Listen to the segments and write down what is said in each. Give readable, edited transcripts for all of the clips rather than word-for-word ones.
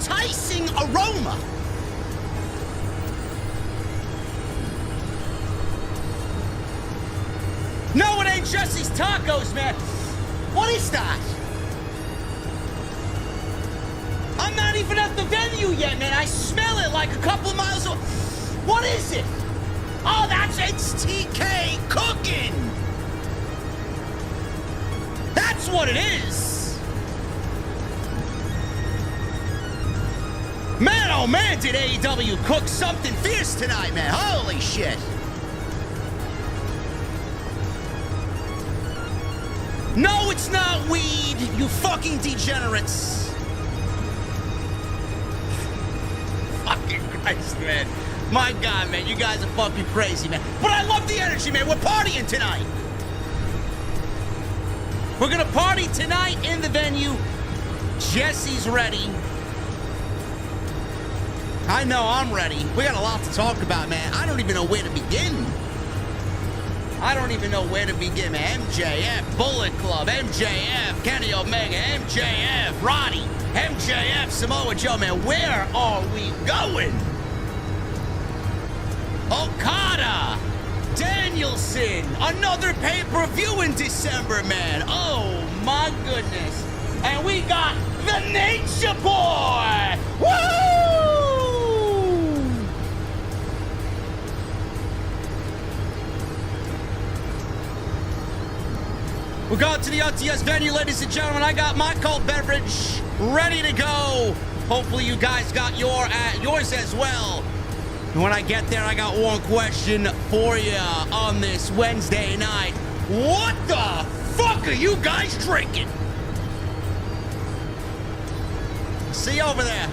enticing aroma. No, it ain't Jesse's Tacos, man. What is that? I'm not even at the venue yet, man. I smell it like a couple of miles away. What is it? Oh, it's TK cooking. That's what it is. Man, oh man, did AEW cook something fierce tonight, man. Holy shit. No, it's not weed, you fucking degenerates. Fucking Christ, man. My God, man, you guys are fucking crazy, man. But I love the energy, man. We're partying tonight. We're gonna party tonight in the venue. Jesse's ready. I know I'm ready. We got a lot to talk about, man. I don't even know where to begin. Man. MJF, Bullet Club, MJF, Kenny Omega, MJF, Roddy, MJF, Samoa Joe, man. Where are we going? Okada, Danielson, another pay-per-view in December, man. Oh, my goodness. And we got the Nature Boy. Woo! We're going to the OTS venue, ladies and gentlemen. I got my cold beverage ready to go. Hopefully you guys got yours as well. And when I get there, I got one question for you on this Wednesday night. What the fuck are you guys drinking? See you over there.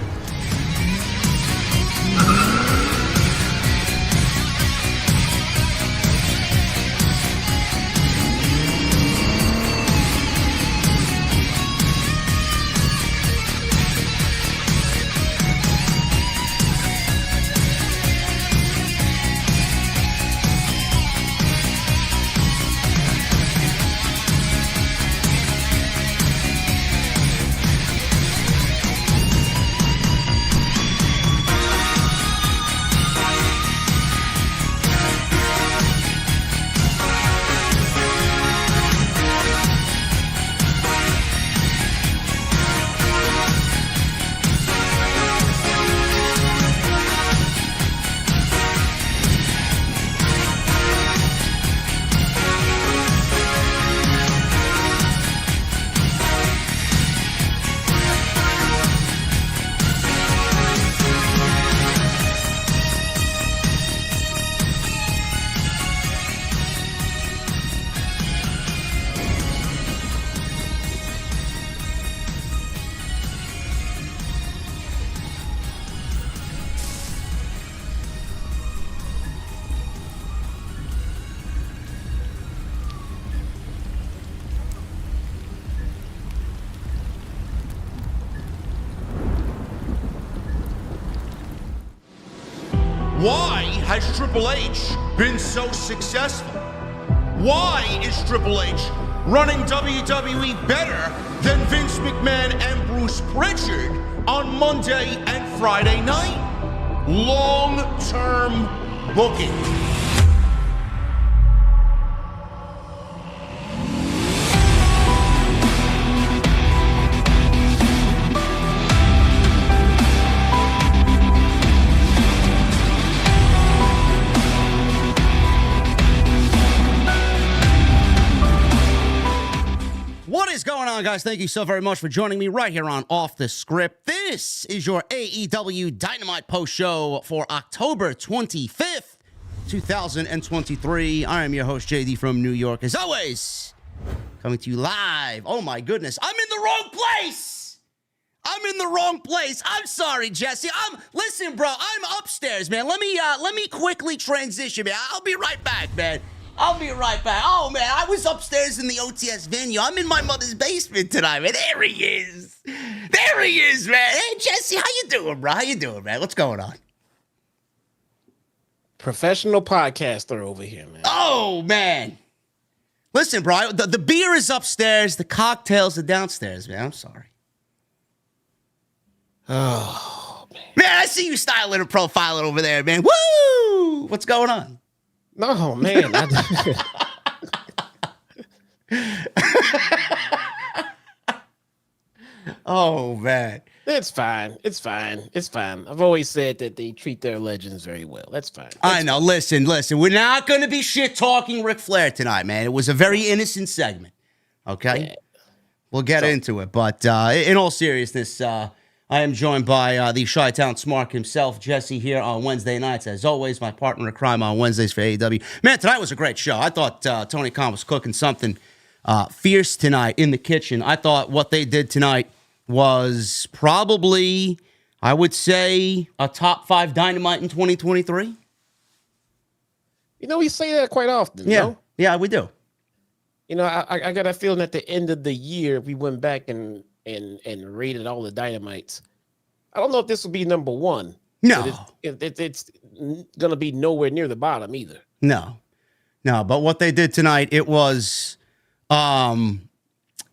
Why has Triple H been so successful? Why is Triple H running WWE better than Vince McMahon and Bruce Pritchard on Monday and Friday night? Long-term booking. What is going on, guys? Thank you so very much for joining me right here on Off the Script. This is your AEW Dynamite post show for October 25th, 2023. I am your host, JD from New York, as always, coming to you live. Oh my goodness, I'm in the wrong place. I'm sorry, Jesse. Listen, bro, I'm upstairs, man. Let me quickly transition, man. I'll be right back, man. Oh, man, I was upstairs in the OTS venue. I'm in my mother's basement tonight, man. There he is, man. Hey, Jesse, how you doing, bro? Man? What's going on? Professional podcaster over here, man. Oh, man. Listen, bro, the beer is upstairs. The cocktails are downstairs, man. I'm sorry. Oh, man. Man, I see you styling and profiling over there, man. Woo! What's going on? No, man. Oh, man. It's fine. It's fine. It's fine. I've always said that they treat their legends very well. That's fine. I know. Listen. We're not going to be shit talking Ric Flair tonight, man. It was a very innocent segment. Okay? Yeah. We'll get into it. But in all seriousness, I am joined by the Chi-Town Smart himself, Jesse, here on Wednesday nights. As always, my partner in crime on Wednesdays for AEW. Man, tonight was a great show. I thought Tony Khan was cooking something fierce tonight in the kitchen. I thought what they did tonight was probably, I would say, a top 5 Dynamite in 2023. You know, we say that quite often. Yeah. No? Yeah, we do. You know, I got a feeling at the end of the year, we went back and rated all the Dynamites. I don't know if this will be number 1. No. It's going to be nowhere near the bottom either. No. But what they did tonight, it was, in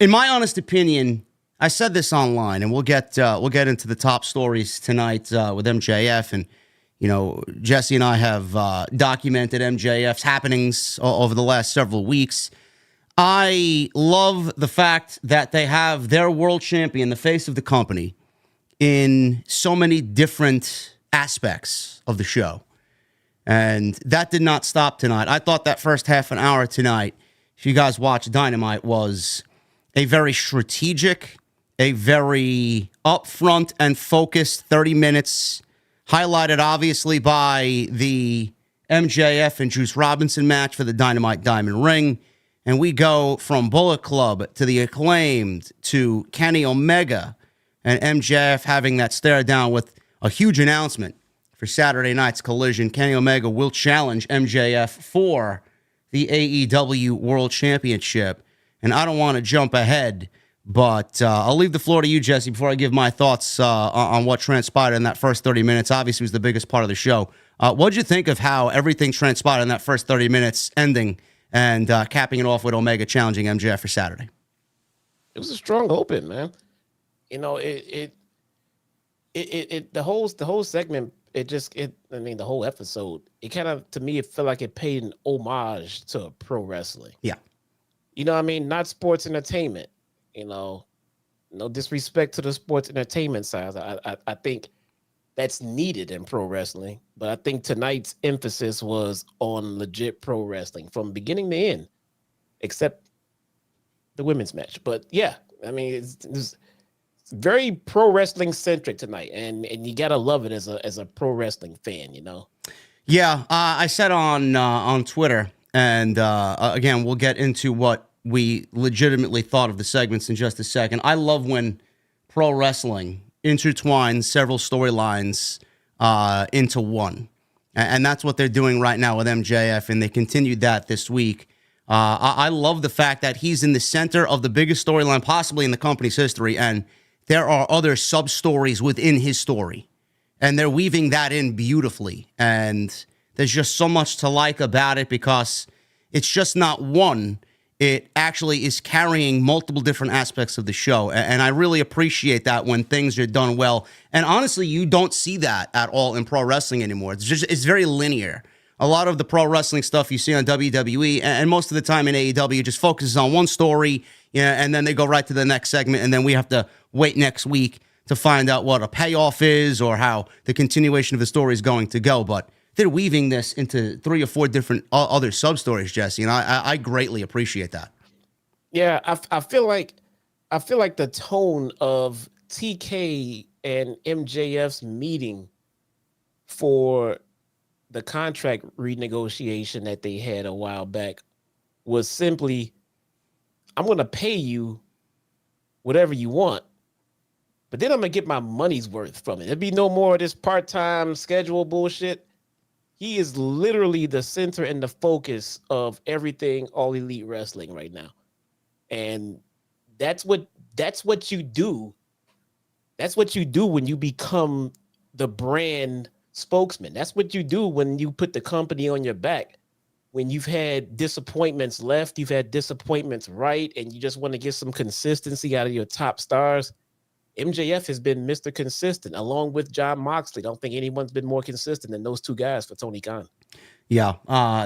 my honest opinion, I said this online, and we'll get into the top stories tonight with MJF, and you know, Jesse and I have documented MJF's happenings over the last several weeks. I love the fact that they have their world champion, the face of the company, in so many different aspects of the show, and that did not stop tonight. I thought that first half an hour tonight, if you guys watch Dynamite, was a very strategic, a very upfront and focused 30 minutes, highlighted obviously by the MJF and Juice Robinson match for the Dynamite Diamond Ring. And we go from Bullet Club to the Acclaimed to Kenny Omega and MJF having that stare down with a huge announcement for Saturday night's Collision. Kenny Omega will challenge MJF for the AEW World Championship. And I don't want to jump ahead, but I'll leave the floor to you, Jesse, before I give my thoughts on what transpired in that first 30 minutes. Obviously, it was the biggest part of the show. What'd you think of how everything transpired in that first 30 minutes, ending and capping it off with Omega challenging MJF for Saturday? It was a strong open, man. You know, the whole segment, the whole episode, it kind of, to me, it felt like it paid an homage to pro wrestling. Yeah. You know what I mean? Not sports entertainment. You know, no disrespect to the sports entertainment side. I think that's needed in pro wrestling, but I think tonight's emphasis was on legit pro wrestling from beginning to end, except the women's match. But yeah, I mean, it's very pro wrestling centric tonight, and you gotta love it as a pro wrestling fan, you know. Yeah, I said on Twitter, and again, we'll get into what we legitimately thought of the segments in just a second. I love when pro wrestling intertwines several storylines into one. And that's what they're doing right now with MJF, and they continued that this week. I love the fact that he's in the center of the biggest storyline possibly in the company's history, and there are other sub-stories within his story. And they're weaving that in beautifully. And there's just so much to like about it because it's just not one. It actually is carrying multiple different aspects of the show. And I really appreciate that when things are done well. And honestly, you don't see that at all in pro wrestling anymore. It's very linear. A lot of the pro wrestling stuff you see on WWE, and most of the time in AEW, just focuses on one story, and then they go right to the next segment, and then we have to wait next week to find out what a payoff is or how the continuation of the story is going to go. But they're weaving this into 3 or 4 different other sub-stories, Jesse, and I greatly appreciate that. Yeah, I feel like the tone of TK and MJF's meeting for the contract renegotiation that they had a while back was simply, I'm going to pay you whatever you want, but then I'm going to get my money's worth from it. There'll be no more of this part-time schedule bullshit. He is literally the center and the focus of everything All Elite Wrestling right now. And that's what you do. That's what you do when you become the brand spokesman. That's what you do when you put the company on your back. When you've had disappointments left, you've had disappointments right, and you just want to get some consistency out of your top stars. MJF has been Mr. Consistent along with John Moxley. Don't think anyone's been more consistent than those two guys for Tony Khan. Yeah,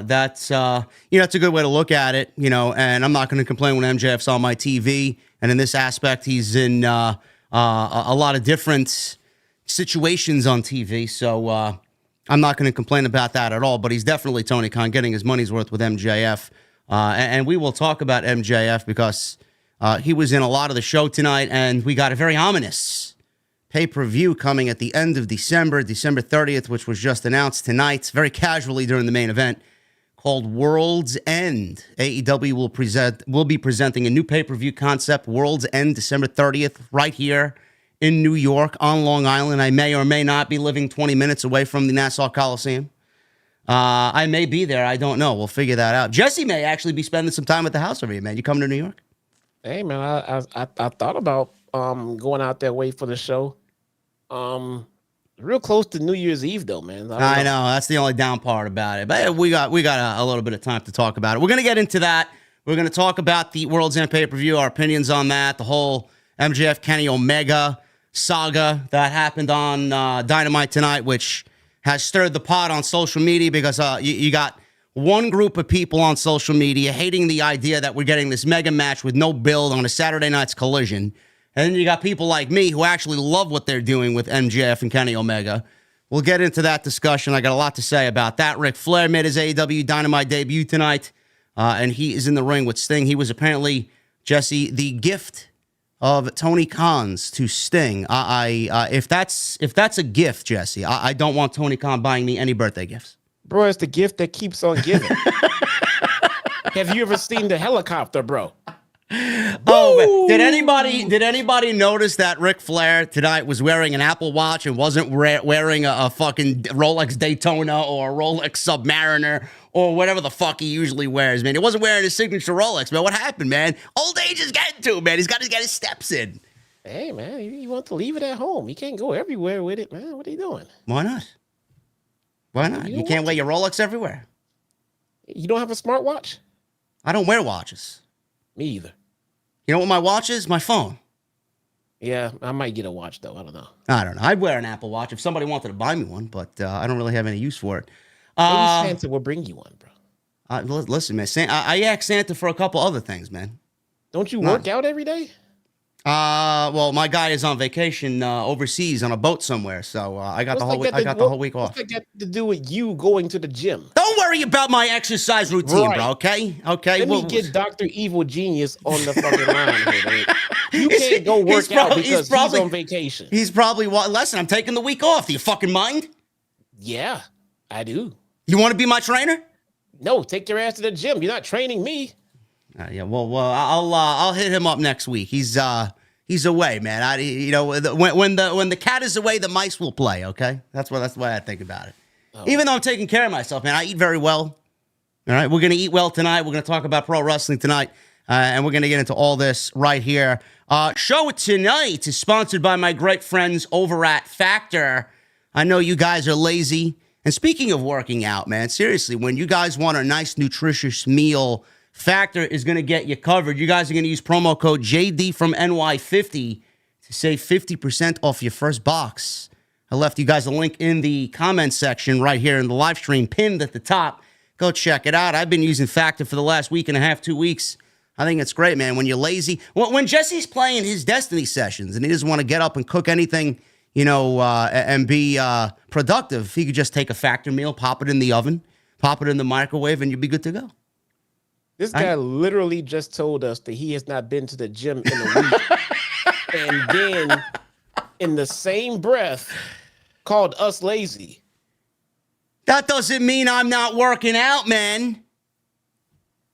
that's it's a good way to look at it, and I'm not going to complain when MJF's on my TV. And in this aspect, he's in a lot of different situations on TV. So I'm not going to complain about that at all. But he's definitely Tony Khan getting his money's worth with MJF. And we will talk about MJF because he was in a lot of the show tonight, and we got a very ominous pay-per-view coming at the end of December 30th, which was just announced tonight, very casually during the main event, called World's End. AEW will be presenting a new pay-per-view concept, World's End, December 30th, right here in New York on Long Island. I may or may not be living 20 minutes away from the Nassau Coliseum. I may be there. I don't know. We'll figure that out. Jesse may actually be spending some time at the house over here, man. You coming to New York? Hey, man, I thought about going out that way for the show. Real close to New Year's Eve, though, man. I know. That's the only down part about it. But we got a little bit of time to talk about it. We're going to get into that. We're going to talk about the World's End pay-per-view, our opinions on that, the whole MJF Kenny Omega saga that happened on Dynamite tonight, which has stirred the pot on social media because you got one group of people on social media hating the idea that we're getting this mega match with no build on a Saturday night's Collision. And then you got people like me who actually love what they're doing with MJF and Kenny Omega. We'll get into that discussion. I got a lot to say about that. Ric Flair made his AEW Dynamite debut tonight, and he is in the ring with Sting. He was apparently, Jesse, the gift of Tony Khan's to Sting. If that's a gift, Jesse, I don't want Tony Khan buying me any birthday gifts. Bro, it's the gift that keeps on giving. Have you ever seen the helicopter, bro? Oh, man. Did anybody notice that Ric Flair tonight was wearing an Apple Watch and wasn't wearing a fucking Rolex Daytona or a Rolex Submariner or whatever the fuck he usually wears, man? He wasn't wearing his signature Rolex, man. What happened, man? Old age is getting to him, man. He's got to get his steps in. Hey, man, you want to leave it at home. You can't go everywhere with it, man. What are you doing? Why not? Why not? You can't wear your Rolex everywhere. You don't have a smartwatch? I don't wear watches. Me either. You know what my watch is? My phone. Yeah, I might get a watch, though. I don't know. I'd wear an Apple Watch if somebody wanted to buy me one, but I don't really have any use for it. Maybe Santa will bring you one, bro. Listen, man. I asked Santa for a couple other things, man. Don't you work out every day? Well, my guy is on vacation overseas on a boat somewhere, so I got the whole week off. What's that got to do with you going to the gym? Don't worry about my exercise routine, bro. Okay. Let me get Dr. Evil Genius on the fucking line here, man. You can't go work out because he's on vacation. He's probably listen. I'm taking the week off. Do you fucking mind? Yeah, I do. You want to be my trainer? No, take your ass to the gym. You're not training me. Yeah, well, I'll hit him up next week. He's away, man. When the cat is away, the mice will play. Okay, that's the way I think about it. Oh. Even though I'm taking care of myself, man, I eat very well. All right, we're gonna eat well tonight. We're gonna talk about pro wrestling tonight, and we're gonna get into all this right here. Show tonight is sponsored by my great friends over at Factor. I know you guys are lazy, and speaking of working out, man, seriously, when you guys want a nice, nutritious meal, Factor is going to get you covered. You guys are going to use promo code JDfromNY50 to save 50% off your first box. I left you guys a link in the comments section right here in the live stream, pinned at the top. Go check it out. I've been using Factor for the last week and a half, 2 weeks. I think it's great, man. When you're lazy, when Jesse's playing his Destiny sessions and he doesn't want to get up and cook anything, and be productive, he could just take a Factor meal, pop it in the oven, pop it in the microwave, and you'd be good to go. This guy literally just told us that he has not been to the gym in a week. And then, in the same breath, called us lazy. That doesn't mean I'm not working out, man.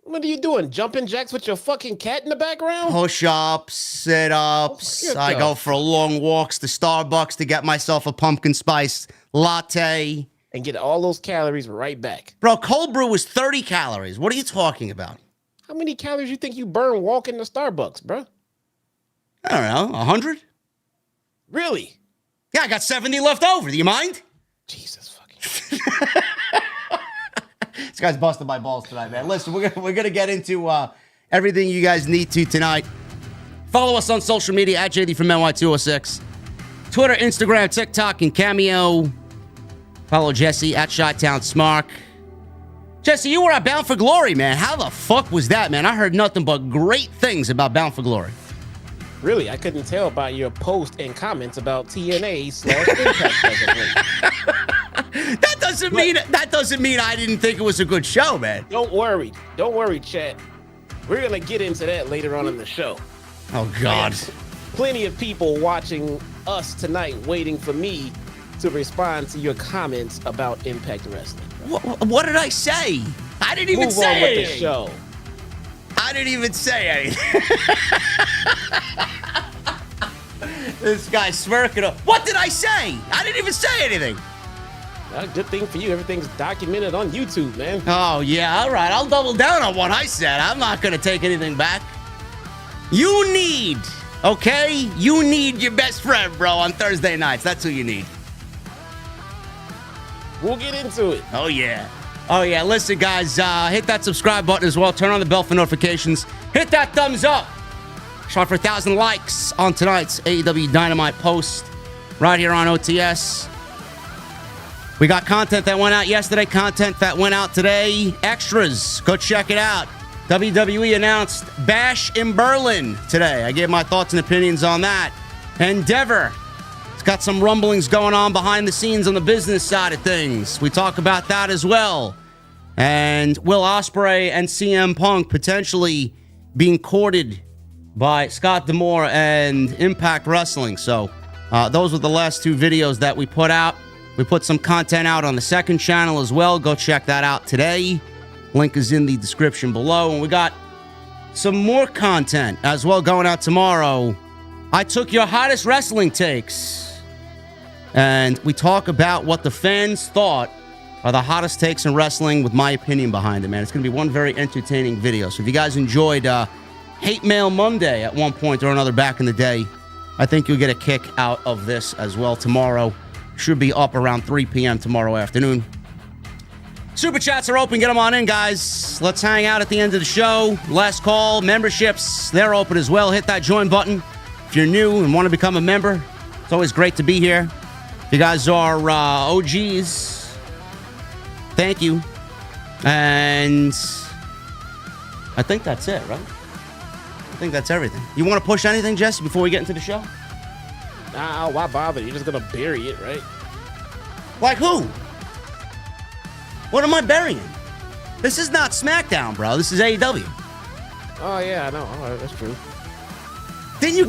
What are you doing? Jumping jacks with your fucking cat in the background? Push-ups, sit-ups. I go for long walks to Starbucks to get myself a pumpkin spice latte. And get all those calories right back. Bro, cold brew is 30 calories. What are you talking about? How many calories you think you burn walking to Starbucks, bro? I don't know, 100? Really? Yeah, I got 70 left over. Do you mind? Jesus fucking. This guy's busting my balls tonight, man. Listen, we're gonna get into everything you guys need to tonight. Follow us on social media at JDfromNY206. Twitter, Instagram, TikTok, and Cameo. Follow Jesse at Chi-Town Smark. Jesse, you were at Bound for Glory, man. How the fuck was that, man? I heard nothing but great things about Bound for Glory. Really? I couldn't tell by your post and comments about TNA/Impact. That doesn't mean I didn't think it was a good show, man. Don't worry, chat. We're gonna get into that later on in the show. Oh God. There's plenty of people watching us tonight, waiting for me to respond to your comments about Impact Wrestling. What did I say? I didn't even say anything. Move on with the show. I didn't even say anything. This guy's smirking up. What did I say? I didn't even say anything. Good thing for you. Everything's documented on YouTube, man. Oh, yeah. All right. I'll double down on what I said. I'm not going to take anything back. You need your best friend, bro, on Thursday nights. That's who you need. We'll get into it. Oh, yeah. Listen, guys, hit that subscribe button as well. Turn on the bell for notifications. Hit that thumbs up. Shot for 1,000 likes on tonight's AEW Dynamite post right here on OTS. We got content that went out yesterday, content that went out today. Extras. Go check it out. WWE announced Bash in Berlin today. I gave my thoughts and opinions on that. Endeavor. It's got some rumblings going on behind the scenes on the business side of things. We talk about that as well. And Will Ospreay and CM Punk potentially being courted by Scott D'Amore and Impact Wrestling. So those were the last two videos that we put out. We put some content out on the second channel as well. Go check that out today. Link is in the description below. And we got some more content as well going out tomorrow. I took your hottest wrestling takes. And we talk about what the fans thought are the hottest takes in wrestling with my opinion behind it, man. It's going to be one very entertaining video. So if you guys enjoyed Hate Mail Monday at one point or another back in the day, I think you'll get a kick out of this as well tomorrow. Should be up around 3 p.m. tomorrow afternoon. Super chats are open. Get them on in, guys. Let's hang out at the end of the show. Last call. Memberships, they're open as well. Hit that join button. If you're new and want to become a member, it's always great to be here. If you guys are OGs, thank you. And I think that's it, right? I think that's everything. You want to push anything, Jesse, before we get into the show? Nah, why bother? You're just going to bury it, right? Like who? What am I burying? This is not SmackDown, bro. This is AEW. Oh, yeah, I know. All right, that's true. Didn't you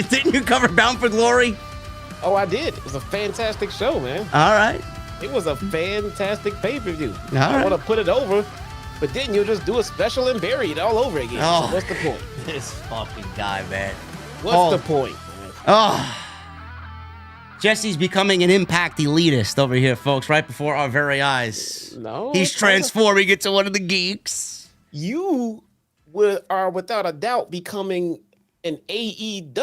didn't you cover Bound for Glory? Oh, I did. It was a fantastic show, man. All right. It was a fantastic pay-per-view. I want to put it over, but then you'll just do a special and bury it all over again. Oh, so what's the point? This fucking guy, man. What's the point, man? Oh. Jesse's becoming an Impact elitist over here, folks, right before our very eyes. No. He's transforming into one of the geeks. You are without a doubt becoming an AEW/WWE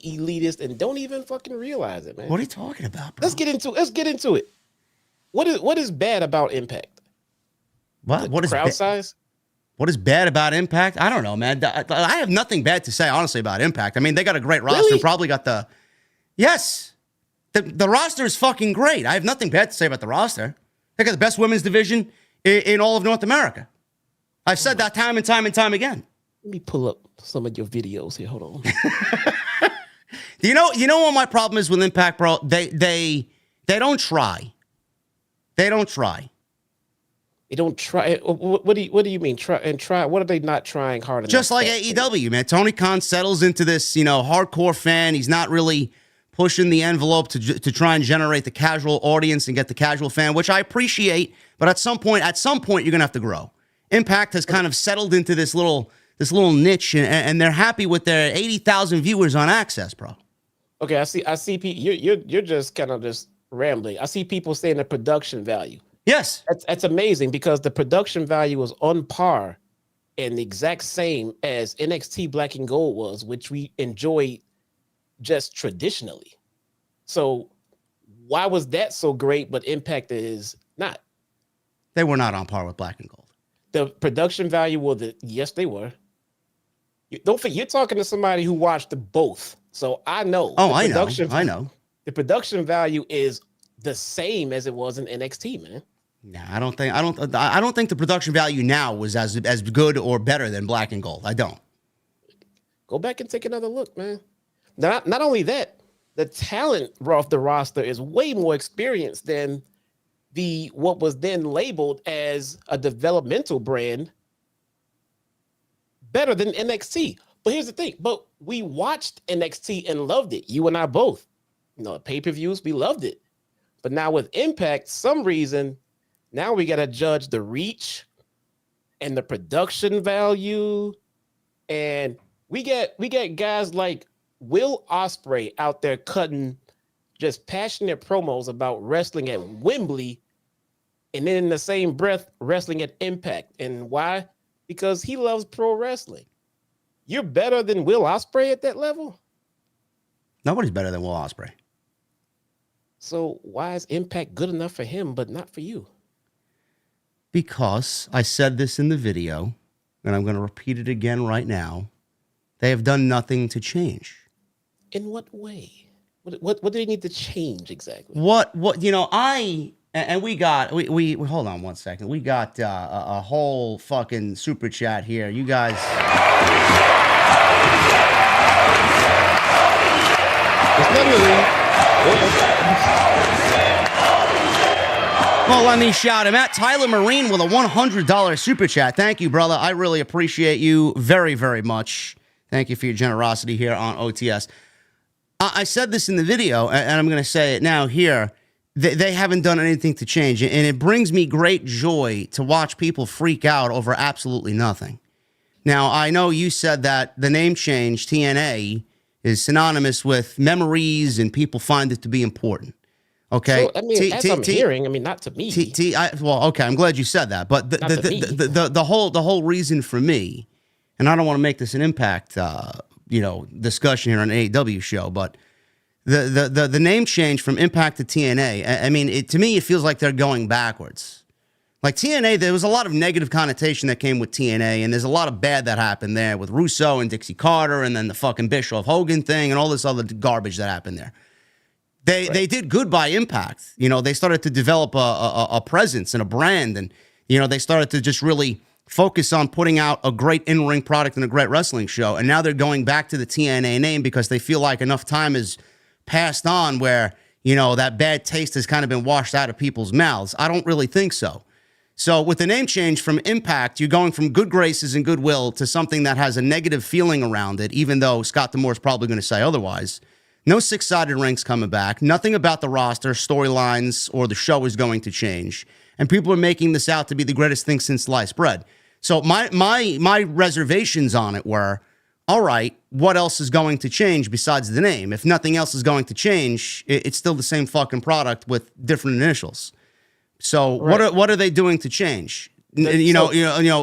elitist and don't even fucking realize it, man. What are you talking about, bro? Let's get into it. What is bad about Impact? What is crowd size? What is bad about Impact? I don't know, man. I have nothing bad to say, honestly, about Impact. I mean, they got a great roster. Really? Probably got the... Yes. The roster is fucking great. I have nothing bad to say about the roster. They got the best women's division in all of North America. I've said that time and time and time again. Let me pull up some of your videos here. Hold on. You know what my problem is with Impact, bro? They don't try. They don't try. They don't try. What do you mean? Try? What are they not trying hard enough? Just like AEW, man. Tony Khan settles into this, hardcore fan. He's not really pushing the envelope to try and generate the casual audience and get the casual fan, which I appreciate. But at some point, you're gonna have to grow. Impact has kind of settled into this little niche, and they're happy with their 80,000 viewers on Access, bro. Okay, I see. You're just kind of just rambling. I see people saying the production value. Yes, that's amazing because the production value was on par and the exact same as NXT Black and Gold was, which we enjoyed just traditionally. So why was that so great, but Impact is not? They were not on par with Black and Gold. The production value yes, they were. Don't forget, you're talking to somebody who watched both, so I know. Oh, I know. The production value is the same as it was in NXT, man. Nah, I don't think the production value now was as good or better than Black and Gold. I don't. Go back and take another look, man. Not only that, the talent off the roster is way more experienced than what was then labeled as a developmental brand, better than NXT. But here's the thing. But we watched NXT and loved it. You and I both. Pay-per-views, we loved it. But now with Impact, some reason, now we got to judge the reach and the production value. And we get guys like Will Ospreay out there cutting just passionate promos about wrestling at Wembley, and then in the same breath, wrestling at Impact. And why? Because he loves pro wrestling. You're better than Will Ospreay at that level? Nobody's better than Will Ospreay. So why is Impact good enough for him, but not for you? Because I said this in the video, and I'm going to repeat it again right now. They have done nothing to change. In what way? What do they need to change exactly? We hold on one second. We got a whole fucking super chat here. You guys. Well, let me shout him out. Tyler Marine with a $100 super chat. Thank you, brother. I really appreciate you very, very much. Thank you for your generosity here on OTS. I said this in the video, and I'm going to say it now here. They haven't done anything to change it, and it brings me great joy to watch people freak out over absolutely nothing. Now, I know you said that the name change, TNA, is synonymous with memories, and people find it to be important. Okay. So, I mean, as I'm hearing, I mean, not to me. Okay, I'm glad you said that. But the whole reason for me, and I don't want to make this an Impact, discussion here on an AEW show, but the name change from Impact to TNA, I mean, to me, it feels like they're going backwards. Like TNA, there was a lot of negative connotation that came with TNA, and there's a lot of bad that happened there with Russo and Dixie Carter, and then the fucking Bischoff Hogan thing, and all this other garbage that happened there. They did good by Impact. They started to develop a presence and a brand, and they started to just really focus on putting out a great in-ring product and a great wrestling show. And now they're going back to the TNA name because they feel like enough time has passed on where that bad taste has kind of been washed out of people's mouths. I don't really think so. So with the name change from Impact, you're going from good graces and goodwill to something that has a negative feeling around it, even though Scott D'Amore is probably going to say otherwise. No six-sided rings coming back. Nothing about the roster, storylines, or the show is going to change. And people are making this out to be the greatest thing since sliced bread. So my reservations on it were, all right, what else is going to change besides the name? If nothing else is going to change, it's still the same fucking product with different initials. So right. What are they doing to change? NWA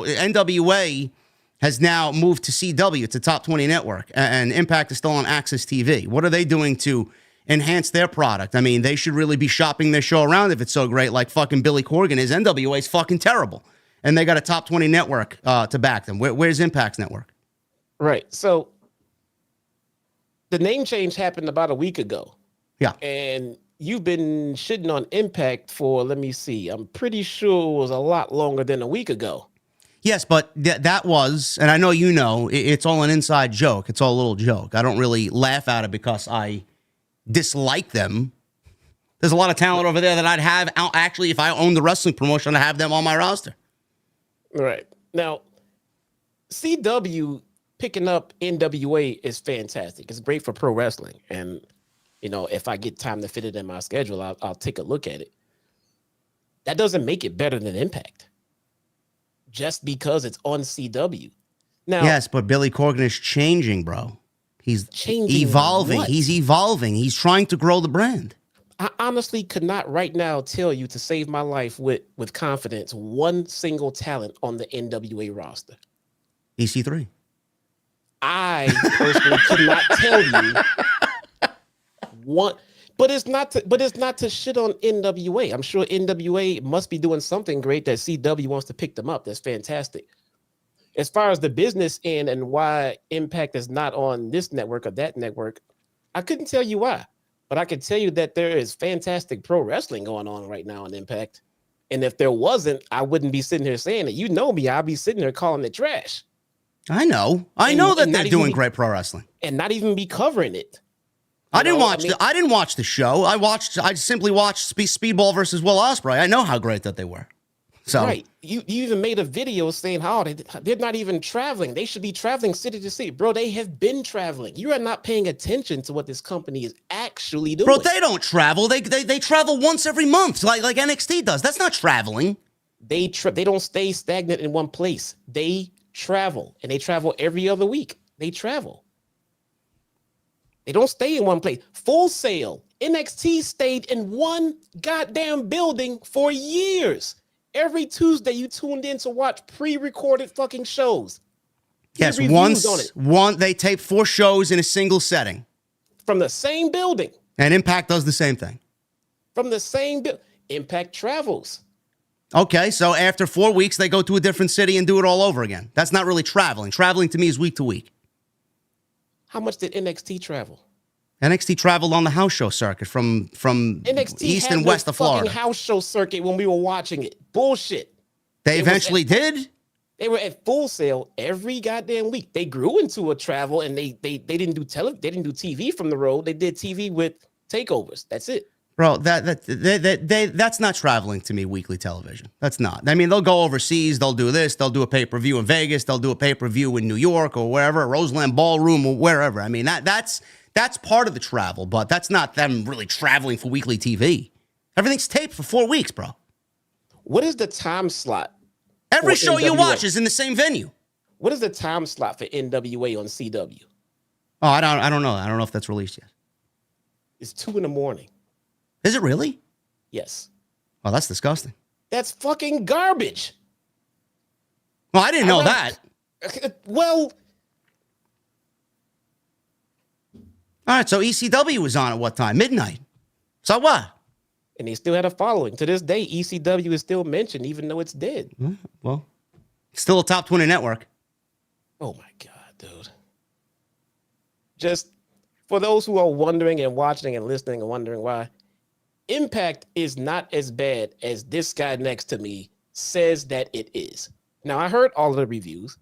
has now moved to CW, to Top 20 Network, and Impact is still on Access TV. What are they doing to enhance their product? I mean, they should really be shopping their show around if it's so great, like fucking Billy Corgan is. NWA is fucking terrible. And they got a Top 20 Network to back them. Where's Impact's network? Right. So the name change happened about a week ago. Yeah. And you've been shitting on Impact for, let me see, I'm pretty sure it was a lot longer than a week ago. Yes, but that was, and I know it's all an inside joke. It's all a little joke. I don't really laugh at it because I dislike them. There's a lot of talent over there that I'd have, actually, if I owned the wrestling promotion, I'd have them on my roster. Right. Now, CW picking up NWA is fantastic. It's great for pro wrestling. And, if I get time to fit it in my schedule, I'll take a look at it. That doesn't make it better than Impact, just because it's on CW. Now, yes, but Billy Corgan is changing, bro. He's changing. Evolving. What? He's evolving. He's trying to grow the brand. I honestly could not right now tell you, to save my life with confidence, one single talent on the NWA roster. EC3. I personally could not tell you one, but it's not to shit on NWA. I'm sure NWA must be doing something great that CW wants to pick them up. That's fantastic. As far as the business end and why Impact is not on this network or that network, I couldn't tell you why, but I can tell you that there is fantastic pro wrestling going on right now on Impact. And if there wasn't, I wouldn't be sitting here saying it. You know me, I'd be sitting there calling it trash. I know that they're doing great pro wrestling, and not even be covering it. I didn't watch the show. I simply watched Speedball versus Will Ospreay. I know how great that they were. So right, you even made a video saying how they're not even traveling. They should be traveling city to city, bro. They have been traveling. You are not paying attention to what this company is actually doing, bro. They don't travel. They travel once every month, like NXT does. That's not traveling. They don't stay stagnant in one place. They travel, and they travel every other week. They travel. They don't stay in one place. Full Sail. NXT stayed in one goddamn building for years. Every Tuesday, you tuned in to watch pre-recorded fucking shows. Yes, they tape 4 shows in a single setting. From the same building. And Impact does the same thing. From the same building. Impact travels. Okay, so after 4 weeks, they go to a different city and do it all over again. That's not really traveling. Traveling to me is week to week. How much did NXT travel? NXT traveled on the house show circuit from NXT east and west of Florida. House show circuit when we were watching it. Bullshit. They eventually did. They were at Full Sail every goddamn week. They grew into a travel, and they didn't do they didn't do TV from the road. They did TV with takeovers. That's it. Bro, that's not traveling to me, weekly television. That's not. I mean, they'll go overseas. They'll do this. They'll do a pay-per-view in Vegas. They'll do a pay-per-view in New York or wherever, Roseland Ballroom or wherever. I mean, that's part of the travel, but that's not them really traveling for weekly TV. Everything's taped for 4 weeks, bro. What is the time slot? Every show you watch is in the same venue. What is the time slot for NWA on CW? Oh, I don't know. I don't know if that's released yet. It's 2 a.m. Is it really? Yes. Oh, that's disgusting. That's fucking garbage. Well, I didn't know that. Well, all right, so ECW was on at what time? Midnight. So what? And they still had a following. To this day, ECW is still mentioned, even though it's dead. Well, still a top 20 network. Oh my God, dude. Just for those who are wondering and watching and listening and wondering why, Impact is not as bad as this guy next to me says that it is. Now, I heard all of the reviews.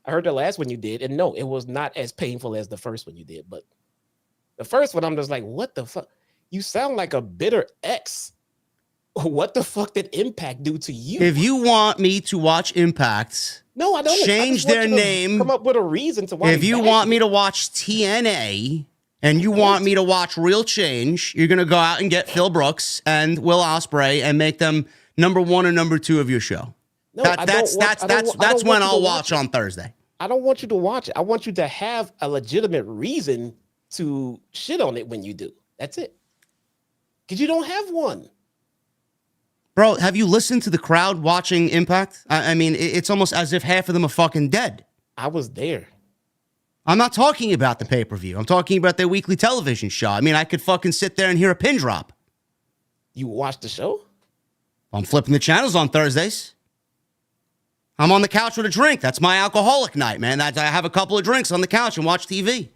I heard the last one you did, and no, it was not as painful as the first one you did. But the first one, I'm just like, what the fuck? You sound like a bitter ex. What the fuck did Impact do to you? If you want me to watch Impact, no, I don't. Change their name. Come up with a reason to watch. If you want me to watch TNA and you want me to watch Real Change, you're gonna go out and get Phil Brooks and Will Ospreay and make them number 1 or number 2 of your show. No, that's when I'll watch on Thursday. I don't want you to watch it. I want you to have a legitimate reason to shit on it when you do. That's it. Because you don't have one. Bro, have you listened to the crowd watching Impact? I mean, it's almost as if half of them are fucking dead. I was there. I'm not talking about the pay-per-view. I'm talking about their weekly television show. I mean, I could fucking sit there and hear a pin drop. You watch the show? I'm flipping the channels on Thursdays. I'm on the couch with a drink. That's my alcoholic night, man. I have a couple of drinks on the couch and watch TV.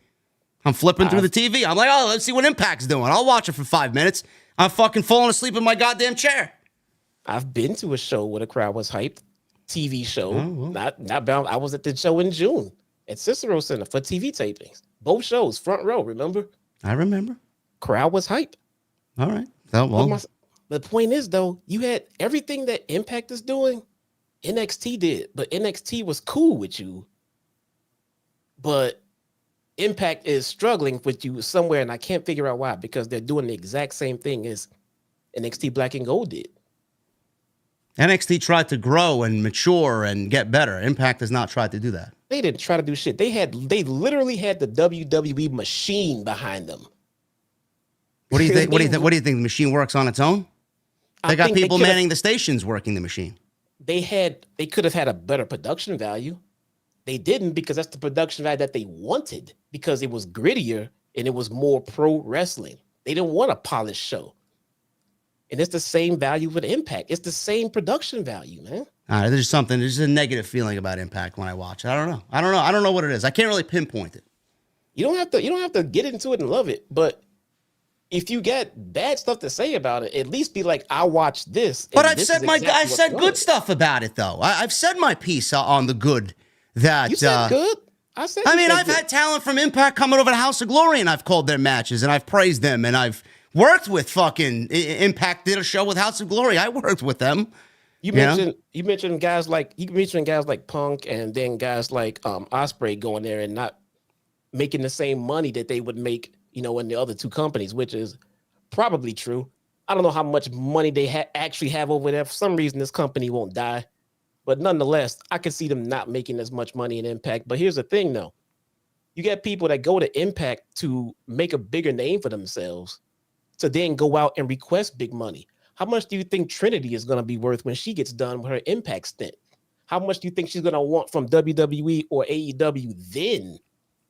I'm flipping through the TV. I'm like, oh, let's see what Impact's doing. I'll watch it for 5 minutes. I'm fucking falling asleep in my goddamn chair. I've been to a show where the crowd was hyped. TV show. Not bound. I was at the show in June at Cicero Center for TV tapings. Both shows, front row, remember? I remember. Crowd was hyped. All right. Oh, well. The point is, though, you had everything that Impact is doing, NXT did. But NXT was cool with you. But Impact is struggling with you somewhere, and I can't figure out why, because they're doing the exact same thing as NXT Black and Gold did. NXT tried to grow and mature and get better. Impact has not tried to do that. They didn't try to do shit. They literally had the WWE machine behind them. What do you think? What do you think the machine works on its own? They got people manning the stations working the machine. They could have had a better production value. They didn't, because that's the production value that they wanted, because it was grittier and it was more pro wrestling. They didn't want a polished show. And it's the same value with Impact. It's the same production value, man. There's a negative feeling about Impact when I watch it. I don't know what it is. I can't really pinpoint it. You don't have to get into it and love it, but if you get bad stuff to say about it, at least be like, I watched this. But I've said I said good stuff about it though. I've said my piece on the good that you said good. I've had talent from Impact coming over to House of Glory, and I've called their matches, and I've praised them, and I've worked with fucking Impact. Did a show with House of Glory. I worked with them. You mentioned guys like Punk, and then guys like Ospreay going there and not making the same money that they would make, in the other two companies, which is probably true. I don't know how much money they actually have over there. For some reason, this company won't die. But nonetheless, I can see them not making as much money in Impact. But here's the thing, though. You got people that go to Impact to make a bigger name for themselves, to then go out and request big money. How much do you think Trinity is going to be worth when she gets done with her Impact stint? How much do you think she's going to want from WWE or AEW then,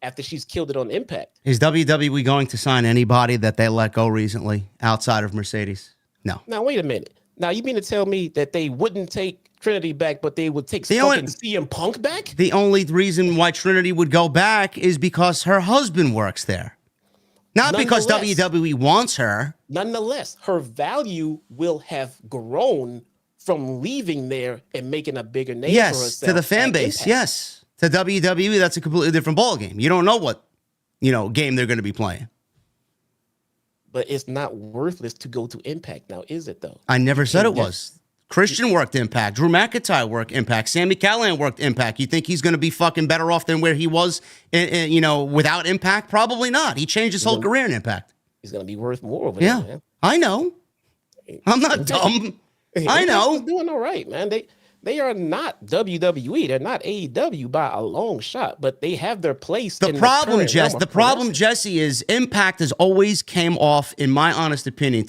after she's killed it on Impact? Is WWE going to sign anybody that they let go recently outside of Mercedes? No. Now, wait a minute. Now, you mean to tell me that they wouldn't take Trinity back, but they would take fucking CM Punk back? The only reason why Trinity would go back is because her husband works there. Not because WWE wants her. Nonetheless, her value will have grown from leaving there and making a bigger name for herself. Yes, to the fan base, yes. To WWE, that's a completely different ballgame. You don't know what, game they're going to be playing. But it's not worthless to go to Impact now, is it, though? I never said it was. Christian worked Impact. Drew McIntyre worked Impact. Sami Callihan worked Impact. You think he's going to be fucking better off than where he was, without Impact? Probably not. He changed his whole career in Impact. He's going to be worth more over there, man. I know. I'm not dumb. I know. He's doing all right, man. They are not WWE. They're not AEW by a long shot, but they have their place. The problem, Jesse, is Impact has always came off, in my honest opinion,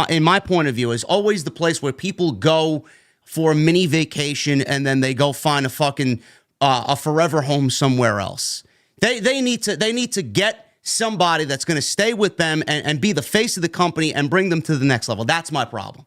in my point of view, is always the place where people go for a mini vacation and then they go find a fucking a forever home somewhere else. They need to get somebody that's going to stay with them and be the face of the company and bring them to the next level. That's my problem.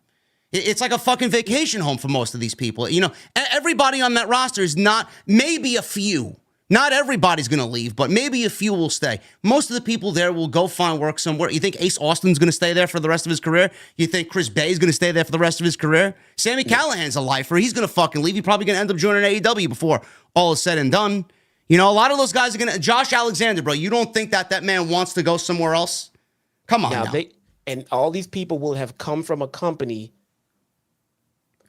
It's like a fucking vacation home for most of these people. Everybody on that roster is not, maybe a few. Not everybody's going to leave, but maybe a few will stay. Most of the people there will go find work somewhere. You think Ace Austin's going to stay there for the rest of his career? You think Chris Bay's going to stay there for the rest of his career? Sami Callihan's a lifer. He's going to fucking leave. He's probably going to end up joining AEW before all is said and done. A lot of those guys are going to, Josh Alexander, bro, you don't think that man wants to go somewhere else? Come on now. And all these people will have come from a company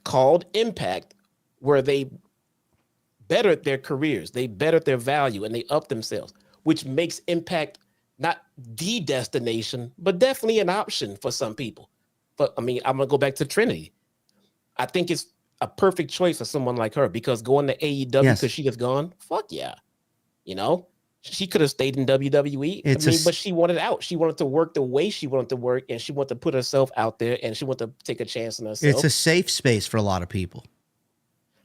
called Impact, where they bettered their careers, they bettered their value, and they upped themselves, which makes Impact not the destination, but definitely an option for some people. But I'm gonna go back to Trinity. I think it's a perfect choice for someone like her, because going to AEW because she has gone, fuck yeah, she could have stayed in WWE. But she wanted out. She wanted to work the way she wanted to work, and she wanted to put herself out there, and she wanted to take a chance on herself. It's a safe space for a lot of people.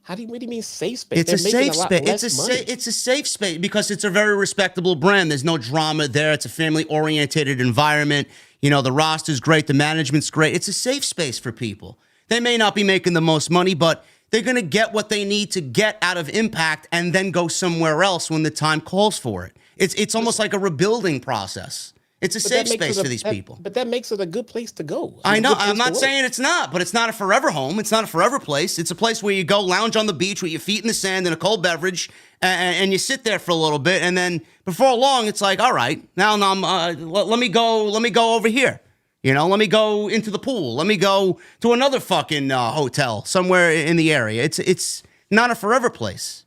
What do you mean safe space? It's a safe space. It's a safe space because it's a very respectable brand. There's no drama there. It's a family-oriented environment. The roster's great. The management's great. It's a safe space for people. They may not be making the most money, but they're going to get what they need to get out of Impact and then go somewhere else when the time calls for it. It's almost like a rebuilding process. It's a safe space for these people. But that makes it a good place to go. I know. I'm not saying it's not, but it's not a forever home. It's not a forever place. It's a place where you go lounge on the beach with your feet in the sand and a cold beverage, and you sit there for a little bit, and then before long, it's like, all right, now let me go over here. Let me go into the pool. Let me go to another fucking hotel somewhere in the area. It's not a forever place.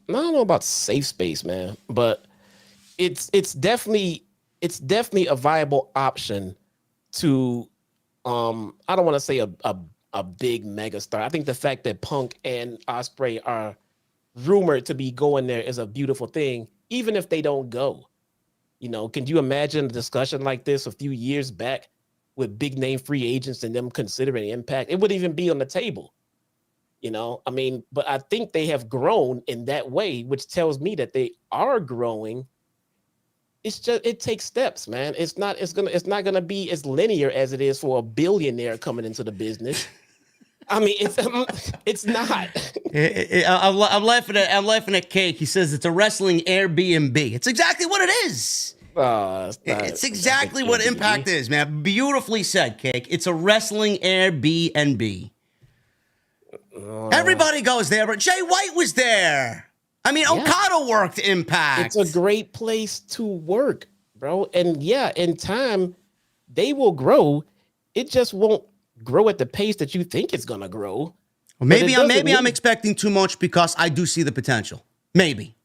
I don't know about safe space, man, but it's definitely a viable option to I don't want to say a big mega star. I think the fact that Punk and Ospreay are rumored to be going there is a beautiful thing, even if they don't go. Can you imagine a discussion like this a few years back with big name free agents and them considering Impact? It wouldn't even be on the table. But I think they have grown in that way, which tells me that they are growing. It takes steps, man. It's not gonna be as linear as it is for a billionaire coming into the business. I mean, it's not. I'm laughing at Cake. He says it's a wrestling Airbnb. It's exactly what it is. It's exactly what Impact is, man. Beautifully said, Cake. It's a wrestling Airbnb. Everybody goes there, but Jay White was there. I mean, Okada worked Impact. It's a great place to work, bro. And yeah, in time, they will grow. It just won't grow at the pace that you think it's gonna grow. Well, maybe I'm expecting too much because I do see the potential. Maybe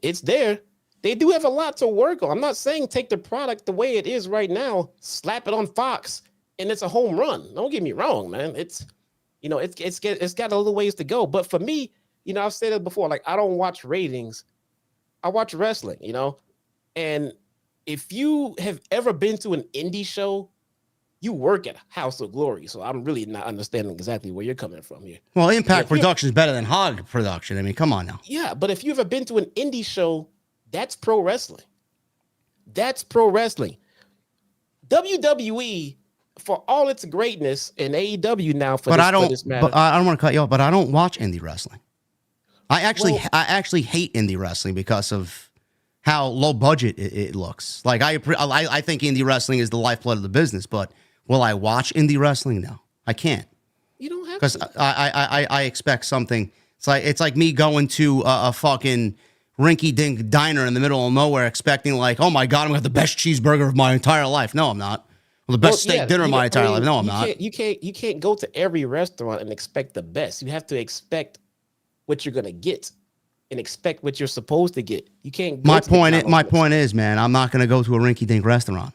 it's there. They do have a lot to work on. I'm not saying take the product the way it is right now, slap it on Fox, and it's a home run. Don't get me wrong, man. It's got a little ways to go. But for me, I've said it before. Like, I don't watch ratings. I watch wrestling. And if you have ever been to an indie show, you work at House of Glory. So I'm really not understanding exactly where you're coming from here. Well, Impact production is better than Hog production. I mean, come on now. Yeah, but if you've ever been to an indie show, that's pro wrestling. That's pro wrestling. WWE, for all its greatness, and AEW now for this matter. But I don't want to cut you off, but I don't watch indie wrestling. I actually hate indie wrestling because of how low budget it looks. Like I think indie wrestling is the lifeblood of the business, but will I watch indie wrestling? No, I can't. You don't have to. Because I expect something. It's like me going to a fucking rinky-dink diner in the middle of nowhere expecting like, oh my God, I'm going to have the best cheeseburger of my entire life. No, I'm not. Well, the best steak dinner of my entire life. No, I'm not. You can't go to every restaurant and expect the best. You have to expect what you're going to get and expect what you're supposed to get. You can't. My point is, man, I'm not going to go to a rinky-dink restaurant.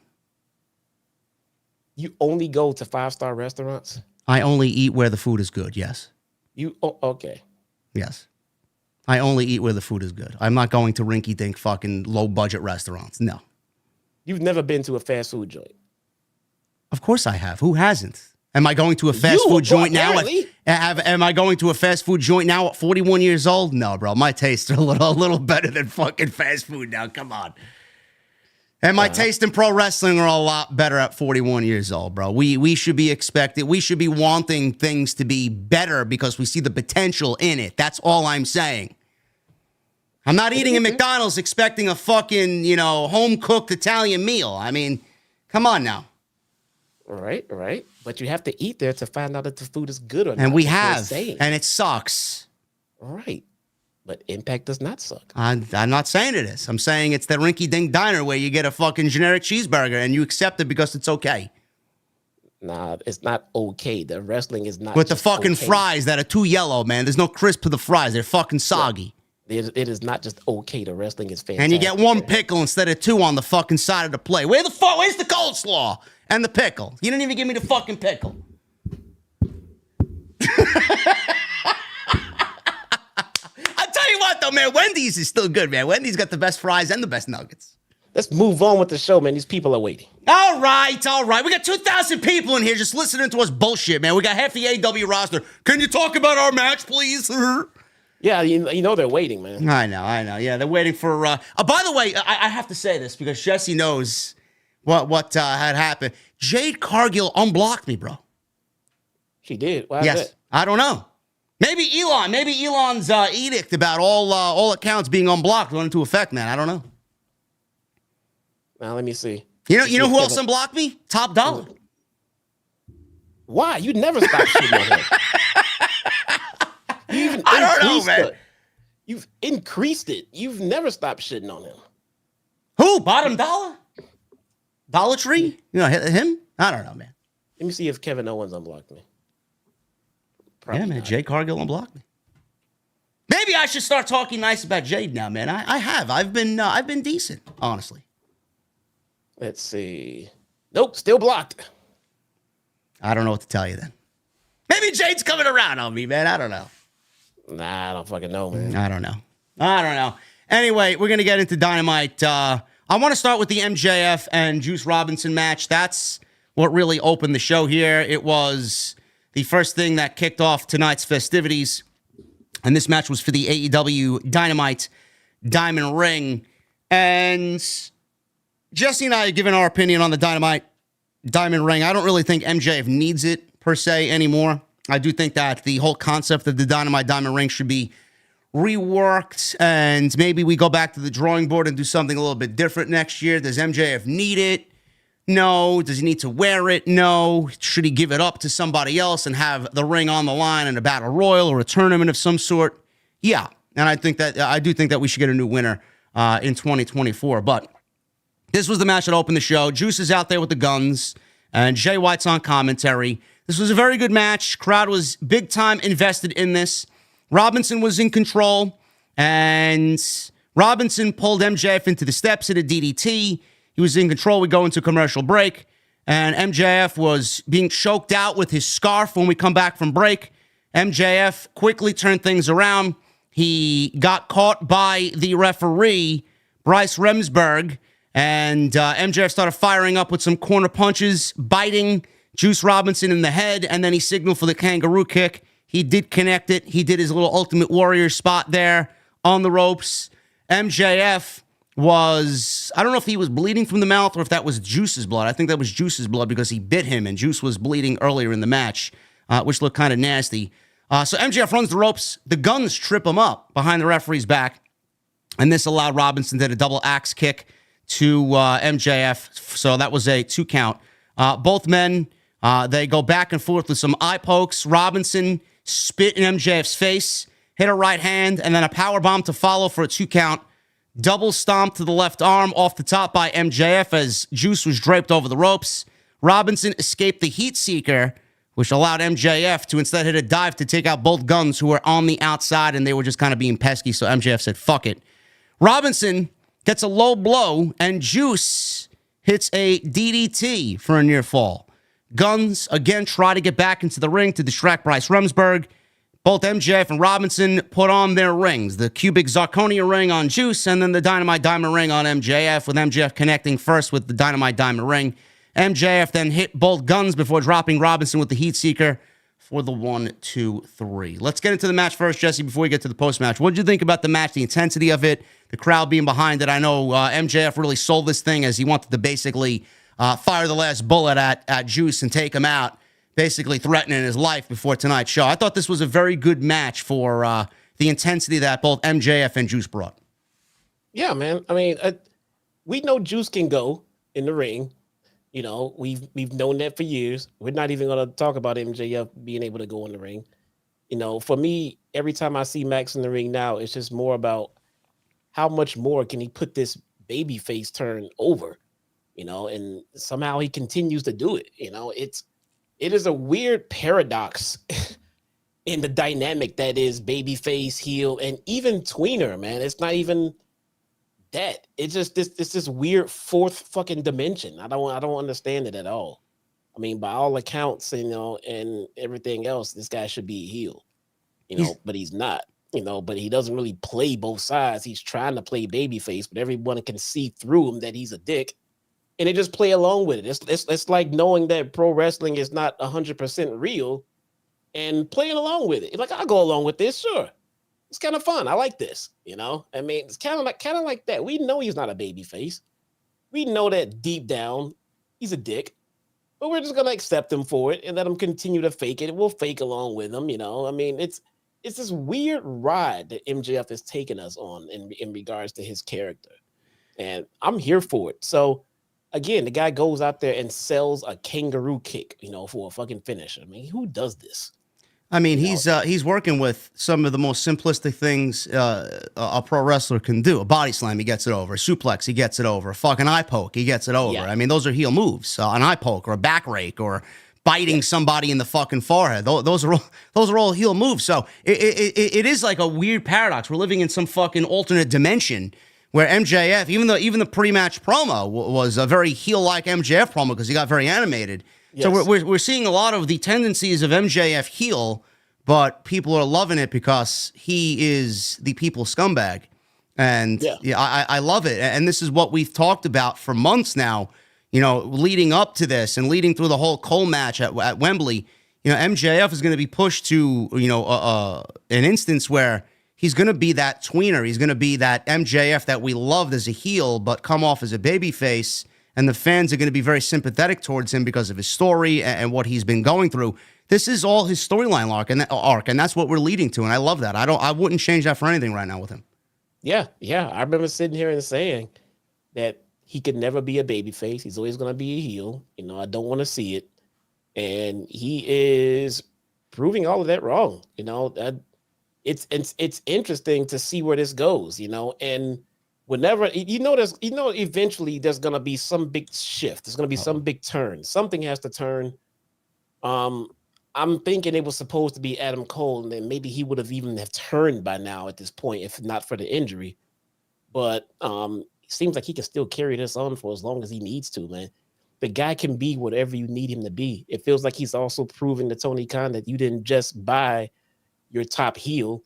You only go to 5-star restaurants? I only eat where the food is good, yes. Okay. Yes. I only eat where the food is good. I'm not going to rinky-dink fucking low-budget restaurants. No. You've never been to a fast food joint? Of course I have. Who hasn't? Am I going to a fast food joint now? Am I going to a fast food joint now at 41 years old? No, bro. My tastes are a little better than fucking fast food now. Come on. And my taste in pro wrestling are a lot better at 41 years old, bro. We should be expecting, we should be wanting things to be better because we see the potential in it. That's all I'm saying. I'm not eating at McDonald's expecting a fucking, home-cooked Italian meal. I mean, come on now. Right. But you have to eat there to find out if the food is good or not. And we have, and it sucks. Right. But Impact does not suck. I'm not saying it is. I'm saying it's the rinky-dink diner where you get a fucking generic cheeseburger and you accept it because it's okay. Nah, it's not okay. The wrestling is not with the fucking fries that are too yellow, man. There's no crisp to the fries. They're fucking soggy. Yeah. It is not just okay. The wrestling is fantastic. And you get one pickle instead of two on the fucking side of the plate. Where's the coleslaw and the pickle? You didn't even give me the fucking pickle. What though, man? Wendy's is still good, man. Wendy's got the best fries and the best nuggets. Let's move on with the show, man. These people are waiting. All right. We got 2,000 people in here just listening to us bullshit, man. We got half the AEW roster. Can you talk about our match, please? Yeah, you know they're waiting, man. I know. Yeah, they're waiting for. By the way, I have to say this because Jesse knows what had happened. Jade Cargill unblocked me, bro. She did. Why yes, is that? I don't know. Maybe Elon's edict about all accounts being unblocked went into effect, man. I don't know. Now let me see. You know who else unblocked me? Top Dollar. Why? You never stop shitting on him. I don't know, man. You've increased it. You've never stopped shitting on him. Who? Bottom Dollar? Dollar Tree? Him? I don't know, man. Let me see if Kevin Owens unblocked me. Probably yeah, man. Not. Jade Cargill unblocked me. Maybe I should start talking nice about Jade now, man. I have. I've been decent, honestly. Let's see. Nope, still blocked. I don't know what to tell you then. Maybe Jade's coming around on me, man. I don't know. Nah, I don't fucking know, man. I don't know. Anyway, we're gonna get into Dynamite. I want to start with the MJF and Juice Robinson match. That's what really opened the show here. It was the first thing that kicked off tonight's festivities. And this match was for the AEW Dynamite Diamond Ring. And Jesse and I have given our opinion on the Dynamite Diamond Ring. I don't really think MJF needs it, per se, anymore. I do think that the whole concept of the Dynamite Diamond Ring should be reworked, and maybe we go back to the drawing board and do something a little bit different next year. Does MJF need it? No. Does he need to wear it? No. Should he give it up to somebody else and have the ring on the line in a battle royal or a tournament of some sort? Yeah. And I do think that we should get a new winner in 2024. But this was the match that opened the show. Juice is out there with the guns, and Jay White's on commentary. This was a very good match. Crowd was big time invested in this. Robinson was in control, and Robinson pulled MJF into the steps at a DDT. He was in control. We go into commercial break, and MJF was being choked out with his scarf when we come back from break. MJF quickly turned things around. He got caught by the referee, Bryce Remsburg, and MJF started firing up with some corner punches, biting Juice Robinson in the head, and then he signaled for the kangaroo kick. He did connect it. He did his little Ultimate Warrior spot there on the ropes. MJF was, I don't know if he was bleeding from the mouth or if that was Juice's blood. I think that was Juice's blood because he bit him, and Juice was bleeding earlier in the match, which looked kind of nasty. So MJF runs the ropes. The guns trip him up behind the referee's back, and this allowed Robinson to hit a double axe kick to MJF. So that was a 2 count. Both men, they go back and forth with some eye pokes. Robinson spit in MJF's face, hit a right hand, and then a power bomb to follow for a 2 count. Double stomp to the left arm off the top by MJF as Juice was draped over the ropes. Robinson escaped the heat seeker, which allowed MJF to instead hit a dive to take out both guns who were on the outside, and they were just kind of being pesky, so MJF said, fuck it. Robinson gets a low blow, and Juice hits a DDT for a near fall. Guns, again, try to get back into the ring to distract Bryce Remsburg. Both MJF and Robinson put on their rings, the cubic zirconia ring on Juice, and then the Dynamite Diamond Ring on MJF, with MJF connecting first with the Dynamite Diamond Ring. MJF then hit both guns before dropping Robinson with the heat seeker for the 1, 2, 3. Let's get into the match first, Jesse, before we get to the post-match. What did you think about the match, the intensity of it, the crowd being behind it? I know MJF really sold this thing as he wanted to basically fire the last bullet at Juice and take him out, basically threatening his life before tonight's show. I thought this was a very good match for the intensity that both MJF and Juice brought. Yeah, man. I mean, we know Juice can go in the ring. You know, we've known that for years. We're not even going to talk about MJF being able to go in the ring. You know, for me, every time I see Max in the ring now, it's just more about how much more can he put this babyface turn over, you know, and somehow he continues to do it. You know, it is a weird paradox in the dynamic that is babyface, heel, and even tweener, man. It's not even that. It's just this weird fourth fucking dimension. I don't understand it at all. I mean, by all accounts, you know, and everything else, this guy should be a heel, you know, but he's not, you know, but he doesn't really play both sides. He's trying to play babyface, but everyone can see through him that he's a dick, and they just play along with it. It's like knowing that pro wrestling is not 100% real and playing along with it. Like, I'll go along with this, sure. It's kind of fun. I like this, you know. I mean, it's kind of like that. We know he's not a babyface. We know that deep down he's a dick, but we're just gonna accept him for it and let him continue to fake it. We'll fake along with him, you know. I mean, it's this weird ride that MJF has taken us on in regards to his character, and I'm here for it. So, again, the guy goes out there and sells a kangaroo kick, you know, for a fucking finish. I mean, who does this? I mean, he's working with some of the most simplistic things a pro wrestler can do. A body slam, he gets it over. A suplex, he gets it over. A fucking eye poke, he gets it over. Yeah. I mean, those are heel moves. An eye poke or a back rake or biting somebody in the fucking forehead. Those are all heel moves. So it is like a weird paradox. We're living in some fucking alternate dimension where MJF, even the pre-match promo was a very heel-like MJF promo because he got very animated. Yes. So we're seeing a lot of the tendencies of MJF heel, but people are loving it because he is the people scumbag. And yeah, I love it. And this is what we've talked about for months now, you know, leading up to this and leading through the whole Cole match at Wembley. You know, MJF is going to be pushed to, you know, an instance where he's going to be that tweener. He's going to be that MJF that we loved as a heel, but come off as a babyface and the fans are going to be very sympathetic towards him because of his story and what he's been going through. This is all his storyline arc, and that's what we're leading to, and I love that. I wouldn't change that for anything right now with him. Yeah. I remember sitting here and saying that he could never be a babyface. He's always going to be a heel. I don't want to see it. And he is proving all of that wrong. It's interesting to see where this goes, and whenever, eventually there's going to be some big shift. There's going to be some big turn. Something has to turn. I'm thinking it was supposed to be Adam Cole, and then maybe he would have even have turned by now at this point, if not for the injury. But it seems like he can still carry this on for as long as he needs to, man. The guy can be whatever you need him to be. It feels like he's also proven to Tony Khan that you didn't just buy your top heel.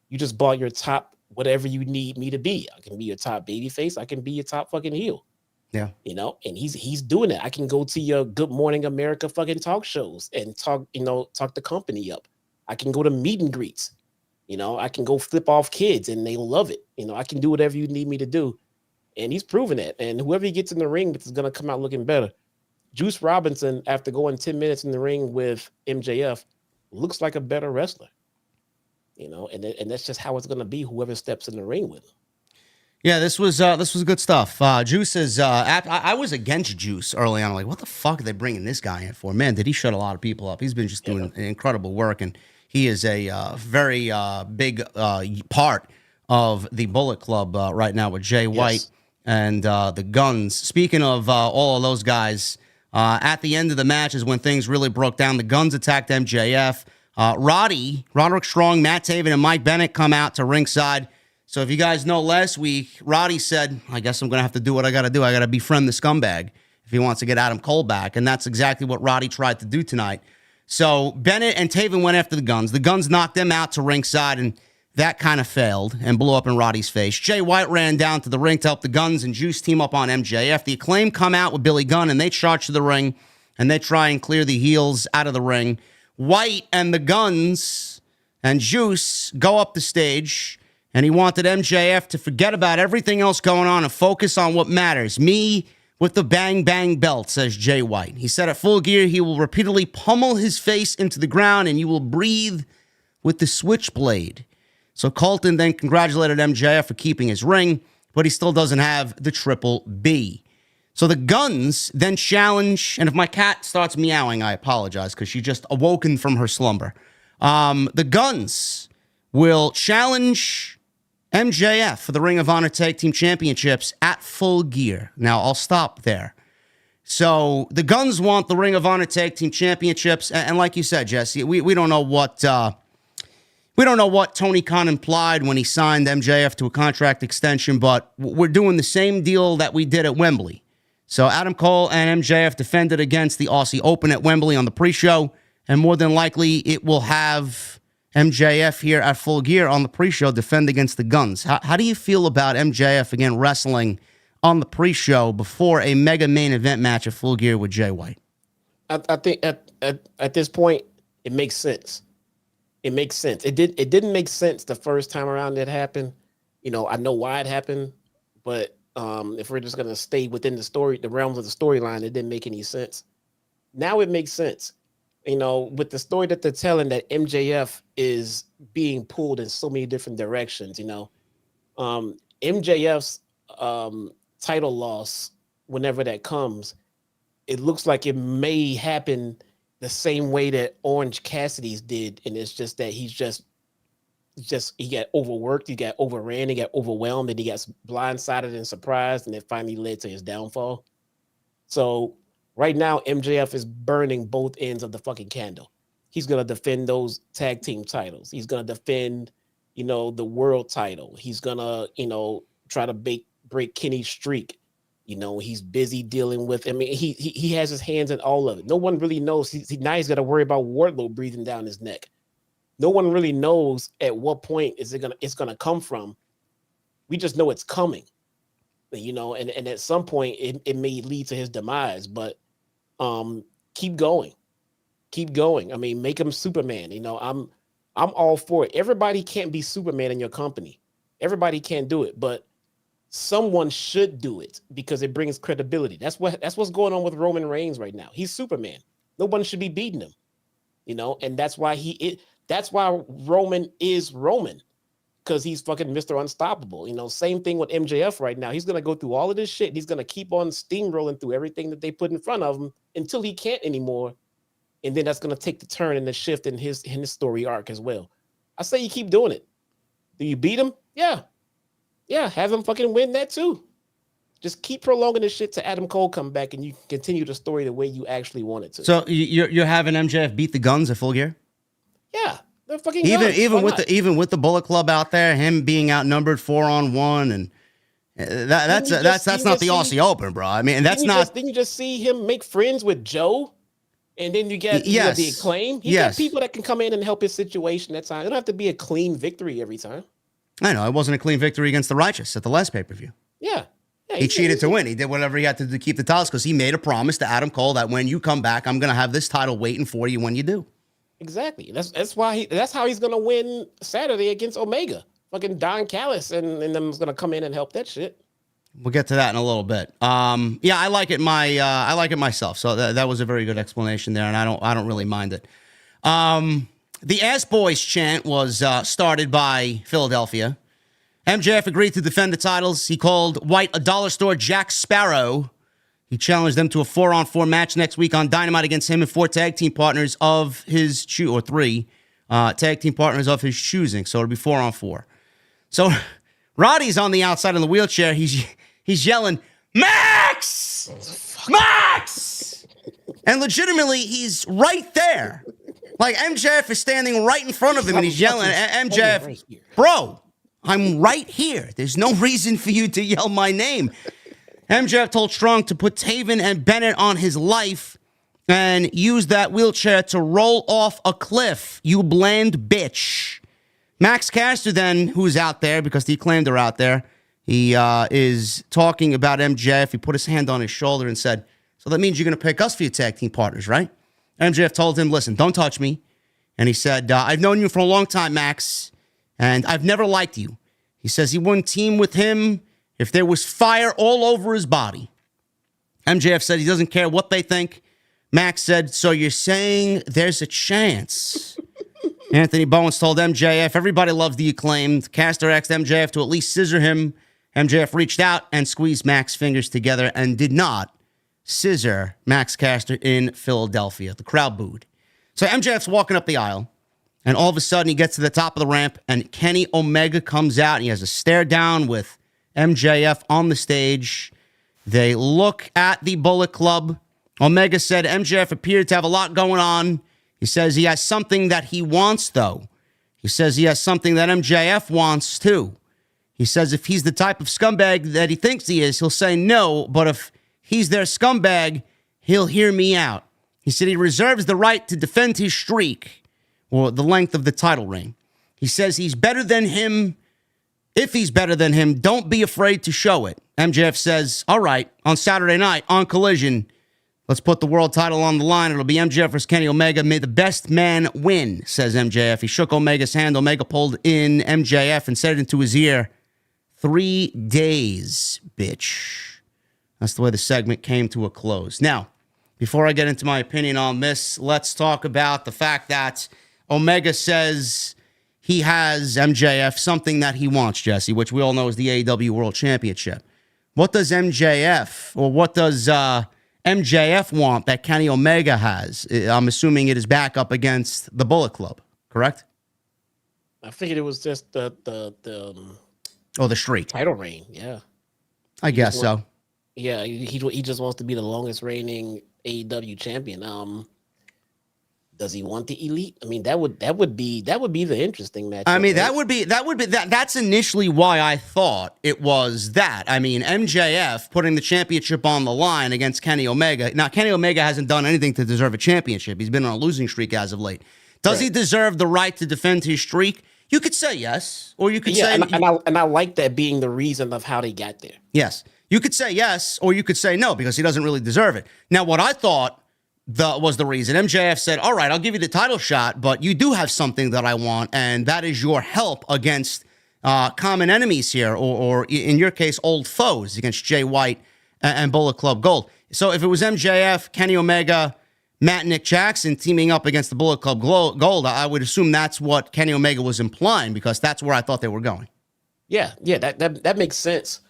You just bought your top whatever you need me to be. I can be your top babyface. I can be your top fucking heel. Yeah. And he's doing it. I can go to your Good Morning America fucking talk shows and talk the company up. I can go to meet and greets. I can go flip off kids and they love it. I can do whatever you need me to do. And he's proven it. And whoever he gets in the ring is going to come out looking better. Juice Robinson, after going 10 minutes in the ring with MJF, looks like a better wrestler. And that's just how it's going to be, whoever steps in the ring with him. Yeah, this was good stuff. Juice is. I was against Juice early on. I'm like, what the fuck are they bringing this guy in for? Man, did he shut a lot of people up? He's been just doing incredible work, and he is a very big part of the Bullet Club right now with Jay White and the Guns. Speaking of all of those guys, at the end of the match is when things really broke down. The Guns attacked MJF. Roderick Strong, Matt Taven, and Mike Bennett come out to ringside. So if you guys know, last week, Roddy said, I guess I'm going to have to do what I got to do. I got to befriend the scumbag if he wants to get Adam Cole back. And that's exactly what Roddy tried to do tonight. So Bennett and Taven went after the Guns. The Guns knocked them out to ringside, and that kind of failed and blew up in Roddy's face. Jay White ran down to the ring to help the Guns and Juice team up on MJF. The Acclaim come out with Billy Gunn, and they charge to the ring, and they try and clear the heels out of the ring. White and the Guns and Juice go up the stage, and he wanted MJF to forget about everything else going on and focus on what matters. Me with the bang, bang belt, says Jay White. He said at Full Gear, he will repeatedly pummel his face into the ground, and you will breathe with the switchblade. So Colton then congratulated MJF for keeping his ring, but he still doesn't have the Triple B. So the Guns then challenge, and if my cat starts meowing, I apologize because she just awoken from her slumber. The Guns will challenge MJF for the Ring of Honor Tag Team Championships at Full Gear. Now, I'll stop there. So the Guns want the Ring of Honor Tag Team Championships, and like you said, Jesse, we don't know what Tony Khan implied when he signed MJF to a contract extension, but we're doing the same deal that we did at Wembley. So Adam Cole and MJF defended against the Aussie Open at Wembley on the pre-show, and more than likely it will have MJF here at Full Gear on the pre-show defend against the Guns. How do you feel about MJF again wrestling on the pre-show before a mega main event match at Full Gear with Jay White? I think at this point it makes sense. It makes sense. It didn't make sense the first time around it happened. I know why it happened, but if we're just gonna stay within the realms of the storyline, it didn't make any sense. Now it makes sense. With the story that they're telling, that MJF is being pulled in so many different directions. MJF's title loss, whenever that comes, it looks like it may happen the same way that Orange Cassidy's did, and it's just that he got overworked, he got overran, he got overwhelmed, and he got blindsided and surprised, and it finally led to his downfall. So right now, MJF is burning both ends of the fucking candle. He's gonna defend those tag team titles. He's gonna defend, the world title. He's gonna, try to break Kenny's streak. He's busy dealing with. He has his hands in all of it. No one really knows. Now he's got to worry about Wardlow breathing down his neck. No one really knows at what point it's gonna come from. We just know it's coming, and at some point it may lead to his demise. But keep going. Make him Superman. I'm all for it. Everybody can't be Superman in your company. Everybody can't do it, but someone should do it because it brings credibility. That's what's going on with Roman Reigns right now. He's Superman. Nobody should be beating him, and that's why that's why Roman is Roman, because he's fucking Mr. Unstoppable. Same thing with MJF right now. He's gonna go through all of this shit. And he's gonna keep on steamrolling through everything that they put in front of him until he can't anymore, and then that's gonna take the turn and the shift in his story arc as well. I say you keep doing it. Do you beat him? Yeah, have him fucking win that too. Just keep prolonging this shit to Adam Cole come back, and you can continue the story the way you actually want it to. So you're having MJF beat the Guns at Full Gear? Yeah, they're fucking even with the Bullet Club out there, him being outnumbered 4-on-1, and that's not the Aussie Open, bro. I mean, that's not. Didn't you just see him make friends with Joe, and then you get the Acclaim? He got people that can come in and help his situation at times. It don't have to be a clean victory every time. I know it wasn't a clean victory against the Righteous at the last pay-per-view. Yeah. He cheated to win. He did whatever he had to do to keep the titles because he made a promise to Adam Cole that when you come back, I'm going to have this title waiting for you when you do. Exactly. That's how he's going to win Saturday against Omega. Fucking Don Callis and them's going to come in and help that shit. We'll get to that in a little bit. Yeah, I like it. I like it myself. So that was a very good explanation there, and I don't really mind it. The Ass Boys chant was started by Philadelphia. MJF agreed to defend the titles. He called White a dollar store Jack Sparrow. He challenged them to a 4-on-4 match next week on Dynamite against him and 4 tag team partners of his or 3 tag team partners of his choosing. So it'll be 4-on-4. So Roddy's on the outside in the wheelchair. He's yelling, Max! Max! And legitimately, he's right there. Like MJF is standing right in front of him and he's yelling at MJF, bro, I'm right here. There's no reason for you to yell my name. MJF told Strong to put Taven and Bennett on his life and use that wheelchair to roll off a cliff, you bland bitch. Max Caster then, who's out there because the Acclaimed are out there, he is talking about MJF. He put his hand on his shoulder and said, so that means you're going to pick us for your tag team partners, right? MJF told him, listen, don't touch me. And he said, I've known you for a long time, Max, and I've never liked you. He says he wouldn't team with him if there was fire all over his body. MJF said he doesn't care what they think. Max said, so you're saying there's a chance? Anthony Bowens told MJF, everybody loves the Acclaimed. Caster asked MJF to at least scissor him. MJF reached out and squeezed Max's fingers together and did not scissor Max Caster in Philadelphia. The crowd booed. So MJF's walking up the aisle, and all of a sudden he gets to the top of the ramp, and Kenny Omega comes out, and he has a stare down with MJF on the stage. They look at the Bullet Club. Omega said MJF appeared to have a lot going on. He says he has something that he wants, though. He says he has something that MJF wants, too. He says if he's the type of scumbag that he thinks he is, he'll say no, but if he's their scumbag, he'll hear me out. He said he reserves the right to defend his streak, or the length of the title reign. He says he's better than him. If he's better than him, don't be afraid to show it. MJF says, all right, on Saturday night, on Collision, let's put the world title on the line. It'll be MJF versus Kenny Omega. May the best man win, says MJF. He shook Omega's hand. Omega pulled in MJF and said it into his ear, 3 days, bitch. That's the way the segment came to a close. Now, before I get into my opinion on this, let's talk about the fact that Omega says he has MJF something that he wants, Jesse, which we all know is the AEW World Championship. What does MJF, or what does MJF want that Kenny Omega has? I'm assuming it is back up against the Bullet Club, correct? I figured it was just the streak. Title reign, yeah. I guess so. Yeah, he just wants to be the longest reigning AEW champion. Does he want the Elite? I mean, that would be the interesting match. I mean, that's initially why I thought it was that. I mean, MJF putting the championship on the line against Kenny Omega. Now, Kenny Omega hasn't done anything to deserve a championship. He's been on a losing streak as of late. Does he deserve the right to defend his streak? You could say yes, or you could say... And I like that being the reason of how they got there. Yes. You could say yes, or you could say no, because he doesn't really deserve it. Now, what I thought was the reason, MJF said, all right, I'll give you the title shot, but you do have something that I want, and that is your help against common enemies here, or in your case, old foes against Jay White and Bullet Club Gold. So if it was MJF, Kenny Omega, Matt and Nick Jackson teaming up against the Bullet Club Gold, I would assume that's what Kenny Omega was implying, because that's where I thought they were going. Yeah, that makes sense.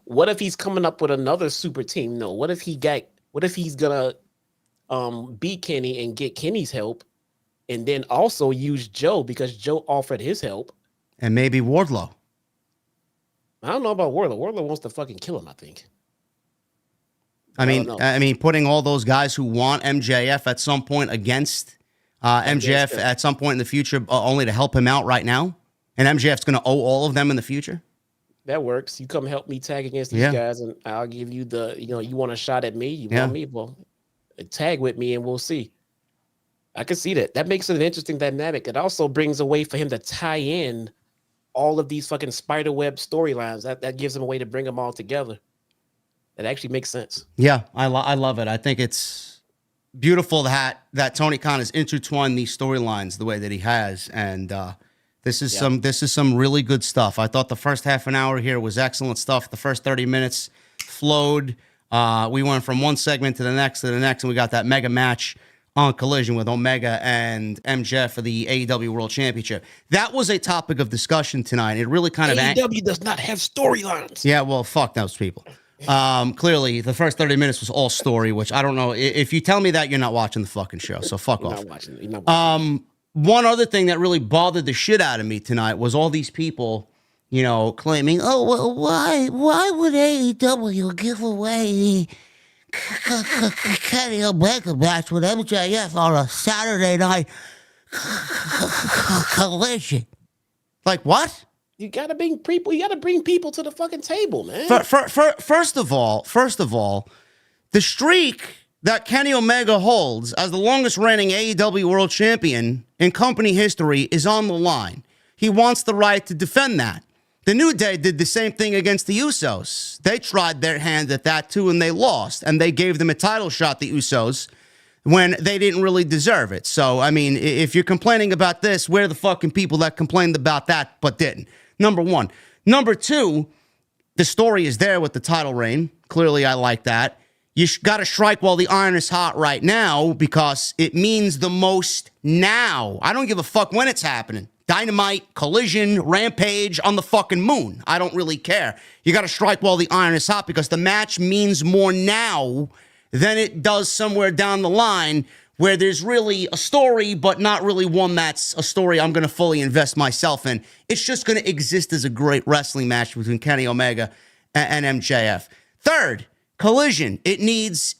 What if he's coming up with another super team? No. What if he's gonna beat Kenny and get Kenny's help, and then also use Joe because Joe offered his help? And maybe Wardlow. I don't know about Wardlow. Wardlow wants to fucking kill him, I think. I mean, putting all those guys who want MJF at some point against MJF at some point in the future, only to help him out right now, and MJF's going to owe all of them in the future. That works. You come help me tag against these guys, and I'll give you you want a shot at me? You want me? Well, tag with me, and we'll see. I can see that. That makes it an interesting dynamic. It also brings a way for him to tie in all of these fucking spiderweb storylines. That gives him a way to bring them all together. That actually makes sense. Yeah, I love it. I think it's beautiful that Tony Khan has intertwined these storylines the way that he has, and this is some really good stuff. I thought the first half an hour here was excellent stuff. The first 30 minutes flowed. We went from one segment to the next, and we got that mega match on Collision with Omega and MJF for the AEW World Championship. That was a topic of discussion tonight. It really kind of AEW does not have storylines. Yeah, well, fuck those people. Clearly, the first 30 minutes was all story, which I don't know. If you tell me that, you're not watching the fucking show, so fuck off. You're not watching. One other thing that really bothered the shit out of me tonight was all these people, claiming, oh, well, why would AEW give away Kenny Omega match with MJF on a Saturday night Collision? Like, what? You gotta bring people. You gotta bring people to the fucking table, man. First of all, the streak that Kenny Omega holds as the longest reigning AEW World Champion in company history is on the line. He wants the right to defend that. The New Day did the same thing against the Usos. They tried their hand at that too, and they lost. And they gave them a title shot, the Usos, when they didn't really deserve it. So, I mean, if you're complaining about this, where are the fucking people that complained about that but didn't? Number one. Number two, the story is there with the title reign. Clearly, I like that. You got to strike while the iron is hot right now, because it means the most now. I don't give a fuck when it's happening. Dynamite, Collision, Rampage, on the fucking moon. I don't really care. You got to strike while the iron is hot, because the match means more now than it does somewhere down the line, where there's really a story, but not really one that's a story I'm going to fully invest myself in. It's just going to exist as a great wrestling match between Kenny Omega and MJF. Third, Collision. It needs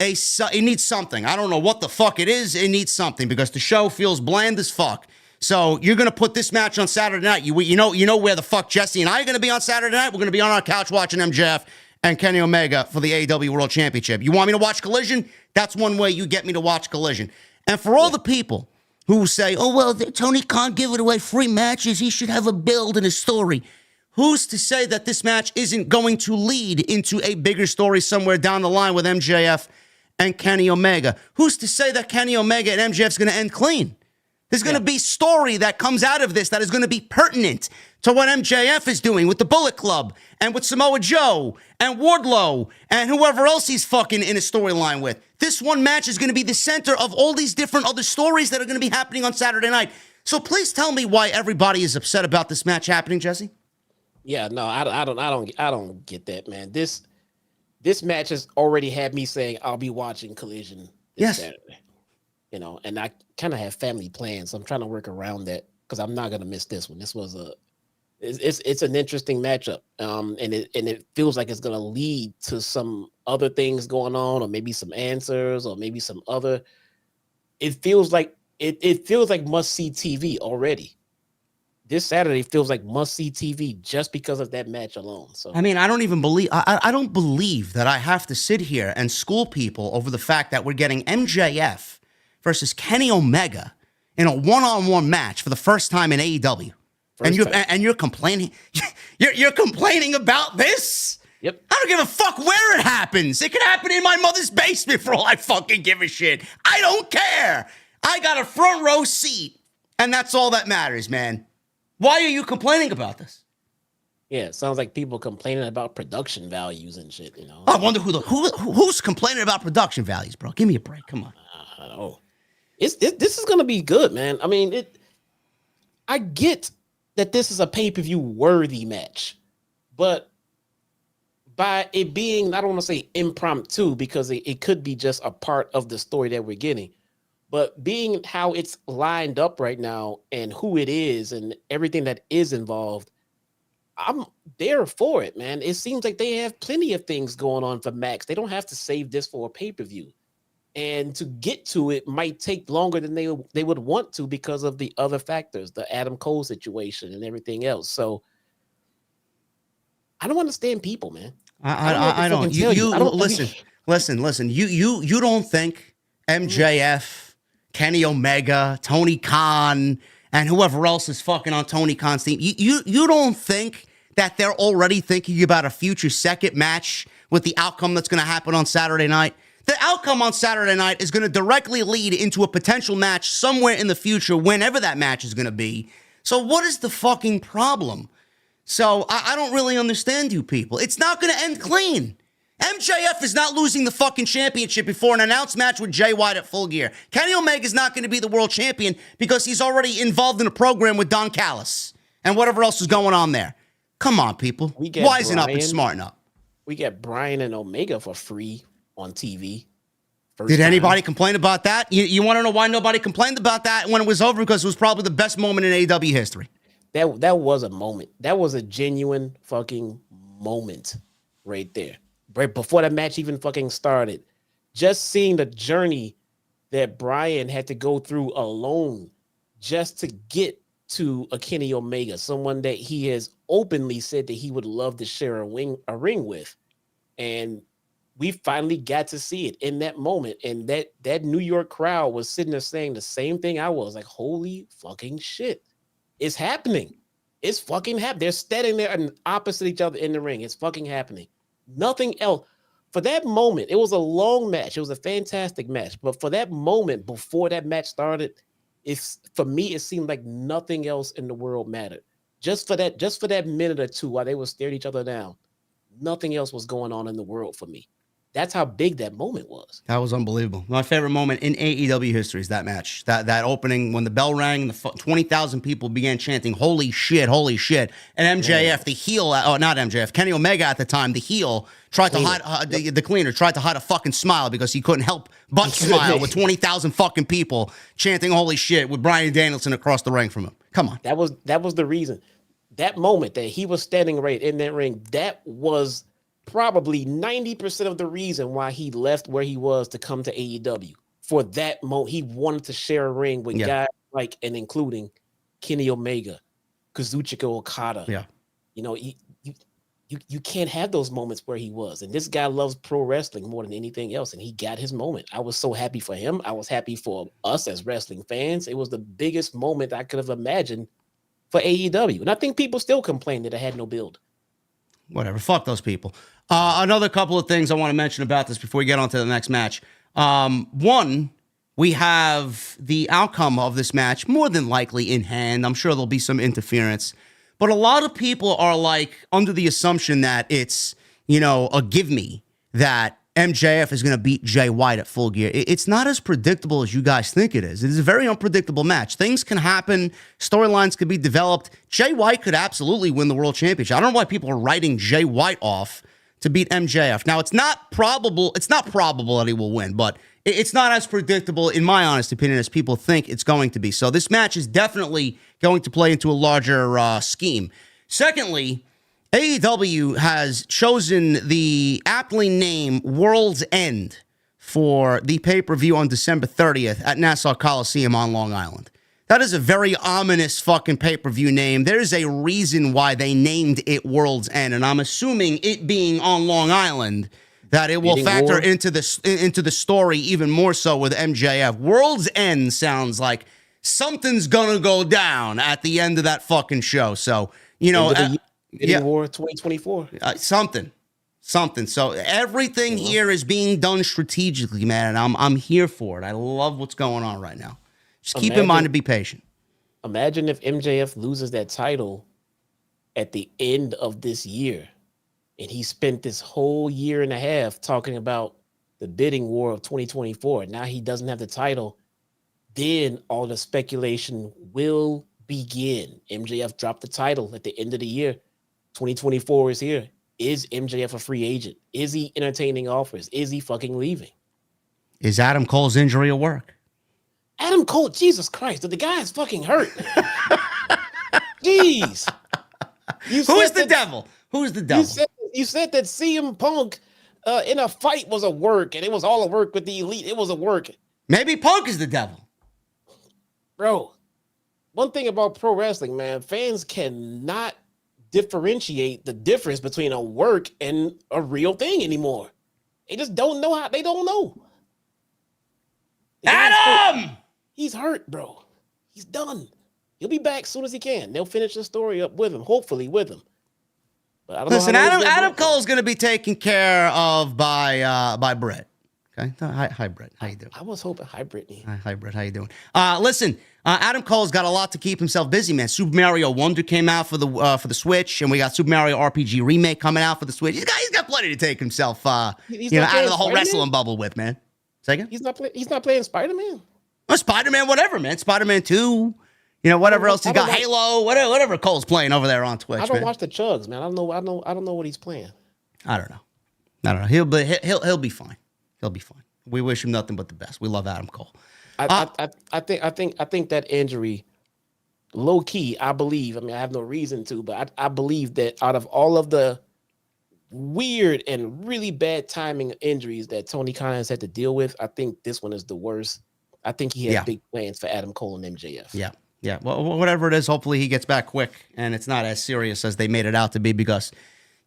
something. I don't know what the fuck it is. It needs something, because the show feels bland as fuck. So you're going to put this match on Saturday night. You know where the fuck Jesse and I are going to be on Saturday night? We're going to be on our couch watching MJF and Kenny Omega for the AEW World Championship. You want me to watch Collision? That's one way you get me to watch Collision. And for all the people who say, oh, well, Tony Khan giving away free matches, he should have a build and a story. Who's to say that this match isn't going to lead into a bigger story somewhere down the line with MJF and Kenny Omega? Who's to say that Kenny Omega and MJF's going to end clean? There's going to be story that comes out of this that is going to be pertinent to what MJF is doing with the Bullet Club and with Samoa Joe and Wardlow and whoever else he's fucking in a storyline with. This one match is going to be the center of all these different other stories that are going to be happening on Saturday night. So please tell me why everybody is upset about this match happening, Jesse. Yeah, no, I don't get that, man. This match has already had me saying I'll be watching Collision this Saturday. And I kind of have family plans, so I'm trying to work around that, because I'm not gonna miss this one. This was it's an interesting matchup, and it feels like it's gonna lead to some other things going on, or maybe some answers, or maybe some other. It feels like must see TV already. This Saturday feels like must see TV just because of that match alone. So I mean, I don't believe that I have to sit here and school people over the fact that we're getting MJF versus Kenny Omega in a one-on-one match for the first time in AEW. And you're complaining. You're complaining about this? Yep. I don't give a fuck where it happens. It could happen in my mother's basement for all I fucking give a shit. I don't care. I got a front row seat, and that's all that matters, man. Why are you complaining about this? Yeah, it sounds like people complaining about production values and shit, I wonder who's complaining about production values, bro. Give me a break. Come on. I don't know. This is gonna be good, man. I mean, I get that this is a pay-per-view worthy match, but by it being, I don't want to say impromptu because it could be just a part of the story that we're getting, but being how it's lined up right now and who it is and everything that is involved, I'm there for it, man. It seems like they have plenty of things going on for Max. They don't have to save this for a pay-per-view. And to get to it might take longer than they would want to because of the other factors, the Adam Cole situation and everything else. So I don't understand people, man. I don't. Listen. You don't think MJF, Kenny Omega, Tony Khan, and whoever else is fucking on Tony Khan's team, you don't think that they're already thinking about a future second match with the outcome that's going to happen on Saturday night? The outcome on Saturday night is going to directly lead into a potential match somewhere in the future, whenever that match is going to be. So what is the fucking problem? So I don't really understand you people. It's not going to end clean. MJF is not losing the fucking championship before an announced match with Jay White at Full Gear. Kenny Omega is not going to be the world champion because he's already involved in a program with Don Callis and whatever else is going on there. Come on, people. Wisen up and smarten up. We get Bryan and Omega for free on TV. Did anybody complain about that? You want to know why nobody complained about that when it was over? Because it was probably the best moment in AEW history. That was a moment. That was a genuine fucking moment right there. Right before the match even fucking started. Just seeing the journey that Bryan had to go through alone just to get to a Kenny Omega, someone that he has openly said that he would love to share a ring with. And we finally got to see it in that moment. And that New York crowd was sitting there saying the same thing I was, like, holy fucking shit. It's happening. It's fucking happening. They're standing there and opposite each other in the ring. It's fucking happening. Nothing else. For that moment, it was a long match. It was a fantastic match. But for that moment before that match started, for me, it seemed like nothing else in the world mattered. Just for that minute or two while they were staring each other down, nothing else was going on in the world for me. That's how big that moment was. That was unbelievable. My favorite moment in AEW history is that match. That opening when the bell rang and the 20,000 people began chanting, holy shit, holy shit. And MJF, the heel, not MJF, Kenny Omega at the time, the heel, tried to hide, the cleaner, tried to hide a fucking smile because he couldn't help but smile with 20,000 fucking people chanting holy shit with Bryan Danielson across the ring from him. Come on. That was the reason. That moment that he was standing right in that ring, that was probably 90% of the reason why he left where he was to come to AEW. For that moment, he wanted to share a ring with guys like and including Kenny Omega, Kazuchika Okada. Yeah. You can't have those moments where he was. And this guy loves pro wrestling more than anything else. And he got his moment. I was so happy for him. I was happy for us as wrestling fans. It was the biggest moment I could have imagined for AEW. And I think people still complain that it had no build. Whatever. Fuck those people. Another couple of things I want to mention about this before we get on to the next match. One, we have the outcome of this match more than likely in hand. I'm sure there'll be some interference. But a lot of people are like under the assumption that it's, a give me that MJF is going to beat Jay White at Full Gear. It's not as predictable as you guys think it is. It is a very unpredictable match. Things can happen. Storylines could be developed. Jay White could absolutely win the World Championship. I don't know why people are writing Jay White off to beat MJF. Now, it's not probable that he will win, but it's not as predictable, in my honest opinion, as people think it's going to be. So this match is definitely going to play into a larger scheme. Secondly, AEW has chosen the aptly named World's End for the pay-per-view on December 30th at Nassau Coliseum on Long Island. That is a very ominous fucking pay-per-view name. There's a reason why they named it World's End, and I'm assuming it being on Long Island that it will factor into the story even more so with MJF. World's End sounds like something's gonna go down at the end of that fucking show. So, War 2024. Something. So everything here is being done strategically, man, and I'm here for it. I love what's going on right now. Just keep in mind to be patient. Imagine if MJF loses that title at the end of this year. And he spent this whole year and a half talking about the bidding war of 2024. Now he doesn't have the title. Then all the speculation will begin. MJF dropped the title at the end of the year. 2024 is here. Is MJF a free agent? Is he entertaining offers? Is he fucking leaving? Is Adam Cole's injury a work? Adam Cole, Jesus Christ, the guy is fucking hurt. Jeez. Who's the devil? Who's the devil? You said that CM Punk in a fight was a work, and it was all a work with the Elite. It was a work. Maybe Punk is the devil. Bro, one thing about pro wrestling, man, fans cannot differentiate the difference between a work and a real thing anymore. They just don't know how. They don't know. Adam! He's hurt, bro. He's done. He'll be back as soon as he can. They'll finish the story up with him, hopefully with him. But I don't Listen, know Adam Cole's going to be taken care of by Brett. Okay, hi Brett, how you doing? I was hoping, hi Brittany. Hi Brett, how you doing? Listen, Adam Cole's got a lot to keep himself busy, man. Super Mario Wonder came out for the Switch, and we got Super Mario RPG Remake coming out for the Switch. He's got plenty to take himself, out of the whole wrestling bubble with, man. Second, he's not playing Spider-Man. Spider-Man, whatever, man. Spider-Man 2. Whatever else he's got, Halo, whatever Cole's playing over there on Twitch. I don't watch the chugs, man. I don't know what he's playing. I don't know. He'll be fine. He'll be fine. We wish him nothing but the best. We love Adam Cole. I think that injury, low key, I believe. I mean, I have no reason to, but I believe that out of all of the weird and really bad timing injuries that Tony Khan has had to deal with, I think this one is the worst. I think he has big plans for Adam Cole and MJF. Yeah. Well, whatever it is, hopefully he gets back quick and it's not as serious as they made it out to be, because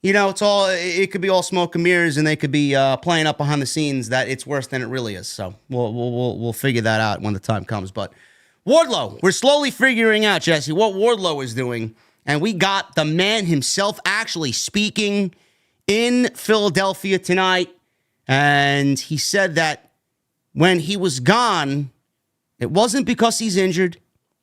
it could be all smoke and mirrors, and they could be playing up behind the scenes that it's worse than it really is. So we'll figure that out when the time comes. But Wardlow, we're slowly figuring out, Jesse, what Wardlow is doing, and we got the man himself actually speaking in Philadelphia tonight, and he said that when he was gone, it wasn't because he's injured,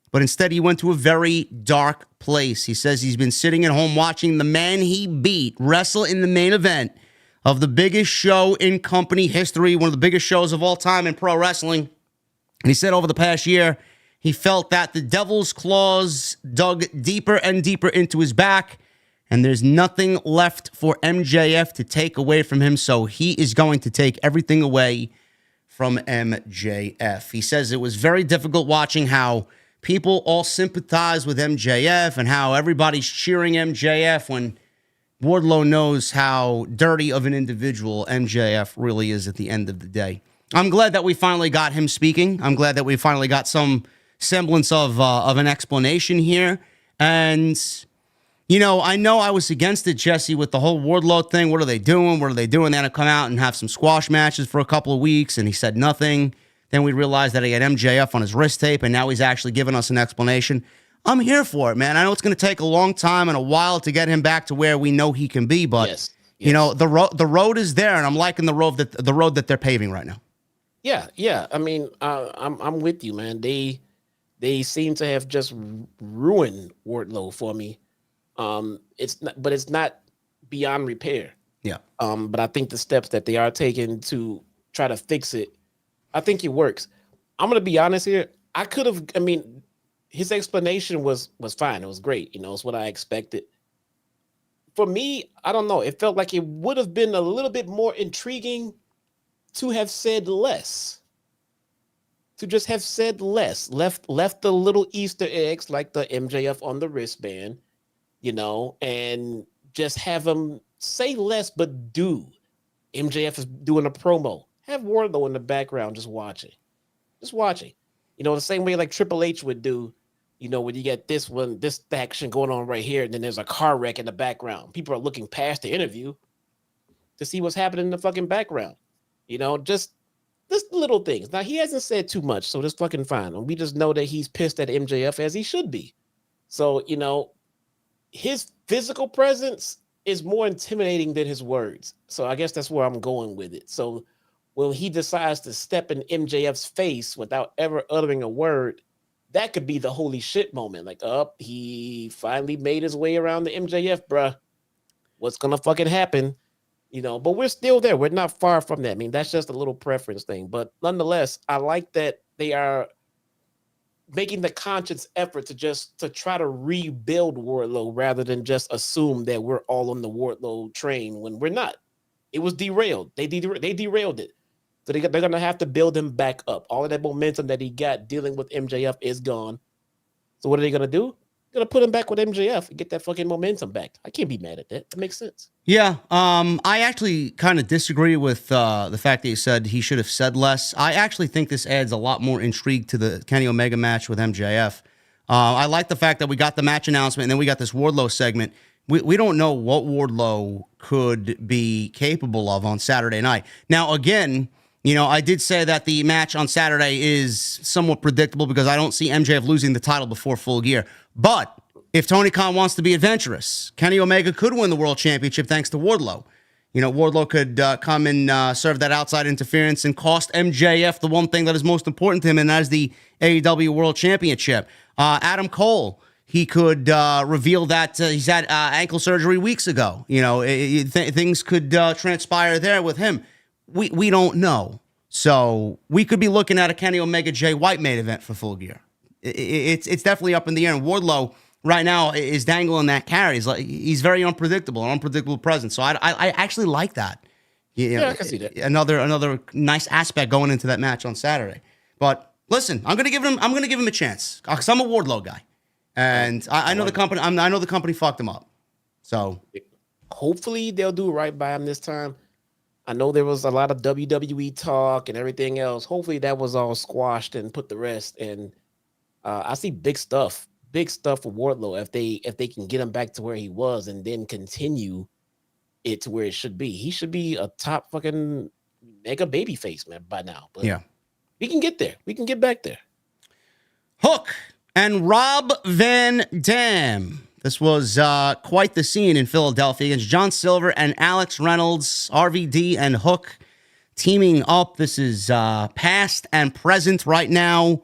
but instead he went to a very dark place. He says he's been sitting at home watching the man he beat wrestle in the main event of the biggest show in company history, one of the biggest shows of all time in pro wrestling. And he said over the past year, he felt that the devil's claws dug deeper and deeper into his back, and there's nothing left for MJF to take away from him, so he is going to take everything away from MJF. He says it was very difficult watching how people all sympathize with MJF and how everybody's cheering MJF when Wardlow knows how dirty of an individual MJF really is at the end of the day. I'm glad that we finally got him speaking. I'm glad that we finally got some semblance of an explanation here. And, I know I was against it, Jesse, with the whole Wardlow thing. What are they doing? What are they doing? They're going to come out and have some squash matches for a couple of weeks, and he said nothing. Then we realized that he had MJF on his wrist tape, and now he's actually giving us an explanation. I'm here for it, man. I know it's going to take a long time and a while to get him back to where we know he can be, but yes. The road is there, and I'm liking the road that they're paving right now. Yeah. I mean, I'm with you, man. They seem to have just ruined Wardlow for me. It's not beyond repair. Yeah. But I think the steps that they are taking to try to fix it, I think it works. I'm going to be honest here. His explanation was fine. It was great. It's what I expected. For me, I don't know. It felt like it would have been a little bit more intriguing to have said less. To just have said less. Left the little Easter eggs like the MJF on the wristband, and just have him say less but do. MJF is doing a promo. Have Wardlow in the background just watching. The same way like Triple H would do, when you get this action going on right here, and then there's a car wreck in the background. People are looking past the interview to see what's happening in the fucking background. Just little things. Now, he hasn't said too much, so that's fucking fine. And we just know that he's pissed at MJF as he should be. So, his physical presence is more intimidating than his words. So I guess that's where I'm going with it. So when he decides to step in MJF's face without ever uttering a word, that could be the holy shit moment. Like, he finally made his way around the MJF, bruh. What's gonna fucking happen? But we're still there. We're not far from that. I mean, that's just a little preference thing. But nonetheless, I like that they are making the conscious effort to try to rebuild Wardlow rather than just assume that we're all on the Wardlow train when we're not. It was derailed. They derailed it. So they're going to have to build him back up. All of that momentum that he got dealing with MJF is gone. So what are they going to do? They're going to put him back with MJF and get that fucking momentum back. I can't be mad at that. That makes sense. Yeah, I actually kind of disagree with the fact that you said he should have said less. I actually think this adds a lot more intrigue to the Kenny Omega match with MJF. I like the fact that we got the match announcement and then we got this Wardlow segment. We don't know what Wardlow could be capable of on Saturday night. Now, again, I did say that the match on Saturday is somewhat predictable because I don't see MJF losing the title before Full Gear. But if Tony Khan wants to be adventurous, Kenny Omega could win the World Championship thanks to Wardlow. Wardlow could come and serve that outside interference and cost MJF the one thing that is most important to him, and that is the AEW World Championship. Adam Cole, he could reveal that he's had ankle surgery weeks ago. Things could transpire there with him. We don't know. So we could be looking at a Kenny Omega Jay White main event for Full Gear. It's definitely up in the air. And Wardlow right now is dangling that carry. He's very unpredictable, an unpredictable presence. So I actually like that. I can see that. Another nice aspect going into that match on Saturday. But listen, I'm gonna give him a chance because I'm a Wardlow guy, and I know the company. I know the company fucked him up. So hopefully they'll do right by him this time. I know there was a lot of WWE talk and everything else. Hopefully that was all squashed and put to rest. And I see big stuff for Wardlow if they can get him back to where he was and then continue it to where it should be. He should be a top fucking mega babyface, man, by now. But yeah, we can get there. We can get back there. Hook and Rob Van Dam. This was quite the scene in Philadelphia against John Silver and Alex Reynolds, RVD and Hook teaming up. This is past and present right now.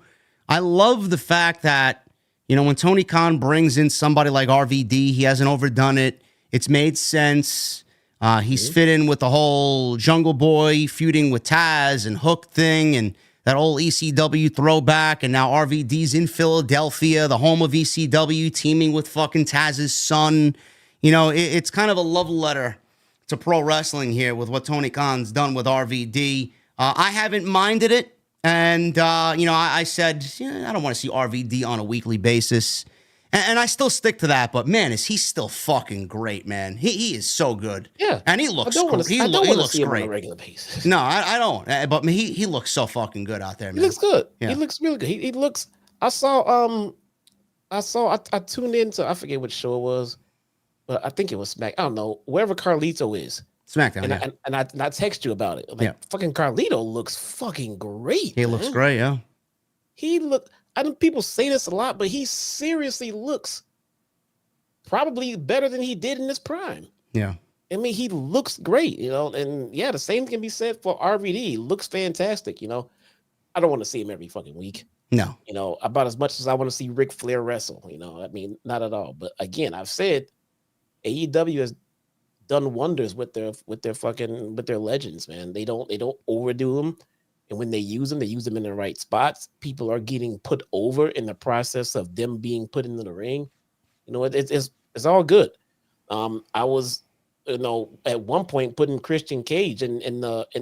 I love the fact that, when Tony Khan brings in somebody like RVD, he hasn't overdone it. It's made sense. He's fit in with the whole Jungle Boy feuding with Taz and Hook thing and that old ECW throwback, and now RVD's in Philadelphia, the home of ECW, teaming with fucking Taz's son. It's kind of a love letter to pro wrestling here with what Tony Khan's done with RVD. I haven't minded it, and, I said, I don't want to see RVD on a weekly basis, and I still stick to that, but, man, is he still fucking great, man. He is so good. Yeah. And he looks great. He looks great. On a regular basis. No, I don't. But he looks so fucking good out there, man. He looks good. Yeah. He looks really good. He looks. I tuned into, I forget which show it was, but I think it was Smack. I don't know, wherever Carlito is. SmackDown. And I text you about it. Fucking Carlito looks fucking great. He looks great, yeah. I know people say this a lot, but he seriously looks probably better than he did in his prime. Yeah. I mean, he looks great, and yeah, the same can be said for RVD. He looks fantastic, I don't want to see him every fucking week. No. About as much as I want to see Ric Flair wrestle, I mean, not at all. But again, I've said AEW has done wonders with their legends, man. They don't overdo them. And when they use them in the right spots. People are getting put over in the process of them being put into the ring. It's all good. I was, at one point putting Christian Cage in the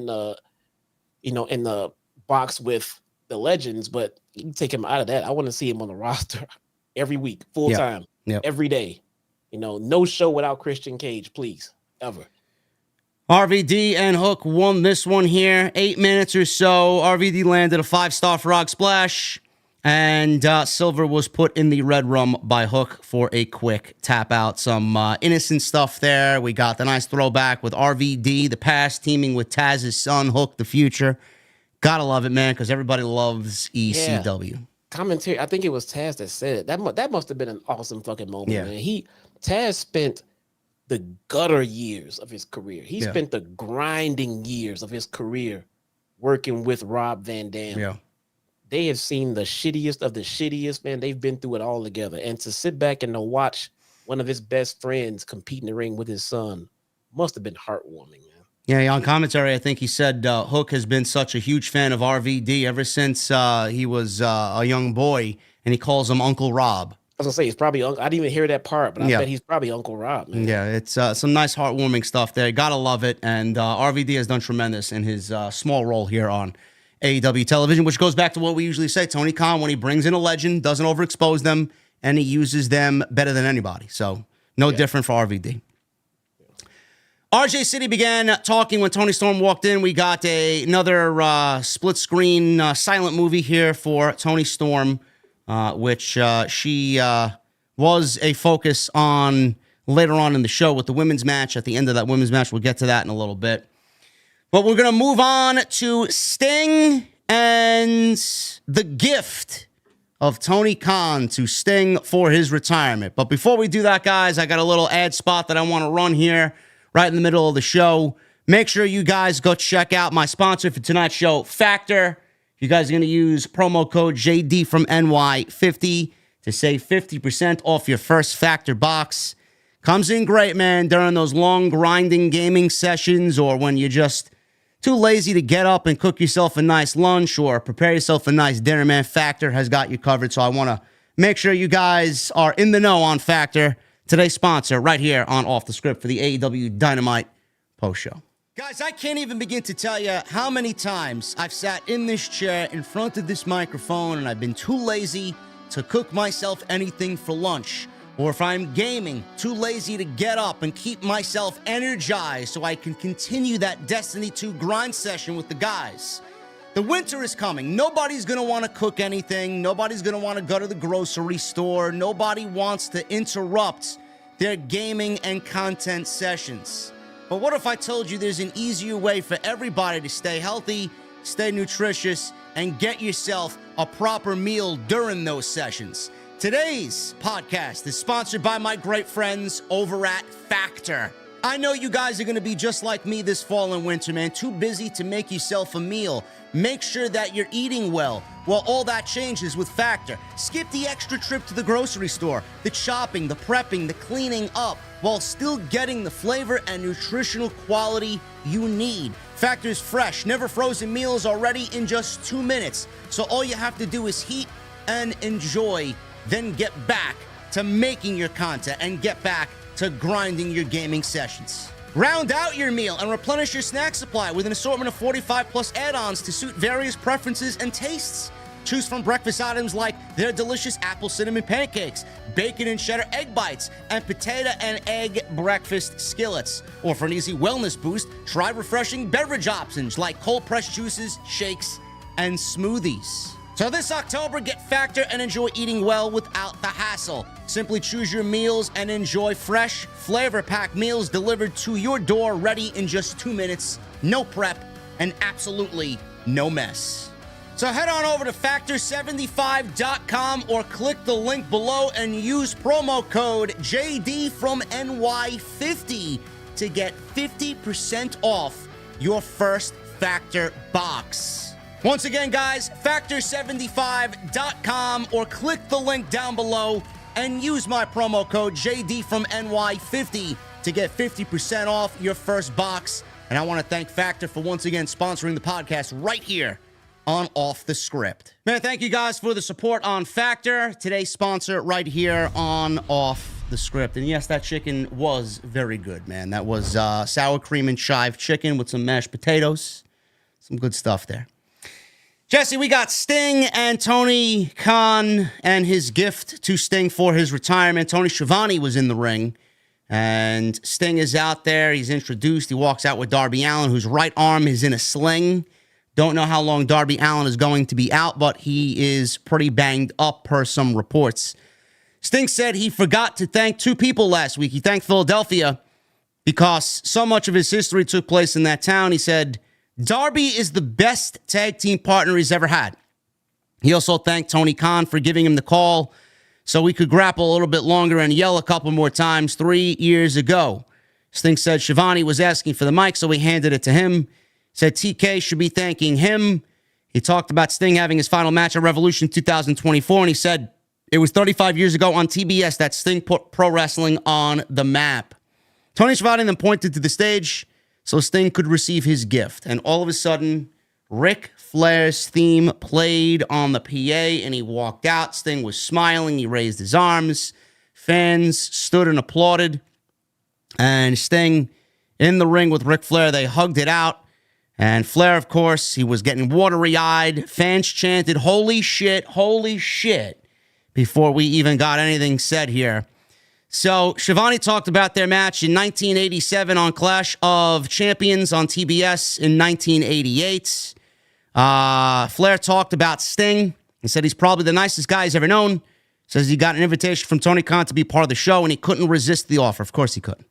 box with the legends, but you can take him out of that. I want to see him on the roster every week, full time, every day. No show without Christian Cage, please, ever. RVD and Hook won this one here. 8 minutes or so. RVD landed a 5-star frog splash. And Silver was put in the red room by Hook for a quick tap out. Some innocent stuff there. We got the nice throwback with RVD, the past, teaming with Taz's son, Hook, the future. Gotta love it, man, because everybody loves ECW. Yeah. Commentary, I think it was Taz that said it. That must have been an awesome fucking moment, man. Taz spent the gutter years of his career. He spent the grinding years of his career working with Rob Van Dam. Yeah. they have seen the shittiest of the shittiest, man. They've been through it all together. And to sit back and to watch one of his best friends compete in the ring with his son must have been heartwarming, man. Yeah, on commentary, I think he said Hook has been such a huge fan of RVD ever since he was a young boy, and he calls him Uncle Rob. I was gonna say he's probably I didn't even hear that part, but I bet he's probably Uncle Rob, man. Yeah, it's some nice heartwarming stuff there. Gotta love it. And RVD has done tremendous in his small role here on AEW television, which goes back to what we usually say. Tony Khan, when he brings in a legend, doesn't overexpose them, and he uses them better than anybody. So no different for RVD. RJ City began talking when Tony Storm walked in. We got another split screen silent movie here for Tony Storm, which she was a focus on later on in the show with the women's match. At the end of that women's match, we'll get to that in a little bit. But we're going to move on to Sting and the gift of Tony Khan to Sting for his retirement. But before we do that, guys, I got a little ad spot that I want to run here right in the middle of the show. Make sure you guys go check out my sponsor for tonight's show, Factor. You guys are going to use promo code JDfromNY50 to save 50% off your first Factor box. Comes in great, man, during those long grinding gaming sessions or when you're just too lazy to get up and cook yourself a nice lunch or prepare yourself a nice dinner, man. Factor has got you covered. So I want to make sure you guys are in the know on Factor. Today's sponsor right here on Off the Script for the AEW Dynamite post show. Guys, I can't even begin to tell you how many times I've sat in this chair in front of this microphone and I've been too lazy to cook myself anything for lunch. Or if I'm gaming, too lazy to get up and keep myself energized so I can continue that Destiny 2 grind session with the guys. The winter is coming. Nobody's going to want to cook anything. Nobody's going to want to go to the grocery store. Nobody wants to interrupt their gaming and content sessions. But what if I told you there's an easier way for everybody to stay healthy, stay nutritious, and get yourself a proper meal during those sessions? Today's podcast is sponsored by my great friends over at Factor. I know you guys are going to be just like me this fall and winter, man. Too busy to make yourself a meal. Make sure that you're eating well. Well, all that changes with Factor. Skip the extra trip to the grocery store, the chopping, the prepping, the cleaning up, while still getting the flavor and nutritional quality you need. Factor's fresh, never frozen meals are ready in just 2 minutes. So all you have to do is heat and enjoy, then get back to making your content and get back to grinding your gaming sessions. Round out your meal and replenish your snack supply with an assortment of 45 plus add-ons to suit various preferences and tastes. Choose from breakfast items like their delicious apple cinnamon pancakes, bacon and cheddar egg bites, and potato and egg breakfast skillets. Or for an easy wellness boost, try refreshing beverage options like cold pressed juices, shakes, and smoothies. So this October, get Factor and enjoy eating well without the hassle. Simply choose your meals and enjoy fresh, flavor-packed meals delivered to your door, ready in just 2 minutes, no prep, and absolutely no mess. So head on over to Factor75.com or click the link below and use promo code JDfromNY50 to get 50% off your first Factor box. Once again, guys, Factor75.com or click the link down below and use my promo code JDfromNY50 to get 50% off your first box. And I want to thank Factor for once again sponsoring the podcast right here on Off the Script. Man, thank you guys for the support on Factor. Today's sponsor right here on Off the Script. And yes, that chicken was very good, man. That was sour cream and chive chicken with some mashed potatoes. Some good stuff there. Jesse, we got Sting and Tony Khan and his gift to Sting for his retirement. Tony Schiavone was in the ring, and Sting is out there. He's introduced. He walks out with Darby Allin, whose right arm is in a sling. Don't know how long Darby Allin is going to be out, but he is pretty banged up per some reports. Sting said he forgot to thank two people last week. He thanked Philadelphia because so much of his history took place in that town. He said Darby is the best tag team partner he's ever had. He also thanked Tony Khan for giving him the call so we could grapple a little bit longer and yell a couple more times 3 years ago. Sting said Schiavone was asking for the mic, so he handed it to him. Said TK should be thanking him. He talked about Sting having his final match at Revolution 2024, and he said it was 35 years ago on TBS that Sting put pro wrestling on the map. Tony Schiavone then pointed to the stage so Sting could receive his gift, and all of a sudden, Ric Flair's theme played on the PA, and he walked out. Sting was smiling. He raised his arms. Fans stood and applauded, and Sting in the ring with Ric Flair, they hugged it out. And Flair, of course, he was getting watery-eyed. Fans chanted, holy shit, before we even got anything said here. So Schiavone talked about their match in 1987 on Clash of Champions on TBS in 1988. Flair talked about Sting. He said he's probably the nicest guy he's ever known. Says he got an invitation from Tony Khan to be part of the show, and he couldn't resist the offer. Of course he couldn't.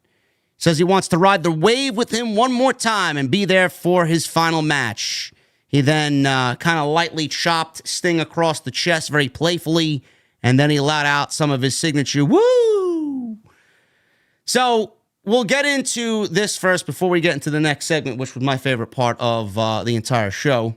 Says he wants to ride the wave with him one more time and be there for his final match. He then kind of lightly chopped Sting across the chest very playfully, and then he let out some of his signature, woo! So we'll get into this first before we get into the next segment, which was my favorite part of the entire show.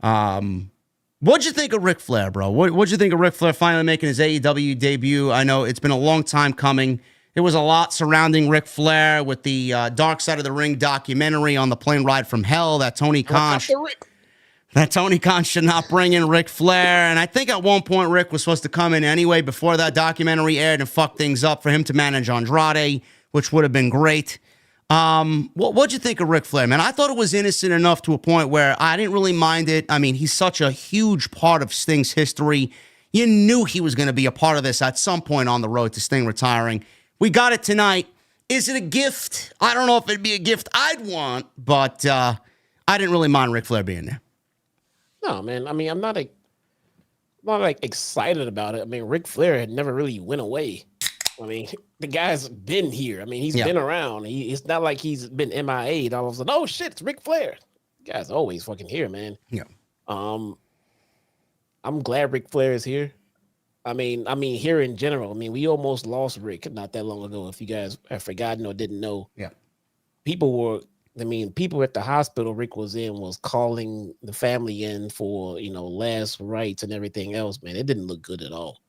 What'd you think of Ric Flair, bro? What'd you think of Ric Flair finally making his AEW debut? I know it's been a long time coming. There was a lot surrounding Ric Flair with the Dark Side of the Ring documentary on the plane ride from hell that Tony Khan should not bring in Ric Flair. And I think at one point Rick was supposed to come in anyway before that documentary aired and fuck things up for him to manage Andrade, which would have been great. What'd you think of Ric Flair, man? I thought it was innocent enough to a point where I didn't really mind it. I mean, he's such a huge part of Sting's history. You knew he was going to be a part of this at some point on the road to Sting retiring. We got it tonight. Is it a gift? I don't know if it'd be a gift I'd want, but I didn't really mind Ric Flair being there. No, man. I mean, I'm not excited about it. I mean, Ric Flair had never really went away. I mean, the guy's been here. I mean, he's been around. It's not like he's been MIA'd all of a sudden. Oh shit, it's Ric Flair. The guy's always fucking here, man. Yeah. I'm glad Ric Flair is here. I mean, here in general. I mean, we almost lost Rick not that long ago. If you guys have forgotten or didn't know, people at the hospital Rick was in was calling the family in for last rites and everything else. Man, it didn't look good at all.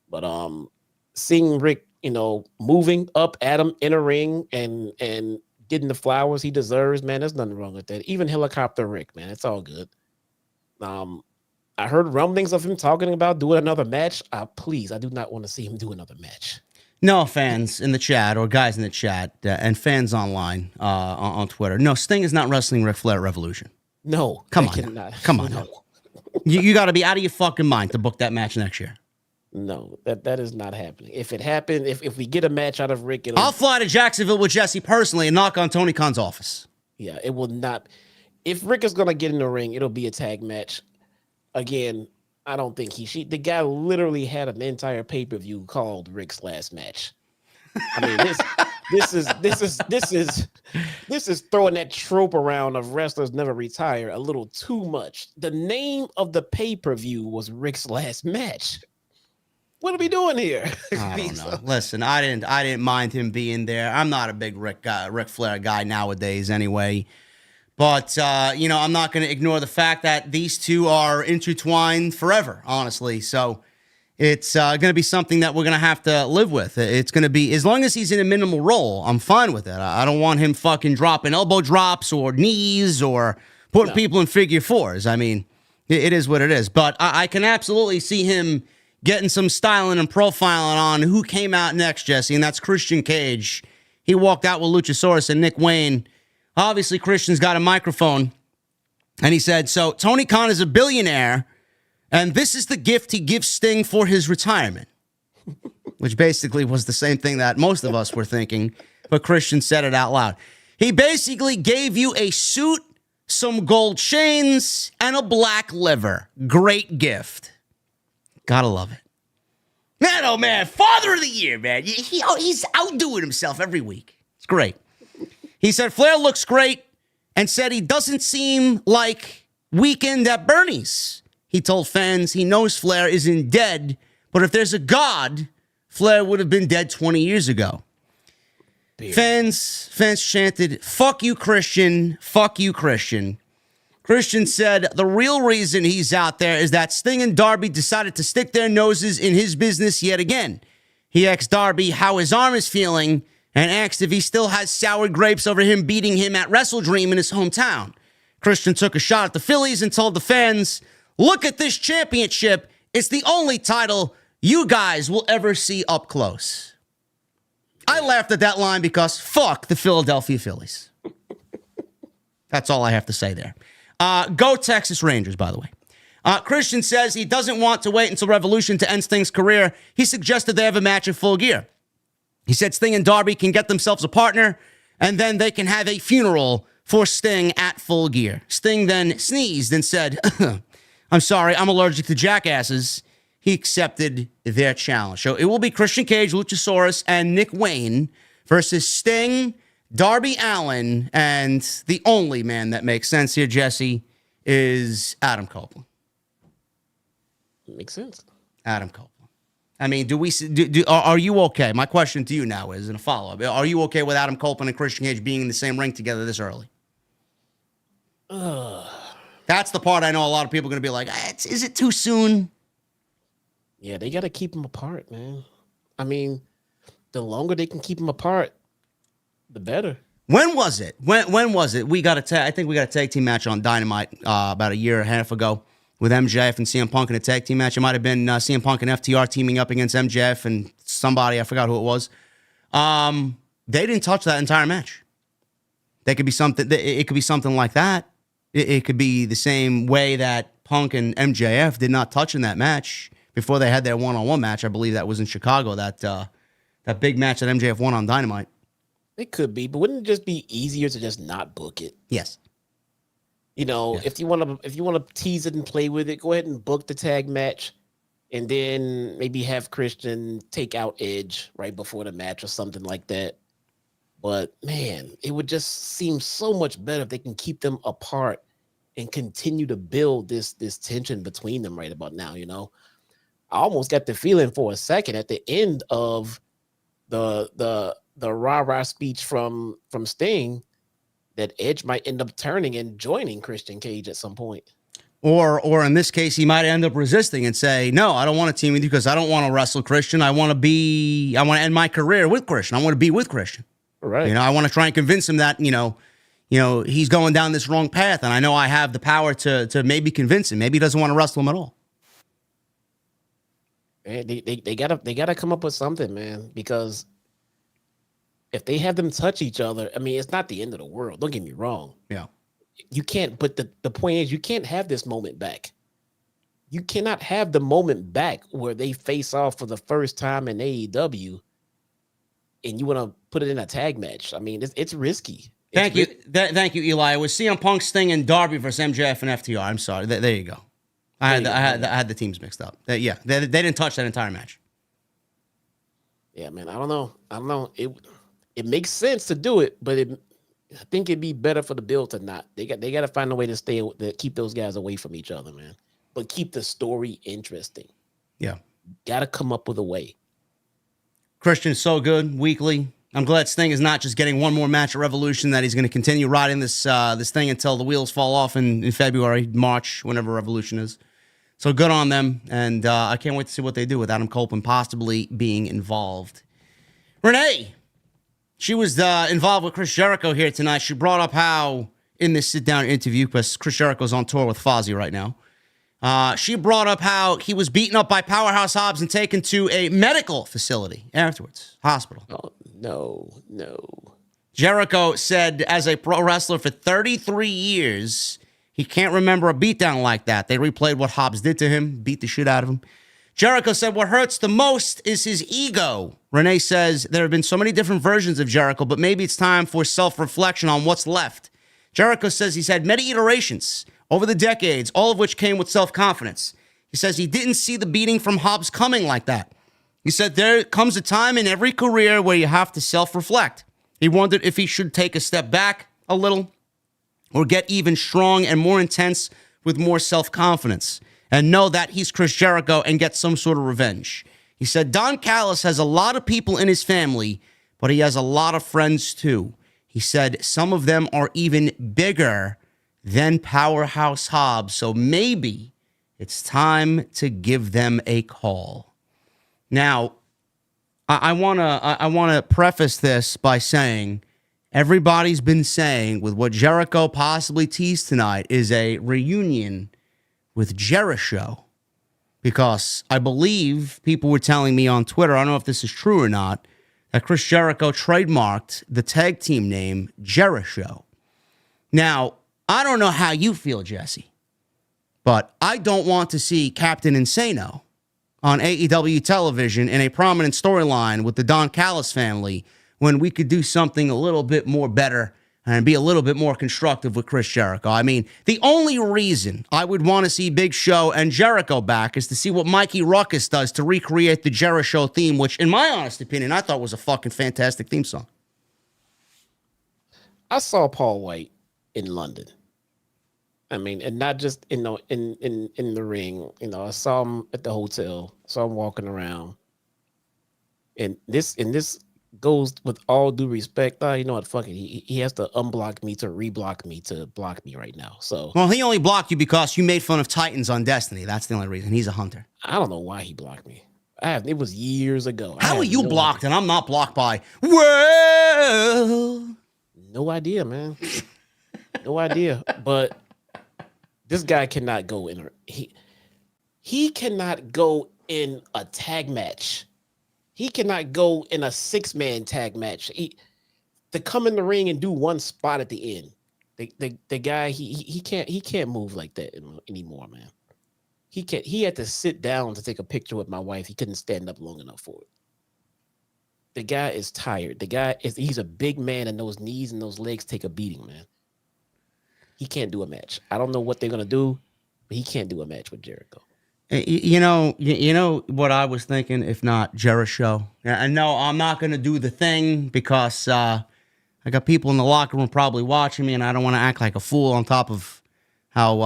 But seeing Rick, moving up at him in a ring and getting the flowers he deserves, man, there's nothing wrong with that. Even helicopter Rick, man, it's all good. I heard rumblings of him talking about doing another match. Please, I do not want to see him do another match. No, fans in the chat or guys in the chat and fans online on Twitter. No, Sting is not wrestling Ric Flair at Revolution. No. Come on. No. You got to be out of your fucking mind to book that match next year. No, that is not happening. If it happened, if we get a match out of Rick, I'll fly to Jacksonville with Jesse personally and knock on Tony Khan's office. Yeah, it will not. If Rick is going to get in the ring, it'll be a tag match. Again, I don't think the guy literally had an entire pay-per-view called Rick's Last Match. I mean, this is throwing that trope around of wrestlers never retire a little too much. The name of the pay-per-view was Rick's Last Match. What are we doing here? I don't know. Listen, I didn't mind him being there. I'm not a big Ric Flair guy nowadays anyway. But, I'm not going to ignore the fact that these two are intertwined forever, honestly. So it's going to be something that we're going to have to live with. It's going to be, as long as he's in a minimal role, I'm fine with it. I don't want him fucking dropping elbow drops or knees or putting people in figure fours. I mean, it is what it is. But I can absolutely see him getting some styling and profiling on who came out next, Jesse, and that's Christian Cage. He walked out with Luchasaurus and Nick Wayne. Obviously, Christian's got a microphone, and he said, so Tony Khan is a billionaire, and this is the gift he gives Sting for his retirement, which basically was the same thing that most of us were thinking, but Christian said it out loud. He basically gave you a suit, some gold chains, and a black liver. Great gift. Gotta love it. Man, oh man, Father of the Year, man. He's outdoing himself every week. It's great. He said Flair looks great and said he doesn't seem like Weekend at Bernie's. He told fans he knows Flair isn't dead, but if there's a God, Flair would have been dead 20 years ago. Fans chanted, fuck you, Christian. Fuck you, Christian. Christian said the real reason he's out there is that Sting and Darby decided to stick their noses in his business yet again. He asked Darby how his arm is feeling and asked if he still has sour grapes over him beating him at WrestleDream in his hometown. Christian took a shot at the Phillies and told the fans, "Look at this championship. It's the only title you guys will ever see up close." I laughed at that line because fuck the Philadelphia Phillies. That's all I have to say there. Go Texas Rangers, by the way. Christian says he doesn't want to wait until Revolution to end Sting's career. He suggested they have a match at Full Gear. He said Sting and Darby can get themselves a partner, and then they can have a funeral for Sting at Full Gear. Sting then sneezed and said, "I'm sorry, I'm allergic to jackasses." He accepted their challenge. So it will be Christian Cage, Luchasaurus, and Nick Wayne versus Sting, Darby Allin, and the only man that makes sense here, Jesse, is Adam Copeland. Makes sense. Adam Copeland. I mean, are you okay? My question to you now is, in a follow-up, are you okay with Adam Copeland and Christian Cage being in the same ring together this early? That's the part I know a lot of people are going to be like, is it too soon? Yeah, they got to keep them apart, man. I mean, the longer they can keep them apart, the better. When was it? When was it? I think we got a tag team match on Dynamite about a year and a half ago with MJF and CM Punk in a tag team match. It might have been CM Punk and FTR teaming up against MJF and somebody, I forgot who it was. They didn't touch that entire match. It could be something like that. It could be the same way that Punk and MJF did not touch in that match before they had their one-on-one match. I believe that was in Chicago, that big match that MJF won on Dynamite. It could be, but wouldn't it just be easier to just not book it? Yes. You know, yes. if you want to tease it and play with it, go ahead and book the tag match, and then maybe have Christian take out Edge right before the match or something like that. But man, it would just seem so much better if they can keep them apart and continue to build this tension between them right about now. You know, I almost got the feeling for a second at the end of the rah-rah speech from Sting that Edge might end up turning and joining Christian Cage at some point. Or in this case, he might end up resisting and say, "No, I don't want to team with you because I don't want to wrestle Christian. I want to end my career with Christian. I want to be with Christian." Right. You know, I want to try and convince him that, you know, he's going down this wrong path, and I know I have the power to maybe convince him. Maybe he doesn't want to wrestle him at all. Man, they gotta come up with something, man, because if they have them touch each other, I mean, it's not the end of the world. Don't get me wrong. Yeah. You can't, but the point is, you can't have this moment back. You cannot have the moment back where they face off for the first time in AEW and you want to put it in a tag match. I mean, it's risky. Thank you, Eli. It was CM Punk, Sting, and Darby versus MJF and FTR. I'm sorry. There you go. I had the teams mixed up. They didn't touch that entire match. Yeah, man. I don't know. It makes sense to do it, but I think it'd be better for the build to not. They got to find a way to keep those guys away from each other, man. But keep the story interesting. Yeah. Got to come up with a way. Christian's so good weekly. I'm glad Sting is not just getting one more match at Revolution, that he's going to continue riding this thing until the wheels fall off in February, March, whenever Revolution is. So good on them, and I can't wait to see what they do with Adam Copeland possibly being involved. Renee, she was involved with Chris Jericho here tonight. She brought up how, in this sit-down interview, because Chris Jericho's on tour with Fozzy right now, she brought up how he was beaten up by Powerhouse Hobbs and taken to a medical facility afterwards, hospital. Oh, no. Jericho said as a pro wrestler for 33 years, he can't remember a beatdown like that. They replayed what Hobbs did to him, beat the shit out of him. Jericho said what hurts the most is his ego. Renee says there have been so many different versions of Jericho, but maybe it's time for self-reflection on what's left. Jericho says he's had many iterations over the decades, all of which came with self-confidence. He says he didn't see the beating from Hobbs coming like that. He said there comes a time in every career where you have to self-reflect. He wondered if he should take a step back a little or get even strong and more intense with more self-confidence and know that he's Chris Jericho and get some sort of revenge. He said Don Callis has a lot of people in his family, but he has a lot of friends too. He said some of them are even bigger than Powerhouse Hobbs. So maybe it's time to give them a call. Now, I wanna preface this by saying everybody's been saying with what Jericho possibly teased tonight is a reunion with Jericho, because I believe people were telling me on Twitter, I don't know if this is true or not, that Chris Jericho trademarked the tag team name Jericho. Now, I don't know how you feel, Jesse, but I don't want to see Captain Insano on AEW television in a prominent storyline with the Don Callis family when we could do something a little bit more better and be a little bit more constructive with Chris Jericho. I mean, the only reason I would want to see Big Show and Jericho back is to see what Mikey Ruckus does to recreate the Jericho theme, which, in my honest opinion, I thought was a fucking fantastic theme song. I saw Paul White in London. I mean, and not just in the ring. You know, I saw him at the hotel. Saw him walking around. And this goes with all due respect. You know what? Fuck it. He has to unblock me to reblock me to block me right now. So, well, he only blocked you because you made fun of Titans on Destiny. That's the only reason. He's a hunter. I don't know why he blocked me. It was years ago. How are you blocked and I'm not blocked by? Well, no idea, man. No idea. But this guy cannot go in. He cannot go in a tag match. He cannot go in a 6-man tag match. To come in the ring and do one spot at the end. The guy he can't move like that anymore, man. He can't. He had to sit down to take a picture with my wife. He couldn't stand up long enough for it. The guy is tired. He's a big man, and those knees and those legs take a beating, man. He can't do a match. I don't know what they're gonna do, but he can't do a match with Jericho. You know what I was thinking, if not Jericho. I know I'm not going to do the thing because I got people in the locker room probably watching me, and I don't want to act like a fool on top of how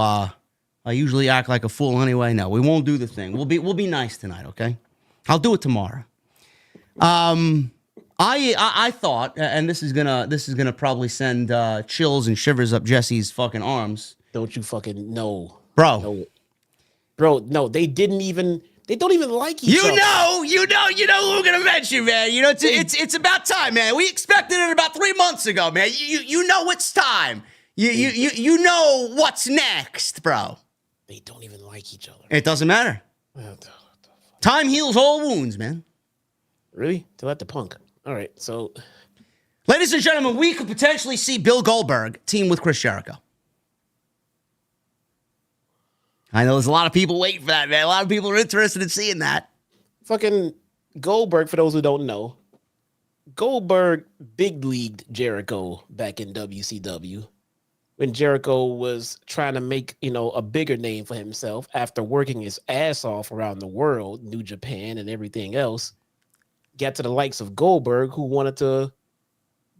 I usually act like a fool anyway. No, we won't do the thing. We'll be nice tonight, okay? I'll do it tomorrow. I thought, and this is gonna probably send chills and shivers up Jesse's fucking arms. Don't you fucking know, bro? No. Bro, no, they don't even like each other. You know who we're gonna mention, man. You know, it's about time, man. We expected it about 3 months ago, man. You know it's time. You know what's next, bro. They don't even like each other. It doesn't matter. Time heals all wounds, man. Really? To let the Punk. All right, so, ladies and gentlemen, we could potentially see Bill Goldberg team with Chris Jericho. I know there's a lot of people waiting for that, man. A lot of people are interested in seeing that. Fucking Goldberg, for those who don't know, Goldberg big leagued Jericho back in WCW when Jericho was trying to make, a bigger name for himself after working his ass off around the world, New Japan and everything else. Got to the likes of Goldberg, who wanted to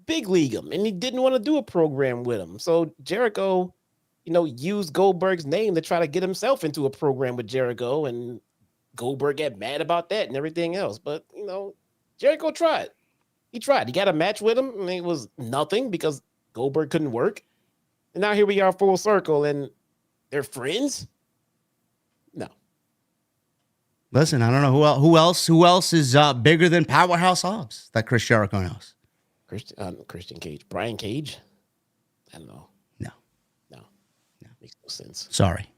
big league him, and he didn't want to do a program with him. So Jericho, used Goldberg's name to try to get himself into a program with Jericho, and Goldberg got mad about that and everything else. But, Jericho tried. He tried. He got a match with him, and it was nothing because Goldberg couldn't work. And now here we are full circle, and they're friends? No. Listen, I don't know who else is bigger than Powerhouse Hobbs that Chris Jericho knows. Christian Cage. Brian Cage? I don't know. No. Makes no sense. Sorry.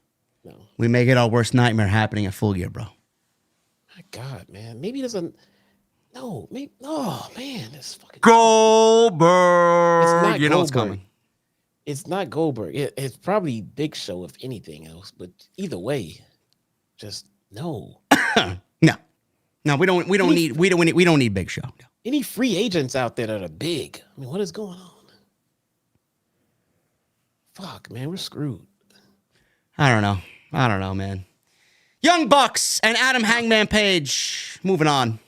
No. We may get our worst nightmare happening at Full Gear, bro. My God, man. Maybe there's a... No, maybe... Oh, man. This fucking... Goldberg! It's not you know Goldberg. What's coming. It's not Goldberg. It's probably Big Show, if anything else. But either way, just no. No, we don't need Big Show. No. Any free agents out there that are big? I mean, what is going on? Fuck, man, we're screwed. I don't know, man. Young Bucks and Adam Hangman Page. Moving on.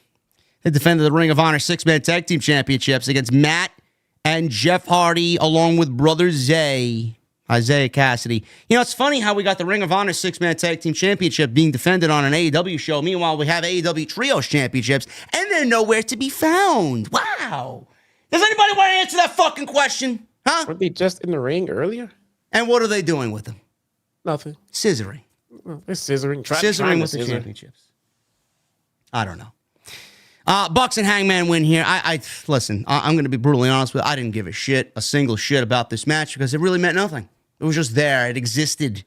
They defended the Ring of Honor 6-man tag team championships against Matt and Jeff Hardy, along with brother Isaiah Cassidy. It's funny how we got the Ring of Honor 6-man tag team championship being defended on an AEW show. Meanwhile, we have AEW Trios championships, and they're nowhere to be found. Wow. Does anybody want to answer that fucking question? Huh? Weren't they just in the ring earlier? And what are they doing with them? Nothing. Scissoring. They're scissoring. Scissoring with the championships. I don't know. Bucks and Hangman win here. Listen, I'm going to be brutally honest with you. I didn't give a single shit about this match because it really meant nothing. It was just there. It existed.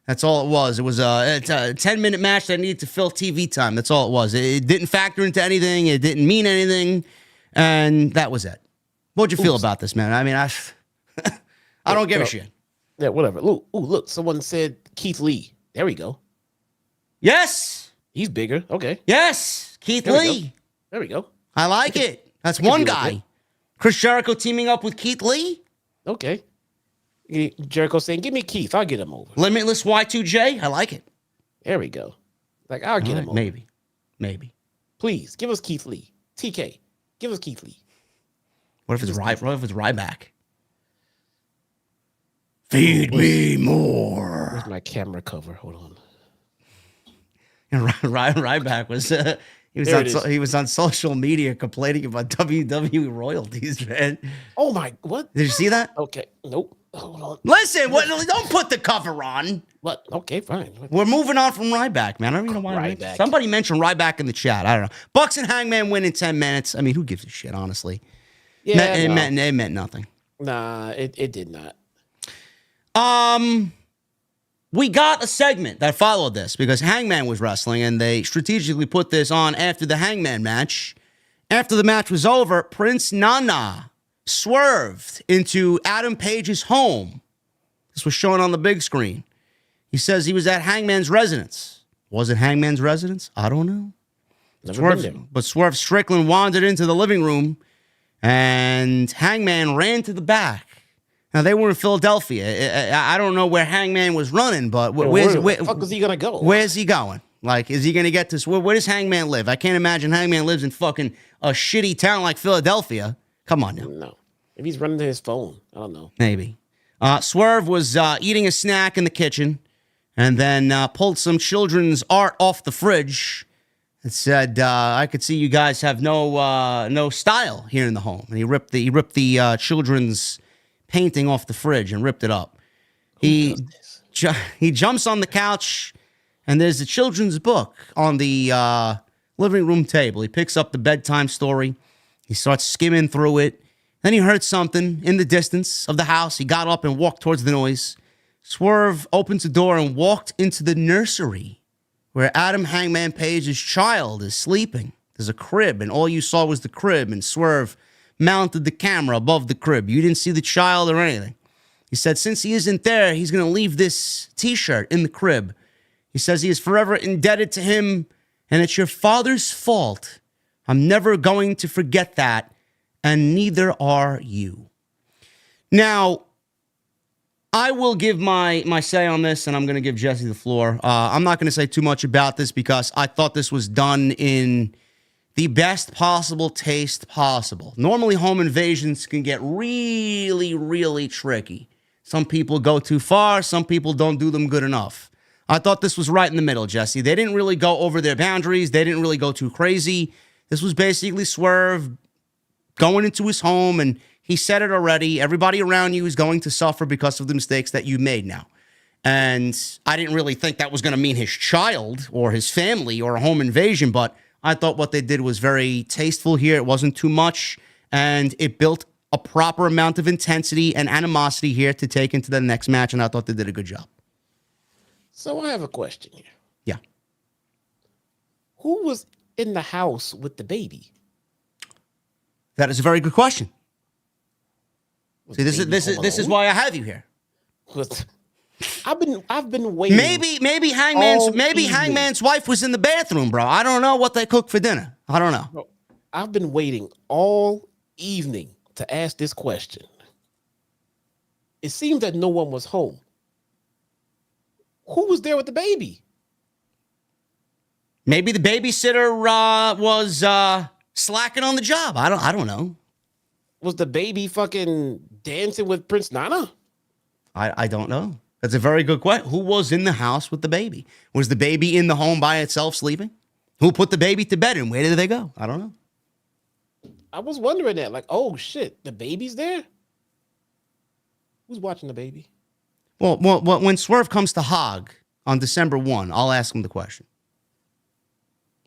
That's all it was. It was a 10-minute match that needed to fill TV time. That's all it was. It didn't factor into anything. It didn't mean anything. And that was it. What'd you feel about this, man? I mean, I don't give a shit. Yeah, whatever. Look, someone said Keith Lee. There we go. Yes. He's bigger. Okay. Yes. Keith Lee. There we go. I like it. That's one guy. Chris Jericho teaming up with Keith Lee. Okay. Jericho saying, give me Keith. I'll get him over. Limitless Y2J. I like it. There we go. Like, I'll get him over. Maybe. Please, give us Keith Lee. TK, give us Keith Lee. What if it's Ryback? Feed me more. Where's my camera cover? Hold on. And Ryback was he was on social media complaining about WWE royalties, man. Oh my! What? Did you see that? Okay. Nope. Hold on. Listen, don't put the cover on. What? Okay, fine. We're moving on from Ryback, man. I don't even know why. Ryback. Somebody mentioned Ryback in the chat. I don't know. Bucks and Hangman win in 10 minutes. I mean, who gives a shit, honestly? Yeah, it meant nothing. Nah, it did not. We got a segment that followed this because Hangman was wrestling and they strategically put this on after the Hangman match. After the match was over, Prince Nana swerved into Adam Page's home. This was shown on the big screen. He says he was at Hangman's residence. Was it Hangman's residence? I don't know. But Swerve Strickland wandered into the living room and Hangman ran to the back. Now, they were in Philadelphia. I don't know where Hangman was running, but where the fuck is he going to go? Where's he going? Like, is he going to get to... Where does Hangman live? I can't imagine Hangman lives in fucking a shitty town like Philadelphia. Come on now. No. Maybe he's running to his phone. I don't know. Maybe. Swerve was eating a snack in the kitchen and then pulled some children's art off the fridge and said, I could see you guys have no style here in the home. And he ripped the children's painting off the fridge and ripped it up. He jumps on the couch and there's a children's book on the living room table. He picks up the bedtime story. He starts skimming through it. Then he heard something in the distance of the house. He got up and walked towards the noise. Swerve opens the door and walked into the nursery where Adam Hangman Page's child is sleeping. There's a crib and all you saw was the crib, and Swerve mounted the camera above the crib. You didn't see the child or anything. He said since he isn't there, he's going to leave this t-shirt in the crib. He says he is forever indebted to him, and it's your father's fault. I'm never going to forget that, and neither are you. Now, I will give my say on this, and I'm going to give Jesse the floor. I'm not going to say too much about this because I thought this was done in the best possible taste possible. Normally, home invasions can get really, really tricky. Some people go too far. Some people don't do them good enough. I thought this was right in the middle, Jesse. They didn't really go over their boundaries. They didn't really go too crazy. This was basically Swerve going into his home, and he said it already. Everybody around you is going to suffer because of the mistakes that you made now. And I didn't really think that was going to mean his child or his family or a home invasion, but I thought what they did was very tasteful here. It wasn't too much, and it built a proper amount of intensity and animosity here to take into the next match, and I thought they did a good job. So I have a question here. Yeah. Who was in the house with the baby? That is a very good question. See, this is why I have you here. I've been waiting. Maybe Hangman's wife was in the bathroom, bro. I don't know what they cooked for dinner. I don't know. Bro, I've been waiting all evening to ask this question. It seems that no one was home. Who was there with the baby? Maybe the babysitter was slacking on the job. I don't know. Was the baby fucking dancing with Prince Nana? I don't know. That's a very good question. Who was in the house with the baby? Was the baby in the home by itself sleeping? Who put the baby to bed and where did they go? I don't know. I was wondering that. Like, oh shit, the baby's there? Who's watching the baby? Well, when Swerve comes to Hog on December 1, I'll ask him the question.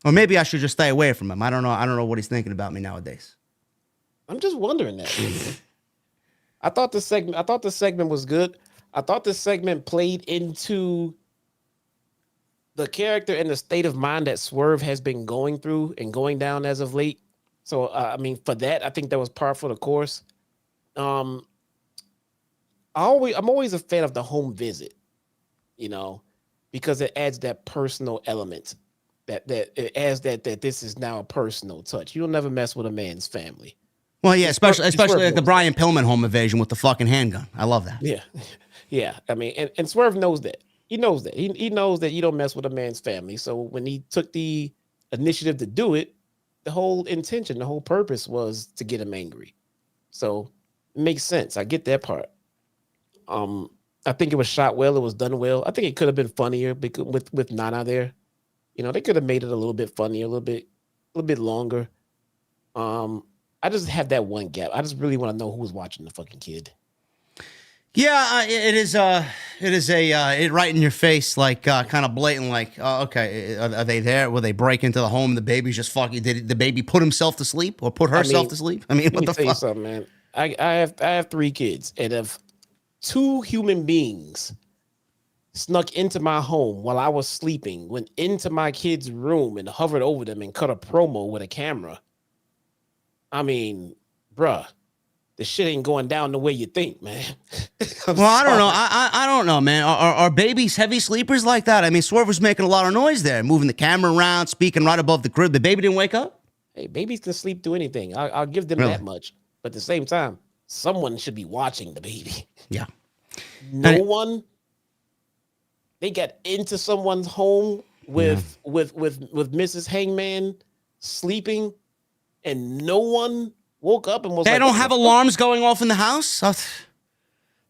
Or maybe I should just stay away from him. I don't know what he's thinking about me nowadays. I'm just wondering that. I thought the segment was good. I thought the segment played into the character and the state of mind that Swerve has been going through and going down as of late. So, I mean, for that, I think that was par for the course. I'm always a fan of the home visit, because it adds that personal element. That it adds that this is now a personal touch. You'll never mess with a man's family. Well, yeah, especially like the Brian Pillman home invasion with the fucking handgun. I love that. Yeah, yeah. I mean, and Swerve knows that. He knows that. He knows that you don't mess with a man's family. So when he took the initiative to do it, the whole intention, the whole purpose was to get him angry. So it makes sense. I get that part. I think it was shot well. It was done well. I think it could have been funnier with Nana there. They could have made it a little bit funnier, a little bit longer. I just have that one gap. I just really want to know who's watching the fucking kid. Yeah, it is it right in your face, like kind of blatant, like, okay, are they there? Will they break into the home? The baby's just fucking. Did the baby put himself to sleep or put herself to sleep? I mean, what the fuck? Let me tell you something, man. I have 3 kids, and if 2 human beings snuck into my home while I was sleeping, went into my kids' room and hovered over them and cut a promo with a camera, I mean, bruh, the shit ain't going down the way you think, man. Well, I don't know. I don't know, man. Are babies heavy sleepers like that? I mean, Swerve was making a lot of noise there, moving the camera around, speaking right above the crib. The baby didn't wake up? Hey, babies can sleep through anything. I'll give them that much. But at the same time, someone should be watching the baby. Yeah. No one. They got into someone's home with Mrs. Hangman sleeping, and no one woke up and was They don't have alarms going off in the house?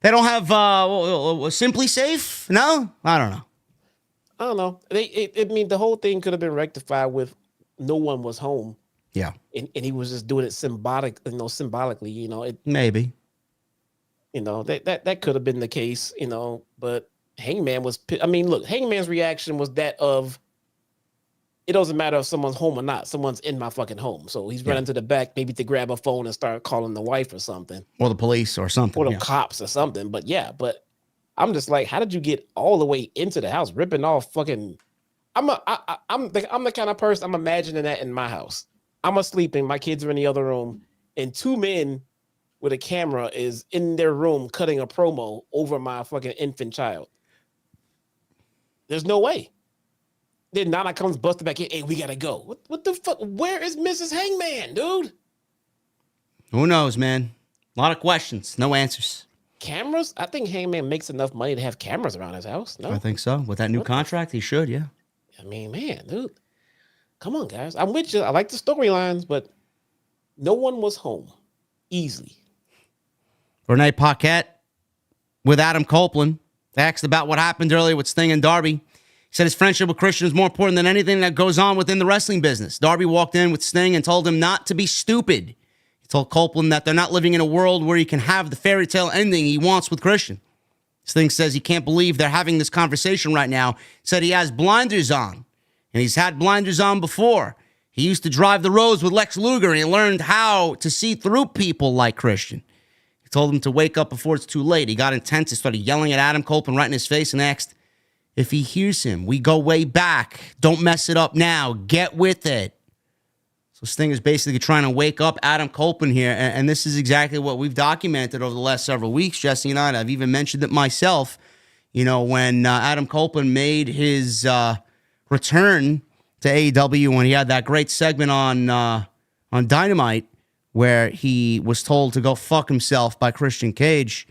They don't have Simply Safe? No? I don't know. I don't know. I mean, the whole thing could have been rectified with no one was home. Yeah. And he was just doing it symbolically, Maybe. That could have been the case, but Hangman was, I mean, look, Hangman's reaction was that of, it doesn't matter if someone's home or not. Someone's in my fucking home. So he's running to the back, maybe to grab a phone and start calling the wife or something. Or the police or something. Or the cops or something. But but I'm just like, how did you get all the way into the house, ripping off fucking, I'm the kind of person, I'm imagining that in my house. I'm sleeping, my kids are in the other room, and 2 men with a camera is in their room cutting a promo over my fucking infant child. There's no way. Then Nana comes busting back in. Hey, we gotta go. What the fuck? Where is Mrs. Hangman, dude? Who knows, man? A lot of questions, no answers. Cameras? I think Hangman makes enough money to have cameras around his house. No, I think so. With that new contract, he should. Yeah. I mean, man, dude, come on, guys. I'm with you. I like the storylines, but no one was home easily. Renee Paquette with Adam Copeland asked about what happened earlier with Sting and Darby. He said his friendship with Christian is more important than anything that goes on within the wrestling business. Darby walked in with Sting and told him not to be stupid. He told Copeland that they're not living in a world where he can have the fairy tale ending he wants with Christian. Sting says he can't believe they're having this conversation right now. He said he has blinders on, and he's had blinders on before. He used to drive the roads with Lex Luger, and he learned how to see through people like Christian. He told him to wake up before it's too late. He got intense. He started yelling at Adam Copeland right in his face and asked if he hears him. We go way back. Don't mess it up now. Get with it. So Sting is basically trying to wake up Adam Copeland here, and this is exactly what we've documented over the last several weeks, Jesse and I. I've even mentioned it myself. When Adam Copeland made his return to AEW, when he had that great segment on Dynamite, where he was told to go fuck himself by Christian Cage.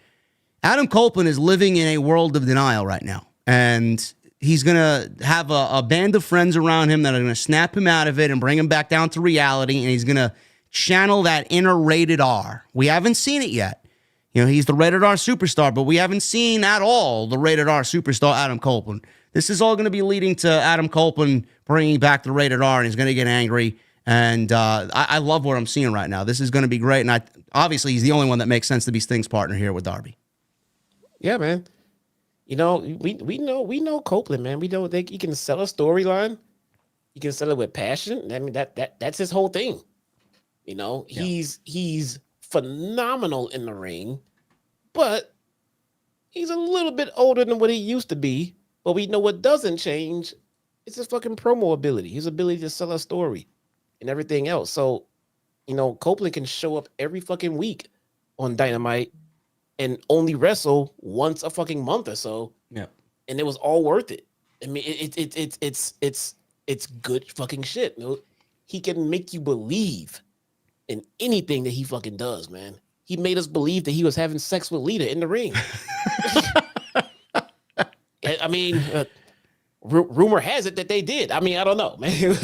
Adam Copeland is living in a world of denial right now. And he's going to have a band of friends around him that are going to snap him out of it and bring him back down to reality. And he's going to channel that inner rated R. We haven't seen it yet. He's the rated R superstar, but we haven't seen at all the rated R superstar Adam Copeland. This is all going to be leading to Adam Copeland bringing back the rated R, and he's going to get angry. And I love what I'm seeing right now. This is going to be great. And obviously, he's the only one that makes sense to be Sting's partner here with Darby. Yeah, man. we know Copeland, man. We know he can sell a storyline. He can sell it with passion. I mean, that's his whole thing. He's phenomenal in the ring, but he's a little bit older than what he used to be. But we know what doesn't change. It's his fucking promo ability, his ability to sell a story and everything else. So, Copeland can show up every fucking week on Dynamite and only wrestle once a fucking month or so. Yeah. And it was all worth it. I mean, it's good fucking shit. He can make you believe in anything that he fucking does, man. He made us believe that he was having sex with Lita in the ring. I mean, rumor has it that they did. I mean, I don't know, man.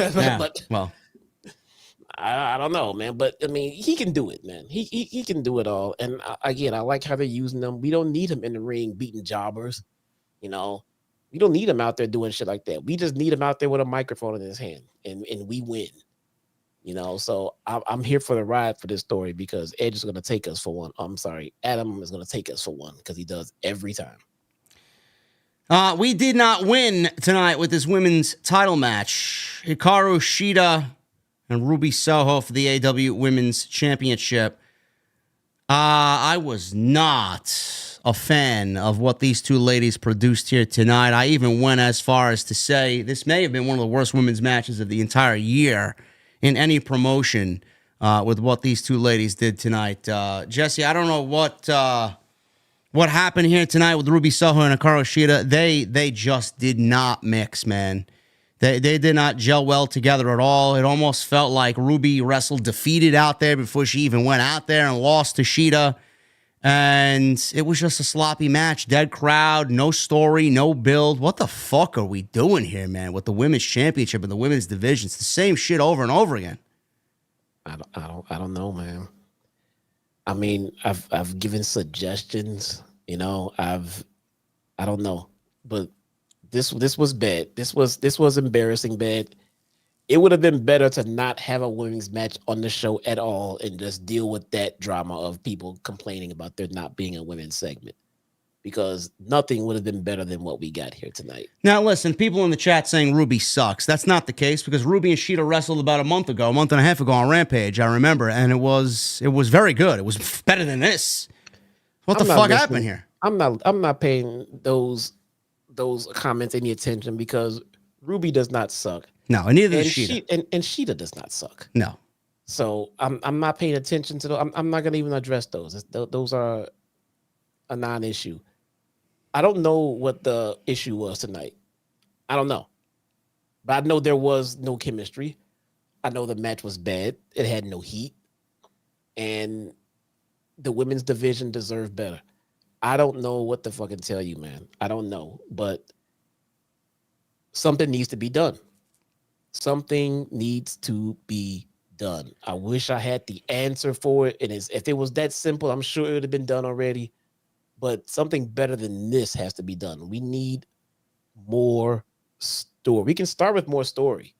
I don't know, man. But I mean, he can do it, man. He can do it all. And again, I like how they're using them. We don't need him in the ring beating jobbers. We don't need him out there doing shit like that. We just need him out there with a microphone in his hand, and we win. So I'm here for the ride for this story because Edge is going to take us for one. I'm sorry, Adam is going to take us for one because he does every time. We did not win tonight with this women's title match. Hikaru Shida and Ruby Soho for the AEW Women's Championship. I was not a fan of what these two ladies produced here tonight. I even went as far as to say this may have been one of the worst women's matches of the entire year in any promotion with what these two ladies did tonight. Jesse, I don't know what happened here tonight with Ruby Soho and Hikaru Shida. They just did not mix, man. They did not gel well together at all. It almost felt like Ruby wrestled defeated out there before she even went out there and lost to Shida. And it was just a sloppy match. Dead crowd, no story, no build. What the fuck are we doing here, man, with the women's championship and the women's division? It's the same shit over and over again. I don't know, man. I mean, I've given suggestions, I don't know. But this was bad. This was embarrassing bad. It would have been better to not have a women's match on the show at all and just deal with that drama of people complaining about there not being a women's segment, because nothing would have been better than what we got here tonight. Now, listen, people in the chat saying Ruby sucks. That's not the case because Ruby and Shida wrestled about a month and a half ago on Rampage, I remember, and it was very good. It was better than this. What the fuck happened here? I'm not paying those comments any attention because Ruby does not suck. No, and neither does Shida. And Shida does not suck. No. So I'm not paying attention to those. I'm not going to even address those. Those are a non-issue. I don't know what the issue was tonight. I don't know. But I know there was no chemistry. I know the match was bad. It had no heat. And the women's division deserved better. I don't know what to fucking tell you, man. I don't know. But something needs to be done. Something needs to be done. I wish I had the answer for it. And if it was that simple, I'm sure it would have been done already. But something better than this has to be done. We need more story. We can start with more story.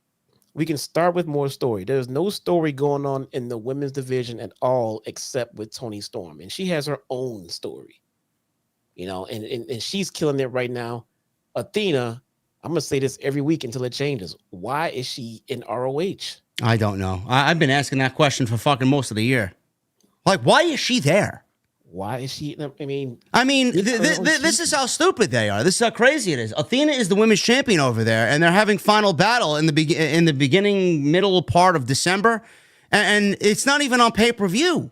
There's no story going on in the women's division at all except with Toni Storm. And she has her own story. And she's killing it right now. Athena, I'm going to say this every week until it changes. Why is she in ROH? I don't know. I've been asking that question for fucking most of the year. Like, why is she there? Why is she? I mean, this is how stupid they are. This is how crazy it is. Athena is the women's champion over there, and they're having Final Battle in the beginning, middle part of December, and it's not even on pay-per-view.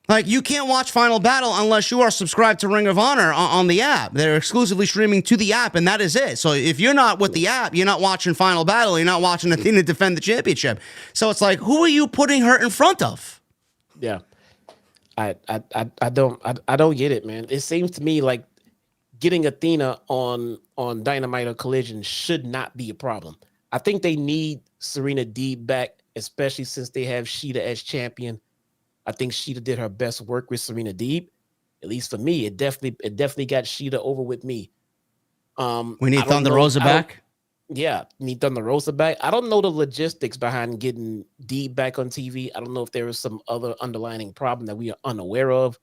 Like, you can't watch Final Battle unless you are subscribed to Ring of Honor on the app. They're exclusively streaming to the app, and that is it. So if you're not with the app, you're not watching Final Battle. You're not watching Athena defend the championship. So it's like, who are you putting her in front of? Yeah, I don't get it, man. It seems to me like getting Athena on Dynamite or Collision should not be a problem. I think they need Serena Deeb back, especially since they have Shida as champion. I think Shida did her best work with Serena Deeb. At least for me, it definitely got Shida over with me. We need Thunder Rosa back. Yeah, need Thunder Rosa back. I don't know the logistics behind getting Deeb back on TV. I don't know if there is some other underlying problem that we are unaware of.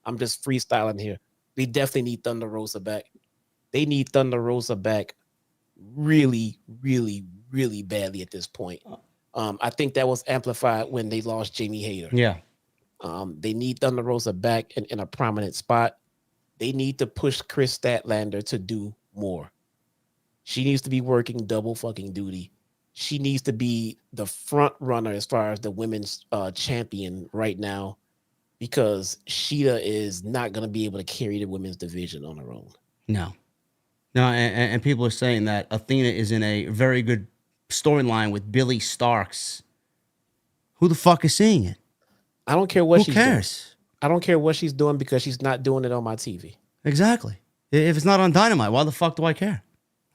I'm just freestyling here. We definitely need Thunder Rosa back. They need Thunder Rosa back really, really, really badly at this point. I think that was amplified when they lost Jamie Hayter. Yeah. They need Thunder Rosa back in a prominent spot. They need to push Chris Statlander to do more. She needs to be working double fucking duty. She needs to be the front runner as far as the women's champion right now, because Sheeta is not going to be able to carry the women's division on her own. No, and people are saying that Athena is in a very good storyline with Billy Starks. Who the fuck is seeing it? I don't care what she's doing. Who cares? I don't care what she's doing because she's not doing it on my TV. Exactly. If it's not on Dynamite, why the fuck do I care?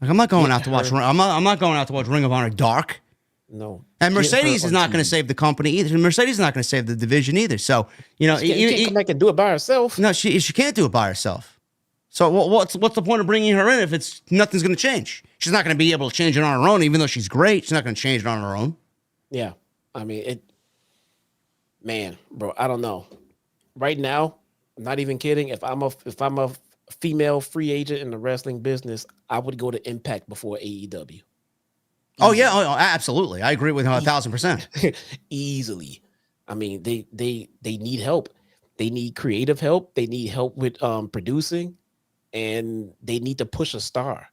Like, I'm not going out to watch. I'm not going out to watch Ring of Honor Dark. No. And Mercedes is not going to save the company either. Mercedes is not going to save the division either. So you know, she can't come back and do it by herself. No, she can't do it by herself. So what's the point of bringing her in if it's nothing's going to change? She's not going to be able to change it on her own, even though she's great. She's not going to change it on her own. Yeah, I mean Man, bro, I don't know. Right now, I'm not even kidding. If I'm a female free agent in the wrestling business, I would go to Impact before AEW. Oh yeah, absolutely. I agree with her 1,000%. Easily. I mean, they need help. They need creative help. They need help with producing, and they need to push a star.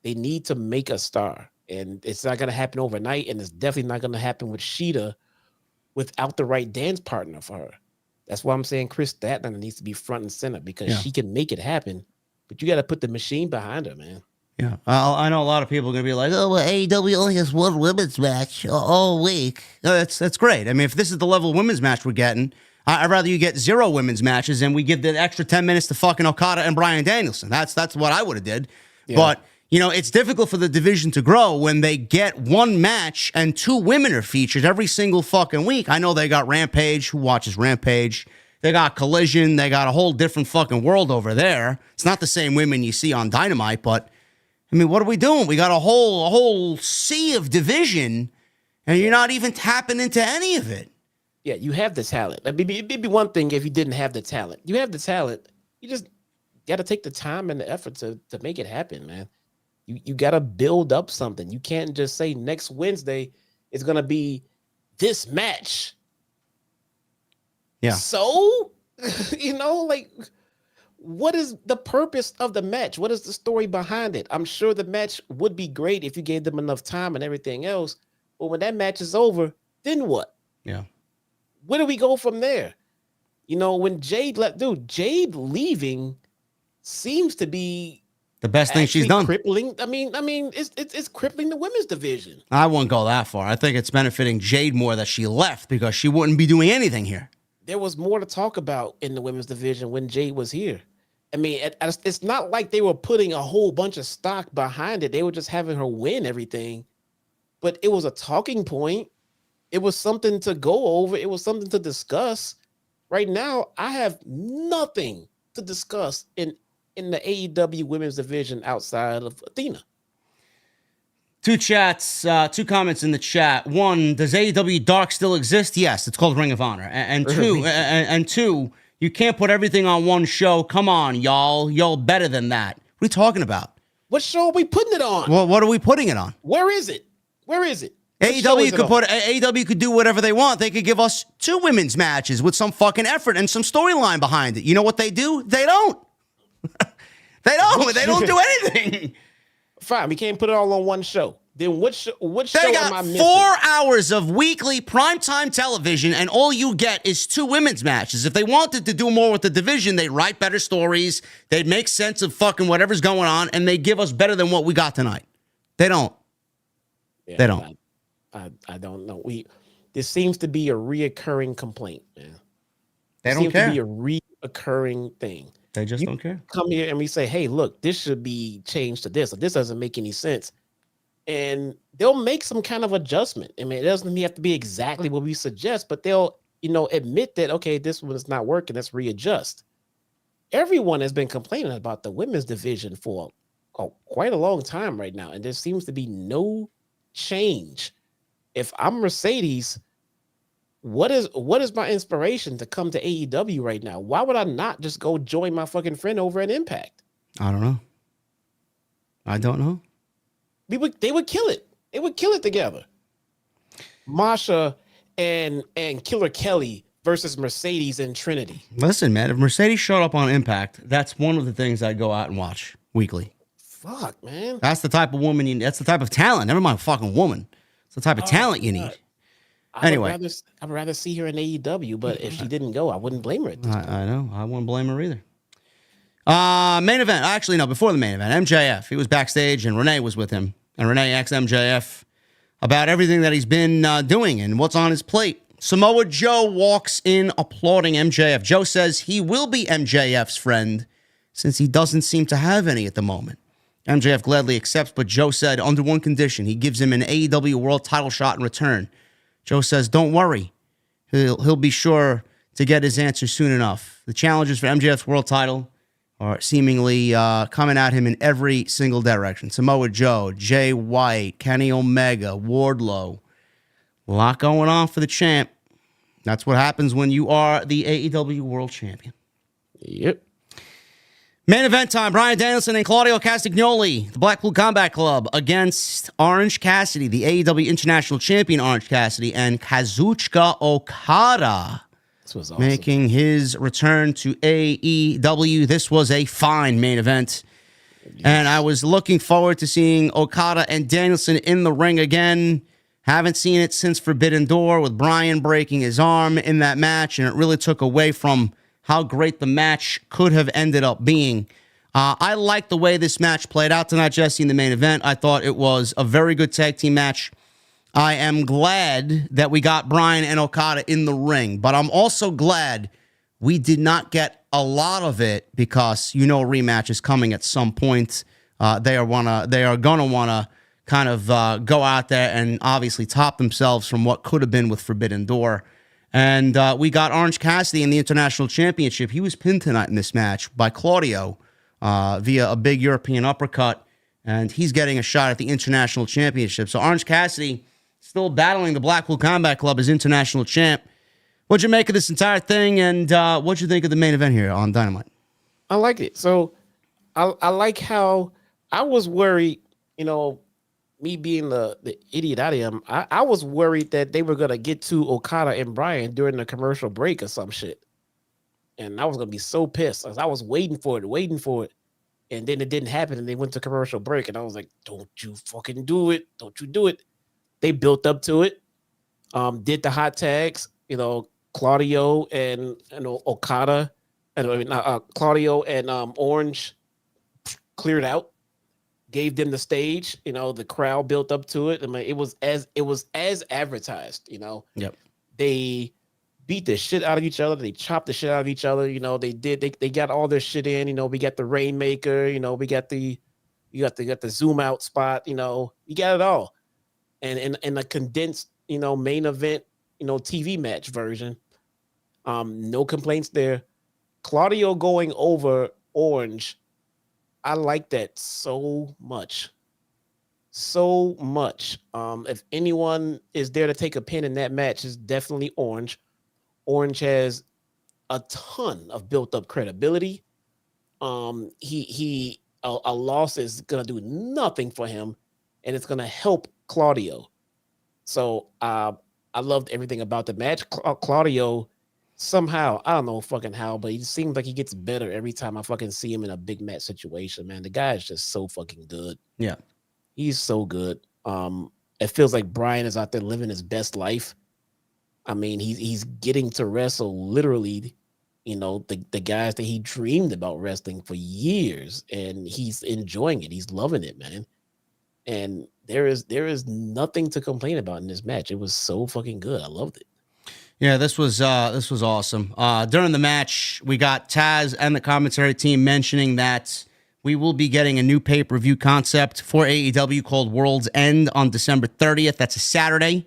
They need to make a star, and it's not going to happen overnight, and it's definitely not going to happen with Sheeta without the right dance partner for her. That's why I'm saying Chris Statlander needs to be front and center, because she can make it happen, but you got to put the machine behind her, man. Yeah, I know a lot of people are going to be like, oh, well, AEW only has one women's match all week. That's great. I mean, if this is the level of women's match we're getting, I'd rather you get 0 women's matches and we give the extra 10 minutes to fucking Okada and Bryan Danielson. That's what I would have did. Yeah. But, you know, it's difficult for the division to grow when they get one match and 2 women are featured every single fucking week. I know they got Rampage. Who watches Rampage? They got Collision. They got a whole different fucking world over there. It's not the same women you see on Dynamite, but I mean, what are we doing? We got a whole sea of division, and you're not even tapping into any of it. Yeah, you have the talent. It'd be one thing if you didn't have the talent. You have the talent. You just got to take the time and the effort to make it happen, man. You got to build up something. You can't just say next Wednesday is going to be this match. Yeah. So, you know, like, what is the purpose of the match? What is the story behind it? I'm sure the match would be great if you gave them enough time and everything else. But when that match is over, then what? Yeah. Where do we go from there? You know, when Jade left, Jade leaving seems to be the best thing she's done. Crippling. I mean, it's crippling the women's division. I wouldn't go that far. I think it's benefiting Jade more that she left, because she wouldn't be doing anything here. There was more to talk about in the women's division when Jade was here. I mean, it's not like they were putting a whole bunch of stock behind it. They were just having her win everything. But it was a talking point. It was something to go over. It was something to discuss. Right now, I have nothing to discuss in the AEW women's division outside of Athena. 2 comments in the chat. 1, does AEW Dark still exist? Yes, it's called Ring of Honor. And 2, you can't put everything on one show. Come on, y'all. Y'all better than that. What are you talking about? What show are we putting it on? Well, what are we putting it on? Where is it? AEW could do whatever they want. They could give us 2 women's matches with some fucking effort and some storyline behind it. You know what they do? They don't. They don't do anything. Fine, we can't put it all on one show. Then what show they got am I missing? 4 hours of weekly primetime television, and all you get is 2 women's matches. If they wanted to do more with the division, they'd write better stories. They'd make sense of fucking whatever's going on, and they give us better than what we got tonight. They don't. Yeah, they don't. I don't know. This seems to be a reoccurring complaint, man. They don't care. To be a reoccurring thing. They just don't care. Come here and we say, hey, look, this should be changed to this, or this doesn't make any sense. And they'll make some kind of adjustment. I mean, it doesn't have to be exactly what we suggest, but they'll, admit that, okay, this one is not working. Let's readjust. Everyone has been complaining about the women's division for quite a long time right now, and there seems to be no change. If I'm Mercedes, what is my inspiration to come to AEW right now? Why would I not just go join my fucking friend over at Impact? I don't know. I don't know. They would kill it. They would kill it together. Masha and Killer Kelly versus Mercedes and Trinity. Listen, man, if Mercedes showed up on Impact, that's one of the things I'd go out and watch weekly. Fuck, man. That's the type of woman you need. That's the type of talent. Never mind fucking woman. It's the type of talent you need. Anyway. I'd rather see her in AEW, but if she didn't go, I wouldn't blame her at this point. I know. I wouldn't blame her either. Main event. Actually, no, before the main event, MJF. He was backstage and Renee was with him. And Renee asked MJF about everything that he's been doing and what's on his plate. Samoa Joe walks in applauding MJF. Joe says he will be MJF's friend since he doesn't seem to have any at the moment. MJF gladly accepts, but Joe said under one condition. He gives him an AEW World title shot in return. Joe says, don't worry. He'll be sure to get his answer soon enough. The challenges for MJF's world title are seemingly coming at him in every single direction. Samoa Joe, Jay White, Kenny Omega, Wardlow. A lot going on for the champ. That's what happens when you are the AEW World Champion. Yep. Main event time, Bryan Danielson and Claudio Castagnoli, the Blackpool Combat Club, against Orange Cassidy, the AEW International Champion Orange Cassidy, and Kazuchika Okada, This was awesome. making his return to AEW. This was a fine main event, and I was looking forward to seeing Okada and Danielson in the ring again. Haven't seen it since Forbidden Door with Bryan breaking his arm in that match, and it really took away from how great the match could have ended up being. I like the way this match played out tonight, Jesse, in the main event. I thought it was a very good tag team match. I am glad that we got Bryan and Okada in the ring, but I'm also glad we did not get a lot of it because a rematch is coming at some point. They are gonna wanna kind of go out there and obviously top themselves from what could have been with Forbidden Door. And we got Orange Cassidy in the International Championship. He was pinned tonight in this match by Claudio via a big European uppercut, and he's getting a shot at the International Championship. So Orange Cassidy still battling the Blackpool Combat Club as International Champ. What'd you make of this entire thing, and what'd you think of the main event here on Dynamite? I liked it. So I like how I was worried, me being the idiot I am, I was worried that they were going to get to Okada and Bryan during the commercial break or some shit. And I was going to be so pissed. I was waiting for it. And then it didn't happen and they went to commercial break. And I was like, don't you fucking do it. Don't you do it. They built up to it. Did the hot tags, Claudio and Okada, and Claudio and Orange cleared out. Gave them the stage, the crowd built up to it. I mean, it was as advertised, Yep. They beat the shit out of each other. They chopped the shit out of each other. They got all their shit in. We got the Rainmaker. We got the zoom out spot. You got it all, and in a condensed, main event, TV match version. No complaints there. Claudio going over Orange. I like that so much. So much. If anyone is there to take a pin in that match, it's definitely Orange. Orange has a ton of built-up credibility. A loss is gonna do nothing for him, and it's gonna help Claudio. So I loved everything about the match. Claudio somehow, I don't know fucking how, but he seems like he gets better every time I fucking see him in a big match situation, man. The guy is just so fucking good. Yeah. He's so good. It feels like Bryan is out there living his best life. I mean, he's getting to wrestle literally, the guys that he dreamed about wrestling for years, and he's enjoying it. He's loving it, man. And there is nothing to complain about in this match. It was so fucking good. I loved it. Yeah, this was awesome. During the match, we got Taz and the commentary team mentioning that we will be getting a new pay-per-view concept for AEW called World's End on December 30th. That's a Saturday.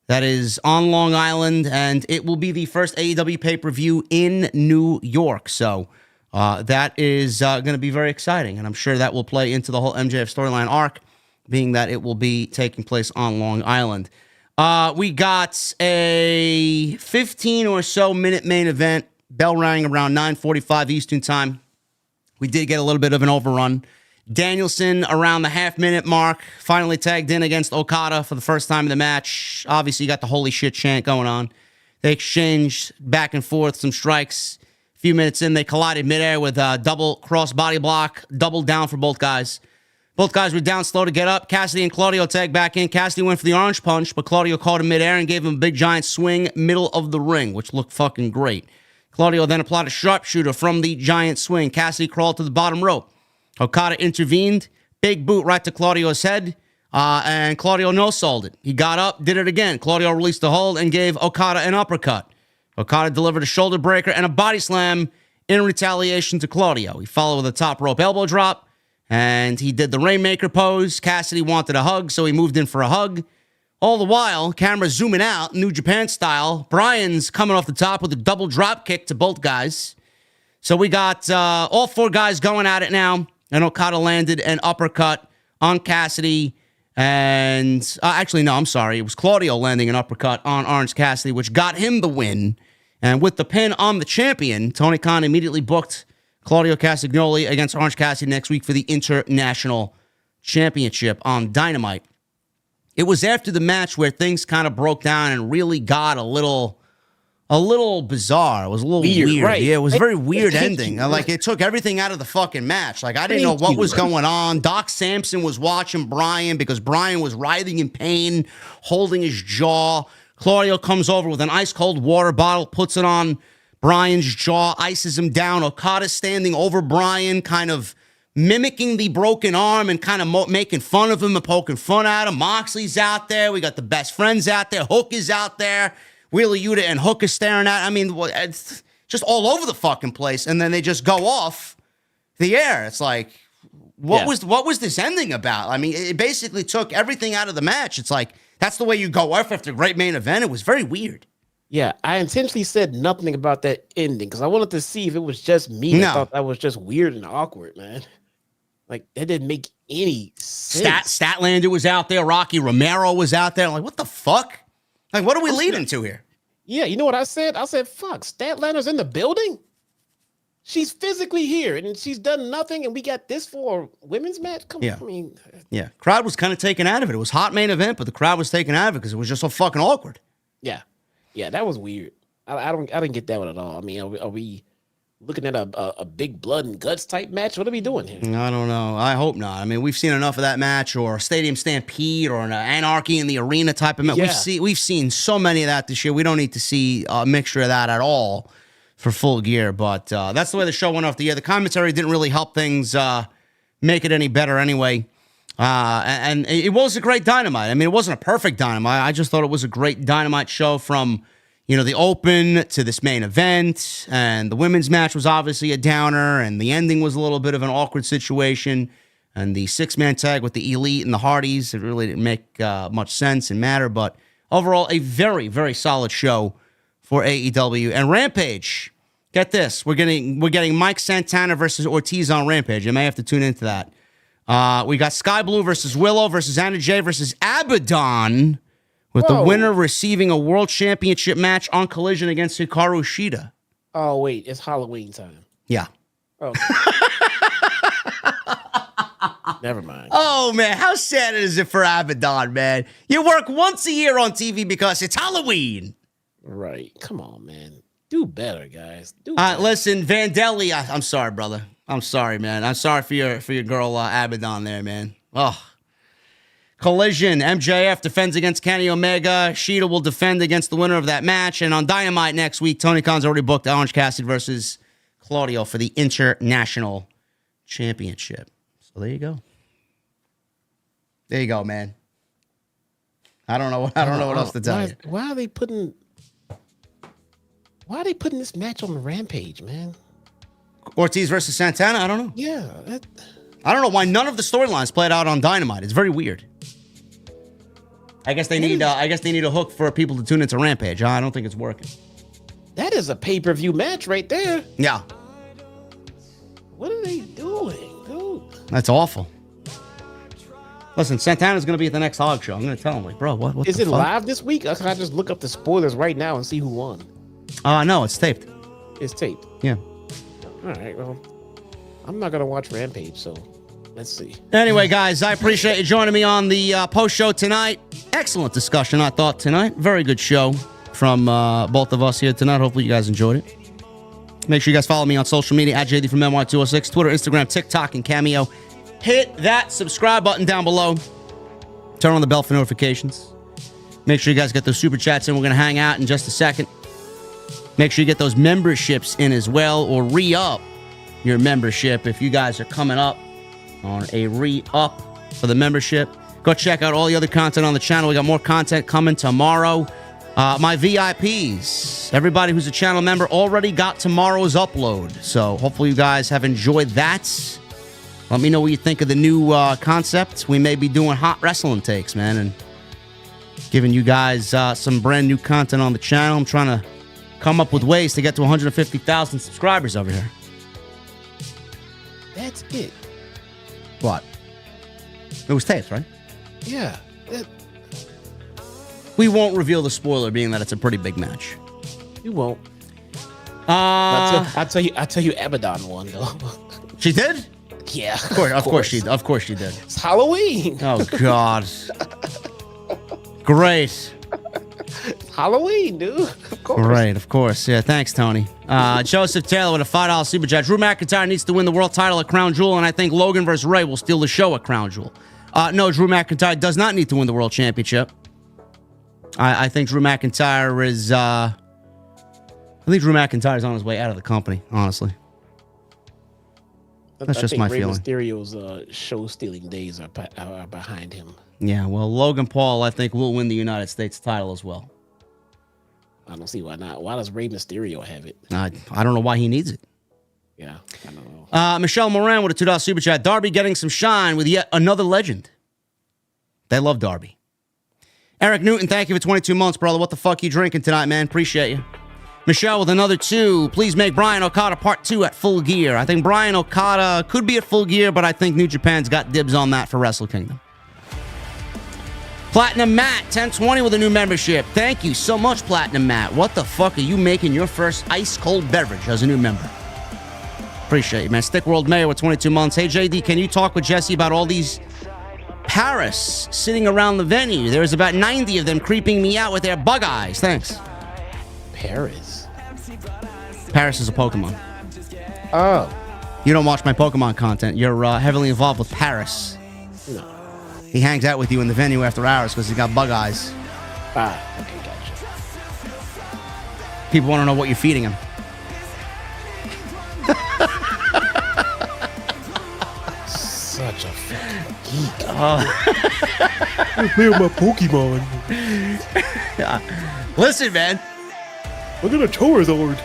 That is on Long Island, and it will be the first AEW pay-per-view in New York. So that is going to be very exciting, and I'm sure that will play into the whole MJF storyline arc, being that it will be taking place on Long Island. We got a 15 or so minute main event. Bell rang around 9:45 Eastern time. We did get a little bit of an overrun Danielson around the half-minute mark finally tagged in against Okada for the first time in the match. Obviously, you got the holy shit chant going on. They exchanged back and forth some strikes. A few minutes in, they collided midair with a double cross body block, double down for both guys. Both guys were down slow to get up. Cassidy and Claudio tagged back in. Cassidy went for the orange punch, but Claudio caught him midair and gave him a big giant swing middle of the ring, which looked fucking great. Claudio then applied a sharpshooter from the giant swing. Cassidy crawled to the bottom rope. Okada intervened. Big boot right to Claudio's head. And Claudio no-sold it. He got up, did it again. Claudio released the hold and gave Okada an uppercut. Okada delivered a shoulder breaker and a body slam in retaliation to Claudio. He followed with a top rope elbow drop, and he did the Rainmaker pose. Cassidy wanted a hug, so he moved in for a hug. All the while, camera zooming out, New Japan style. Bryan's coming off the top with a double drop kick to both guys. So we got all four guys going at it now, and Okada landed an uppercut on Cassidy. And actually, no, I'm sorry. It was Claudio landing an uppercut on Orange Cassidy, which got him the win. And with the pin on the champion, Tony Khan immediately booked Claudio Castagnoli against Orange Cassidy next week for the International Championship on Dynamite. It was after the match where things kind of broke down and really got a little bizarre. It was a little weird. Right. Yeah, it was a very weird ending. Like, it took everything out of the fucking match. Like, I didn't know what was going on. Doc Sampson was watching Bryan because Bryan was writhing in pain, holding his jaw. Claudio comes over with an ice-cold water bottle, puts it on Bryan's jaw, ices him down. Okada's standing over Bryan, kind of mimicking the broken arm and kind of making fun of him and poking fun at him. Moxley's out there. We got the best friends out there. Hook is out there. Wheeler Yuta and Hook is staring at. I mean, it's just all over the fucking place. And then they just go off the air. It's like, what was this ending about? I mean, it basically took everything out of the match. It's like, that's the way you go off after a great main event. It was very weird. Yeah, I intentionally said nothing about that ending because I wanted to see if it was just me. I thought that was just weird and awkward, man. Like, that didn't make any sense. Statlander was out there. Rocky Romero was out there. I'm like, what the fuck? Like, what are we leading to here? Yeah, you know what I said? I said, fuck, Statlander's in the building? She's physically here, and she's done nothing, and we got this for a women's match? Come on, I mean... Yeah, crowd was kind of taken out of it. It was hot main event, but the crowd was taken out of it because it was just so fucking awkward. Yeah, that was weird. I didn't get that one at all. I mean, are we looking at a big blood and guts type match? What are we doing here? I don't know. I hope not. I mean, we've seen enough of that match, or a Stadium Stampede, or an Anarchy in the Arena type of match. Yeah. We've seen so many of that this year. We don't need to see a mixture of that at all for Full Gear. But that's the way the show went off the air. The commentary didn't really help things make it any better anyway. And it was a great Dynamite. I mean, it wasn't a perfect Dynamite. I just thought it was a great Dynamite show from, the open to this main event. And the women's match was obviously a downer. And the ending was a little bit of an awkward situation. And the six-man tag with the Elite and the Hardys, it really didn't make much sense and matter. But overall, a very, very solid show for AEW. And Rampage, get this. We're getting Mike Santana versus Ortiz on Rampage. You may have to tune into that. We got Sky Blue versus Willow versus Anna Jay versus Abaddon, with the winner receiving a world championship match on Collision against Hikaru Shida. Oh, wait, it's Halloween time. Yeah. Oh. Never mind. Oh, man, how sad is it for Abaddon, man? You work once a year on TV because it's Halloween. Right. Come on, man. Do better, guys. Do better. Listen, Vandelli, I'm sorry, brother. I'm sorry, man. I'm sorry for your girl Abaddon there, man. Oh. Collision, MJF defends against Kenny Omega. Shida will defend against the winner of that match. And on Dynamite next week, Tony Khan's already booked Orange Cassidy versus Claudio for the International Championship. So there you go. There you go, man. I don't know what else to tell you. Why are they putting this match on the Rampage, man? Ortiz versus Santana? I don't know. Yeah. I don't know why none of the storylines played out on Dynamite. It's very weird. I guess they need a hook for people to tune into Rampage. I don't think it's working. That is a pay-per-view match right there. Yeah. What are they doing, dude? That's awful. Listen, Santana's going to be at the next Hog Show. I'm going to tell him, like, bro, what is the it fuck? live this week? Or can I just look up the spoilers right now and see who won? No, it's taped. It's taped. Yeah. All right, well, I'm not going to watch Rampage, so. Let's see. Anyway, guys, I appreciate you joining me on the post show tonight. Excellent discussion, I thought, tonight. Very good show from both of us here tonight. Hopefully you guys enjoyed it. Make sure you guys follow me on social media at JDfromNY206, Twitter, Instagram, TikTok, and Cameo. Hit that subscribe button down below. Turn on the bell for notifications. Make sure you guys get those super chats in. We're going to hang out in just a second. Make sure you get those memberships in as well, or re-up your membership if you guys are coming up on a re-up for the membership. Go check out all the other content on the channel. We got more content coming tomorrow. My VIPs, everybody who's a channel member, already got tomorrow's upload. So hopefully you guys have enjoyed that. Let me know what you think of the new concept. We may be doing hot wrestling takes, man, and giving you guys some brand new content on the channel. I'm trying to come up with ways to get to 150,000 subscribers over here. That's it. What? It was taped, right? Yeah. We won't reveal the spoiler, being that it's a pretty big match. You won't. I'll tell you, Abaddon won though. She did? Yeah. Of course she did. It's Halloween. Oh God. Great. It's Halloween, dude. Of course. Great, of course. Yeah, thanks, Tony. Joseph Taylor with a $5 super chat. Drew McIntyre needs to win the world title at Crown Jewel, and I think Logan versus Ray will steal the show at Crown Jewel. No, Drew McIntyre does not need to win the world championship. I think Drew McIntyre is. I think Drew McIntyre is on his way out of the company. Honestly, that's just my feeling. Mysterio's show-stealing days are behind him. Yeah, well, Logan Paul, I think, will win the United States title as well. I don't see why not. Why does Rey Mysterio have it? I don't know why he needs it. Yeah, I don't know. Michelle Moran with a $2 super chat. Darby getting some shine with yet another legend. They love Darby. Eric Newton, thank you for 22 months, brother. What the fuck you drinking tonight, man? Appreciate you. Michelle with another 2. Please make Bryan Okada Part 2 at Full Gear. I think Bryan Okada could be at Full Gear, but I think New Japan's got dibs on that for Wrestle Kingdom. Platinum Matt, 1020 with a new membership. Thank you so much, Platinum Matt. What the fuck are you making your first ice-cold beverage as a new member? Appreciate you, man. Stick World Mayor with 22 months. Hey, JD, can you talk with Jesse about all these Paris sitting around the venue? There's about 90 of them creeping me out with their bug eyes. Thanks. Paris is a Pokemon. Oh. You don't watch my Pokemon content. You're heavily involved with Paris. No. He hangs out with you in the venue after hours because he's got bug eyes. Ah, okay, gotcha. People want to know what you're feeding him. Such a fucking geek. I play with my Pokemon. Yeah. Listen, man. Look at the Charizard.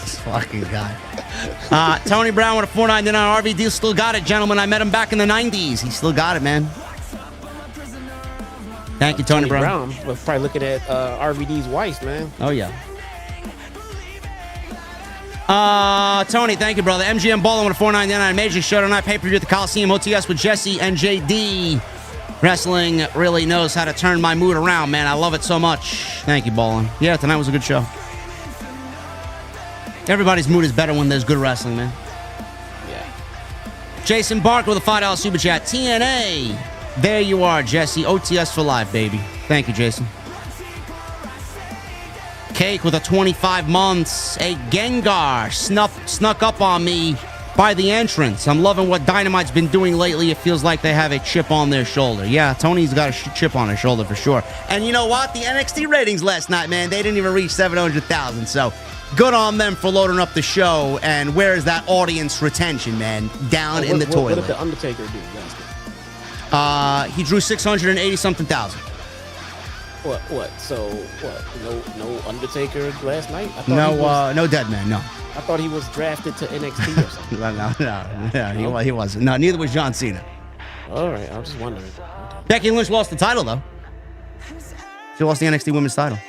This fucking guy. Tony Brown with a $4.99. RVD still got it, gentlemen. I met him back in the 90s. He still got it, man. Thank you, Tony Brown. Was probably looking at RVD's wife, man. Oh, yeah. Tony, thank you, brother. MGM Ballin with a $4.99. Major show tonight. Pay-per-view at the Coliseum. OTS with Jesse and JD. Wrestling really knows how to turn my mood around, man. I love it so much. Thank you, Ballin. Yeah, tonight was a good show. Everybody's mood is better when there's good wrestling, man. Yeah. Jason Barker with a $5 super chat. TNA. There you are, Jesse. OTS for life, baby. Thank you, Jason. Cake with a 25 months. A Gengar snuck up on me by the entrance. I'm loving what Dynamite's been doing lately. It feels like they have a chip on their shoulder. Yeah, Tony's got a chip on his shoulder for sure. And you know what? The NXT ratings last night, man, they didn't even reach 700,000. So good on them for loading up the show. And where is that audience retention, man? Down in the toilet. What did the Undertaker do last night? He drew 680-something thousand. What? So what? No Undertaker last night? No dead man. No. I thought he was drafted to NXT or something. No, he wasn't. No, neither was John Cena. All right, I was just wondering. Becky Lynch lost the title though. She lost the NXT Women's title.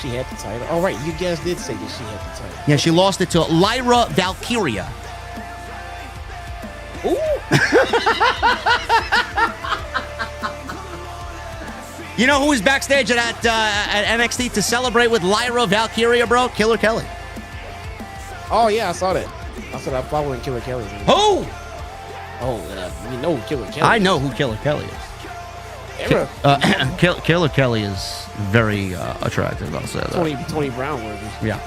She had the title. All right, you guys did say that she had the title. Yeah, she lost it to Lyra Valkyria. Ooh. You know who was backstage at NXT to celebrate with Lyra Valkyria, bro? Killer Kelly. Oh, yeah, I saw that. I said I'm following Killer Kelly. Who? Oh, you know who Killer Kelly. I know who Killer Kelly is. Killer Kelly is very attractive. I'll say that. Tony Brown worthy. Yeah.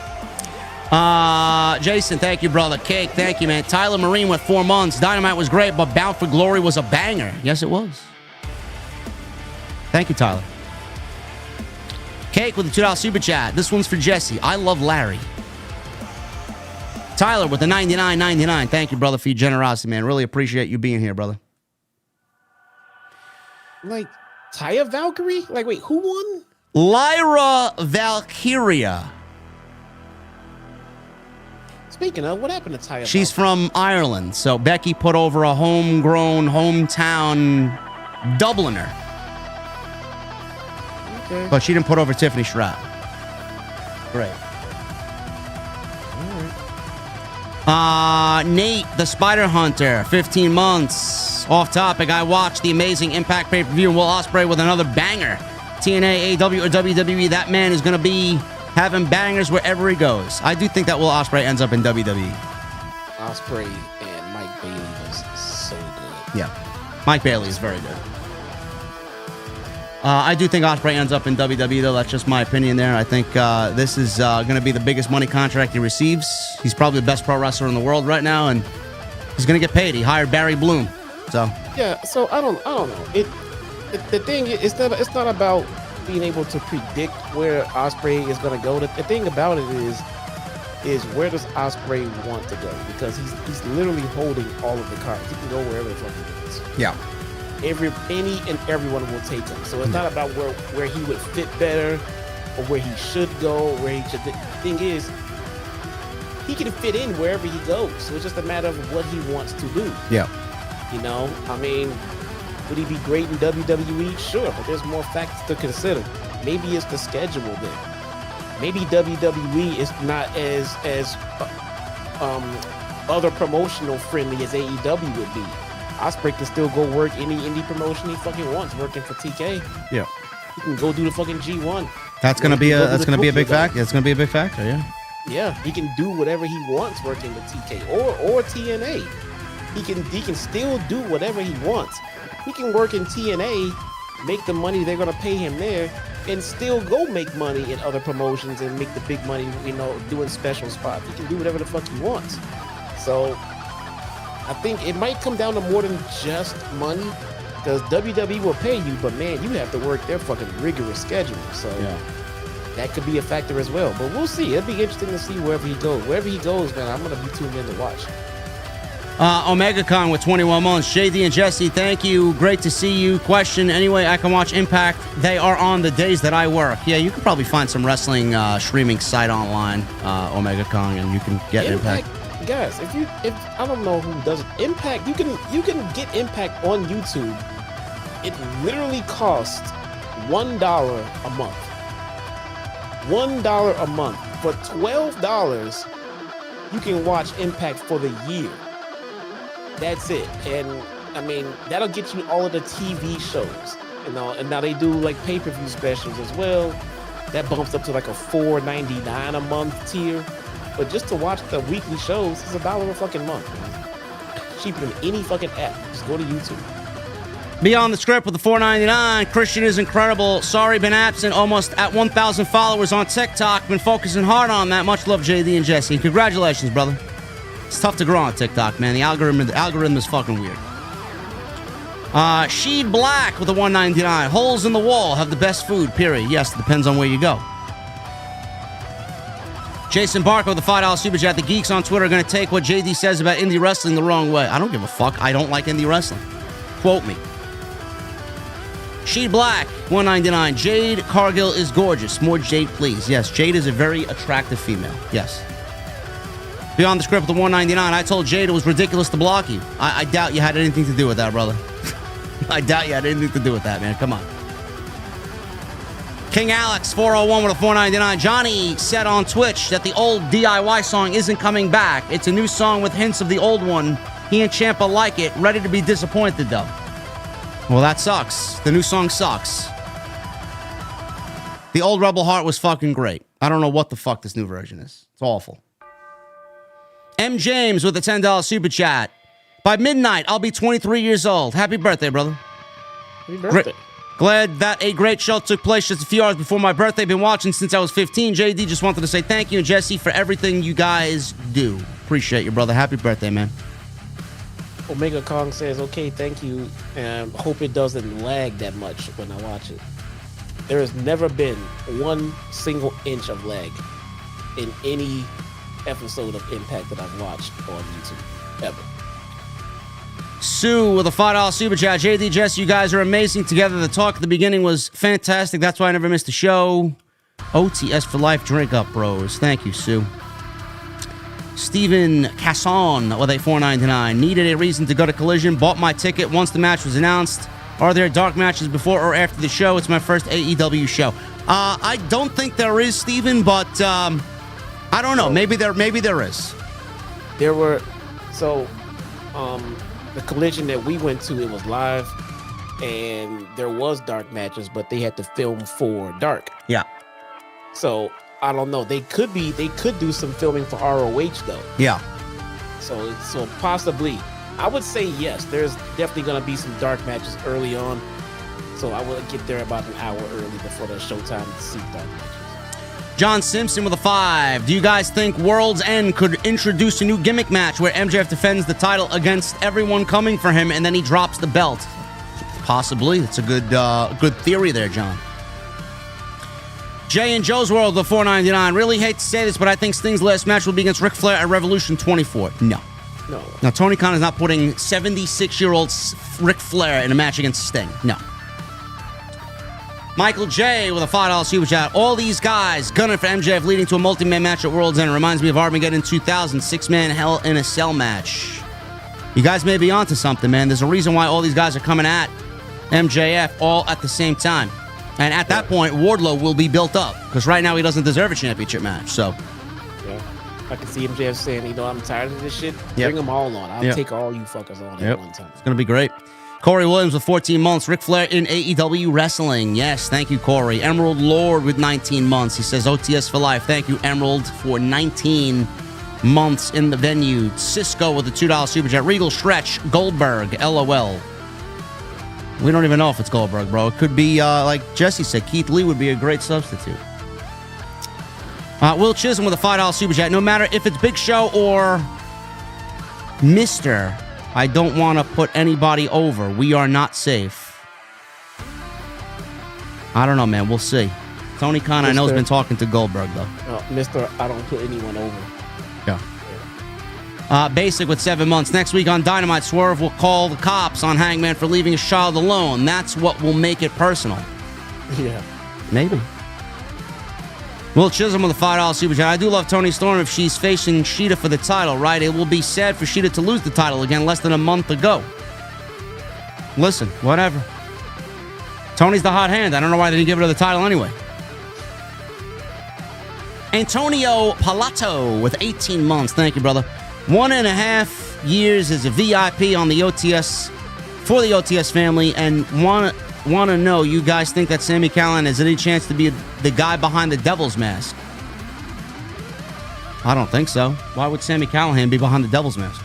Jason, thank you, brother. Cake, thank you, man. Tyler Marine with 4 months. Dynamite was great, but Bound for Glory was a banger. Yes, it was. Thank you, Tyler. Cake with a $2 super chat. This one's for Jesse. I love Larry. Tyler with the $99.99. Thank you, brother, for your generosity, man. Really appreciate you being here, brother. Like, Taya Valkyrie? Like, wait, who won? Lyra Valkyria. Speaking of, what happened to Taya She's from Ireland, so Becky put over a homegrown, hometown Dubliner. Okay. But she didn't put over Tiffany Stratton. Great. Nate, the Spider Hunter, 15 months. Off topic, I watched the amazing Impact pay-per-view and Will Ospreay with another banger. TNA, AEW, or WWE, that man is going to be having bangers wherever he goes. I do think that Will Ospreay ends up in WWE. Ospreay and Mike Bailey was so good. Yeah. Mike Bailey is very good. I do think Ospreay ends up in WWE, though. That's just my opinion there. I think this is going to be the biggest money contract he receives. He's probably the best pro wrestler in the world right now, and he's going to get paid. He hired Barry Bloom, so. Yeah, so I don't know. The thing is, it's not about being able to predict where Ospreay is going to go. The thing about it is where does Ospreay want to go? Because he's literally holding all of the cards. He can go wherever the fuck he wants. Yeah. Any and everyone will take him. So it's not about where he would fit better or where he should go, where he should. The thing is, he can fit in wherever he goes. So it's just a matter of what he wants to do. Yeah. You know, I mean, would he be great in WWE? Sure, but there's more factors to consider. Maybe it's the schedule then. Maybe WWE is not as other promotional friendly as AEW would be. Ospreay can still go work any indie promotion he fucking wants, working for TK. Yeah. He can go do the fucking G1. That's gonna be a big factor. That's gonna be a big factor. Yeah. Yeah, he can do whatever he wants working with TK or TNA. He can still do whatever he wants. He can work in TNA, make the money they're gonna pay him there, and still go make money in other promotions and make the big money, you know, doing special spots. He can do whatever the fuck he wants. So I think it might come down to more than just money, because WWE will pay you, but man, you have to work their fucking rigorous schedule. So that could be a factor as well. But we'll see. It'll be interesting to see wherever he goes. Wherever he goes, man, I'm gonna be tuned in to watch. OmegaCon with 21 months. JD and Jesse, thank you. Great to see you. Question, anyway, I can watch Impact. They are on the days that I work. Yeah, you can probably find some wrestling streaming site online, OmegaCon, and you can get Impact. Guys, if I don't know who does it, Impact, you can get Impact on YouTube. It literally costs $1 a month. $1 a month. For $12, you can watch Impact for the year. That's it. And I mean, that'll get you all of the TV shows, you know. And now they do like pay-per-view specials as well. That bumps up to like a $4.99 a month tier. But just to watch the weekly shows is $1 a fucking month, man. Cheaper than any fucking app. Just go to YouTube. Beyond the Script with the $4.99. Christian is incredible. Sorry, been absent. Almost at 1,000 followers on TikTok. Been focusing hard on that. Much love, JD and Jesse. Congratulations, brother. It's tough to grow on TikTok, man. The algorithm is fucking weird. She Black with the $1.99. Holes in the wall have the best food, period. Yes, it depends on where you go. Jason Barker with the $5 super chat. The geeks on Twitter are going to take what JD says about indie wrestling the wrong way. I don't give a fuck. I don't like indie wrestling. Quote me. She Black, $1.99. Jade Cargill is gorgeous. More Jade, please. Yes, Jade is a very attractive female. Yes. Beyond the Script with the $1.99. I told Jade it was ridiculous to block you. I doubt you had anything to do with that, brother. I doubt you had anything to do with that, man. Come on. King Alex, 401 with a $4.99. Johnny said on Twitch that the old DIY song isn't coming back. It's a new song with hints of the old one. He and Ciampa like it. Ready to be disappointed, though. Well, that sucks. The new song sucks. The old Rebel Heart was fucking great. I don't know what the fuck this new version is. It's awful. M. James with a $10 super chat. By midnight, I'll be 23 years old. Happy birthday, brother. Happy birthday. Glad that a great show took place just a few hours before my birthday. Been watching since I was 15. JD just wanted to say thank you, and Jesse, for everything you guys do. Appreciate you, brother. Happy birthday, man. Omega Kong says, okay, thank you, and hope it doesn't lag that much when I watch it. There has never been 1 single inch of lag in any episode of Impact that I've watched on YouTube, ever. Sue with a $5 super chat. JD, Jess, you guys are amazing together. The talk at the beginning was fantastic. That's why I never missed a show. OTS for life. Drink up, bros. Thank you, Sue. Steven Casson with a $4.99. Needed a reason to go to Collision. Bought my ticket once the match was announced. Are there dark matches before or after the show? It's my first AEW show. I don't think there is, Steven, but I don't know. Maybe there is. There were, the Collision that we went to, it was live, and there was dark matches, but they had to film for dark. Yeah. So I don't know. They could do some filming for ROH though. Yeah. So possibly, I would say yes. There's definitely gonna be some dark matches early on. So I will get there about an hour early before the showtime to see dark matches. John Simpson with a 5. Do you guys think World's End could introduce a new gimmick match where MJF defends the title against everyone coming for him and then he drops the belt? Possibly. It's a good theory there, John. Jay and Joe's World with a $4.99. Really hate to say this, but I think Sting's last match will be against Ric Flair at Revolution 24. No. Now, Tony Khan is not putting 76-year-old Ric Flair in a match against Sting. No. Michael J with a $5 super chat. All these guys gunning for MJF leading to a multi-man match at World's End. Reminds me of Armageddon 2000, 6-man Hell in a Cell match. You guys may be onto something, man. There's a reason why all these guys are coming at MJF all at the same time. And at that point, Wardlow will be built up. Because right now he doesn't deserve a championship match. So, yeah. I can see MJF saying, I'm tired of this shit. Bring them all on. I'll take all you fuckers on at one time. It's going to be great. Corey Williams with 14 months. Ric Flair in AEW Wrestling. Yes, thank you, Corey. Emerald Lord with 19 months. He says OTS for life. Thank you, Emerald, for 19 months in the venue. Cisco with a $2 super chat. Regal Stretch. Goldberg. LOL. We don't even know if it's Goldberg, bro. It could be, like Jesse said, Keith Lee would be a great substitute. Will Chisholm with a $5 super chat. No matter if it's Big Show or Mr., I don't want to put anybody over. We are not safe. I don't know, man. We'll see. Tony Khan, I know, has been talking to Goldberg, though. Mr. I don't put anyone over. Yeah. Basic with 7 months. Next week on Dynamite, Swerve will call the cops on Hangman for leaving his child alone. That's what will make it personal. Yeah. Maybe. Will Chisholm with a $5 super chat. I do love Toni Storm if she's facing Sheeta for the title, right? It will be sad for Sheeta to lose the title again less than a month ago. Listen, whatever. Tony's the hot hand. I don't know why they didn't give her the title anyway. Antonio Palato with 18 months. Thank you, brother. 1.5 years as a VIP on the OTS, for the OTS family, and want to know, you guys think that Sami Callihan has any chance to be the guy behind the Devil's Mask? I don't think so. Why would Sami Callihan be behind the Devil's Mask?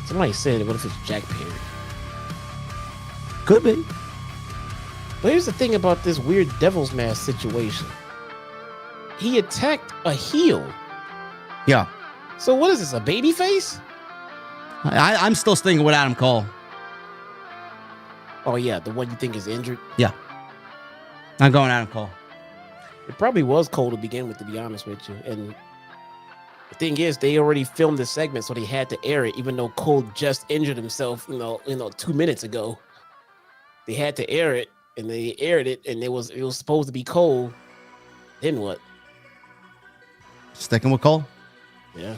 Somebody said, what if it's Jack Perry? Could be. But here's the thing about this weird Devil's Mask situation. He attacked a heel. Yeah. So what is this, a babyface? I'm still sticking with Adam Cole. Oh, yeah, the one you think is injured? Yeah. I'm going Adam Cole. It probably was Cole to begin with, to be honest with you. And the thing is, they already filmed the segment, so they had to air it, even though Cole just injured himself, 2 minutes ago. They had to air it, and they aired it, and it was supposed to be Cole. Then what? Sticking with Cole? Yeah.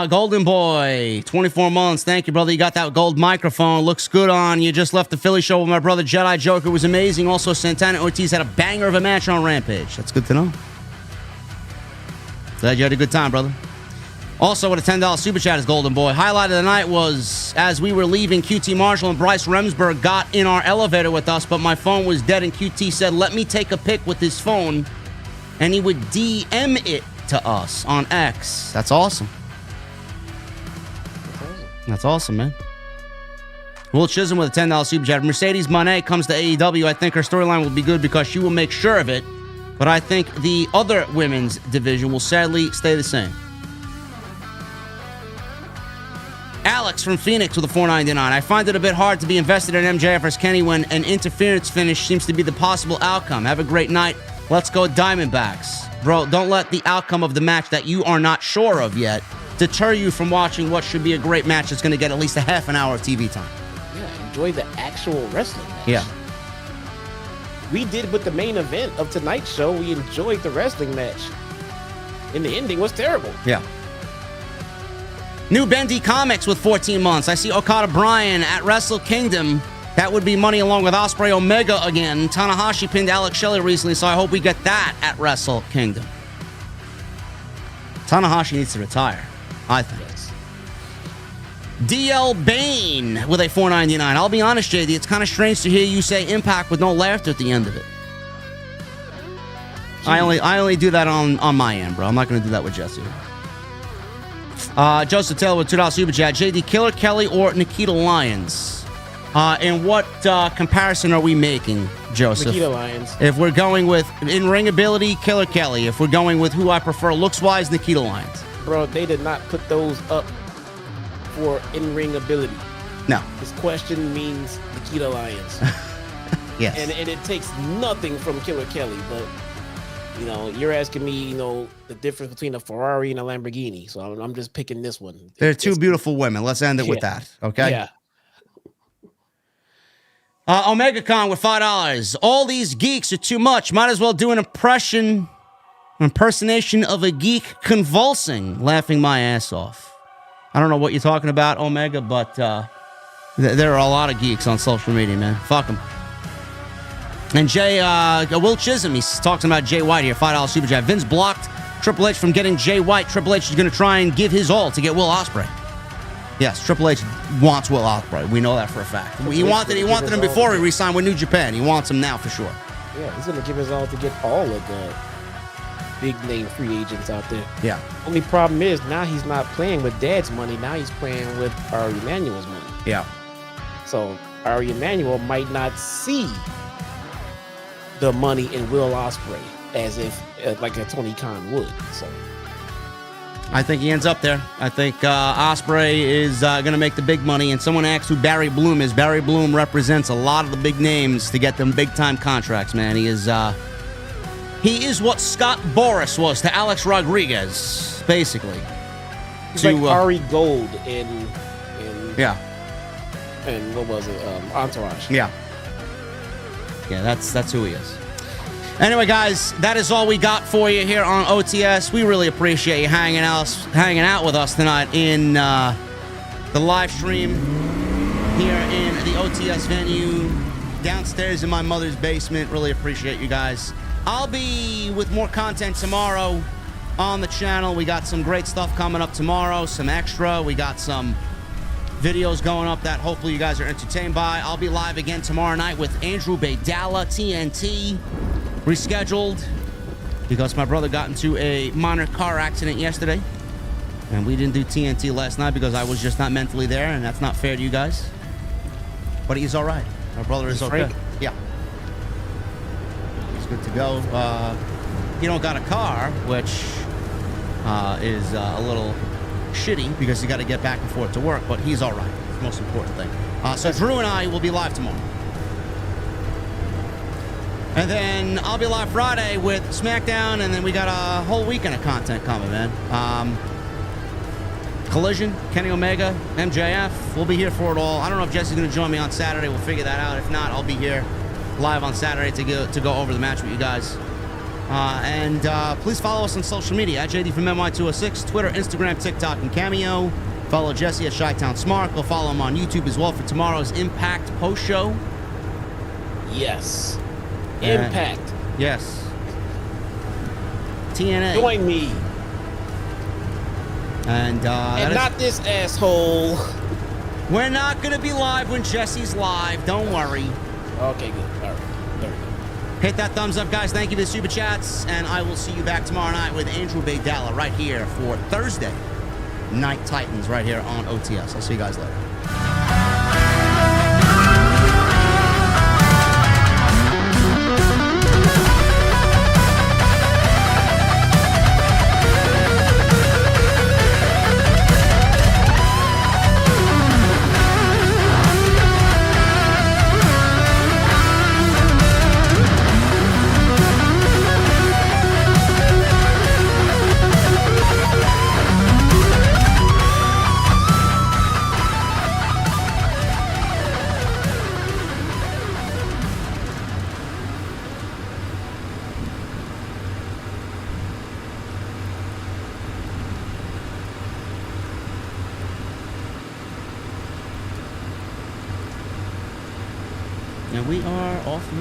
Golden Boy, 24 months. Thank you, brother. You got that gold microphone. Looks good on. You just left the Philly show with my brother Jedi Joker. It was amazing. Also, Santana Ortiz had a banger of a match on Rampage. That's good to know. Glad you had a good time, brother. Also, with a $10 super chat is Golden Boy. Highlight of the night was as we were leaving, QT Marshall and Bryce Remsburg got in our elevator with us, but my phone was dead, and QT said, let me take a pic with his phone, and he would DM it to us on X. That's awesome. That's awesome, man. Will Chisholm with a $10 super chat. Mercedes Moné comes to AEW. I think her storyline will be good because she will make sure of it. But I think the other women's division will sadly stay the same. Alex from Phoenix with a $4.99. I find it a bit hard to be invested in MJF vs. Kenny when an interference finish seems to be the possible outcome. Have a great night. Let's go Diamondbacks. Bro, don't let the outcome of the match that you are not sure of yet deter you from watching what should be a great match that's going to get at least a half an hour of TV time. Yeah, enjoy the actual wrestling match. Yeah. We did with the main event of tonight's show. We enjoyed the wrestling match. And the ending was terrible. Yeah. New Bendy Comics with 14 months. I see Okada Bryan at Wrestle Kingdom. That would be money along with Ospreay Omega again. Tanahashi pinned Alex Shelley recently, so I hope we get that at Wrestle Kingdom. Tanahashi needs to retire, I think. Yes. DL Bain with a $4.99. I'll be honest, JD, it's kind of strange to hear you say Impact with no laughter at the end of it. I only do that on my end, bro. I'm not going to do that with Jesse. Joseph Taylor with $2 super chat. JD, Killer Kelly or Nikita Lyons? And what comparison are we making, Joseph? Nikita Lyons. If we're going with in-ring ability, Killer Kelly. If we're going with who I prefer looks-wise, Nikita Lyons. Bro, they did not put those up for in-ring ability. No. This question means Nikita Lyons. Yes. And it takes nothing from Killer Kelly, but you know, you're asking me, you know, the difference between a Ferrari and a Lamborghini. So I'm just picking this one. They're two beautiful women. Let's end it with that. Okay? Yeah. Omega Con with $5. All these geeks are too much. Might as well do an impersonation of a geek convulsing, laughing my ass off. I don't know what you're talking about, Omega, but there are a lot of geeks on social media, man. Fuck them. And Will Chisholm, he's talking about Jay White here, $5 super chat. Vince blocked Triple H from getting Jay White. Triple H is going to try and give his all to get Will Ospreay. Yes, Triple H wants Will Ospreay. We know that for a fact. He wanted him before he re-signed with New Japan. He wants him now for sure. Yeah, he's going to give his all to get all of the big name free agents out there. Yeah. Only problem is now he's not playing with Dad's money. Now he's playing with Ari Emanuel's money. Yeah. So Ari Emanuel might not see the money in Will Ospreay as if like a Tony Khan would. So I think he ends up there. I think Ospreay is going to make the big money. And someone asked who Barry Bloom is. Barry Bloom represents a lot of the big names to get them big time contracts, man. He is what Scott Boras was to Alex Rodriguez, basically. He's like Ari Gold in yeah. And what was it? Entourage. Yeah. Yeah, that's who he is. Anyway, guys, that is all we got for you here on OTS. We really appreciate you hanging out with us tonight in the live stream here in the OTS venue downstairs in my mother's basement. Really appreciate you guys. I'll be with more content tomorrow on the channel. We got some great stuff coming up tomorrow, some extra. We got some videos going up that hopefully you guys are entertained by. I'll be live again tomorrow night with Andrew Baydala, TNT, rescheduled because my brother got into a minor car accident yesterday, and we didn't do TNT last night because I was just not mentally there, and that's not fair to you guys. But he's all right. My brother is okay. Frank? Yeah. He's good to go. He don't got a car, which is a little shitty because you got to get back and forth to work, but he's all right. It's the most important thing. So Drew and I will be live tomorrow. And then I'll be live Friday with SmackDown, and then we got a whole weekend of content coming, man. Collision, Kenny Omega, MJF. We'll be here for it all. I don't know if Jesse's going to join me on Saturday. We'll figure that out. If not, I'll be here live on Saturday to go over the match with you guys. And please follow us on social media at JDfromNY206, Twitter, Instagram, TikTok, and Cameo. Follow Jesse at Chi-Town Smart. Go follow him on YouTube as well for tomorrow's Impact post show. Yes. Impact. Yes. TNA. Join me. And not this asshole. We're not going to be live when Jesse's live. Don't worry. Okay, good. All right. There we go. Hit that thumbs up, guys. Thank you for the super chats. And I will see you back tomorrow night with Andrew Baydala right here for Thursday Night Titans right here on OTS. I'll see you guys later. Now we are off.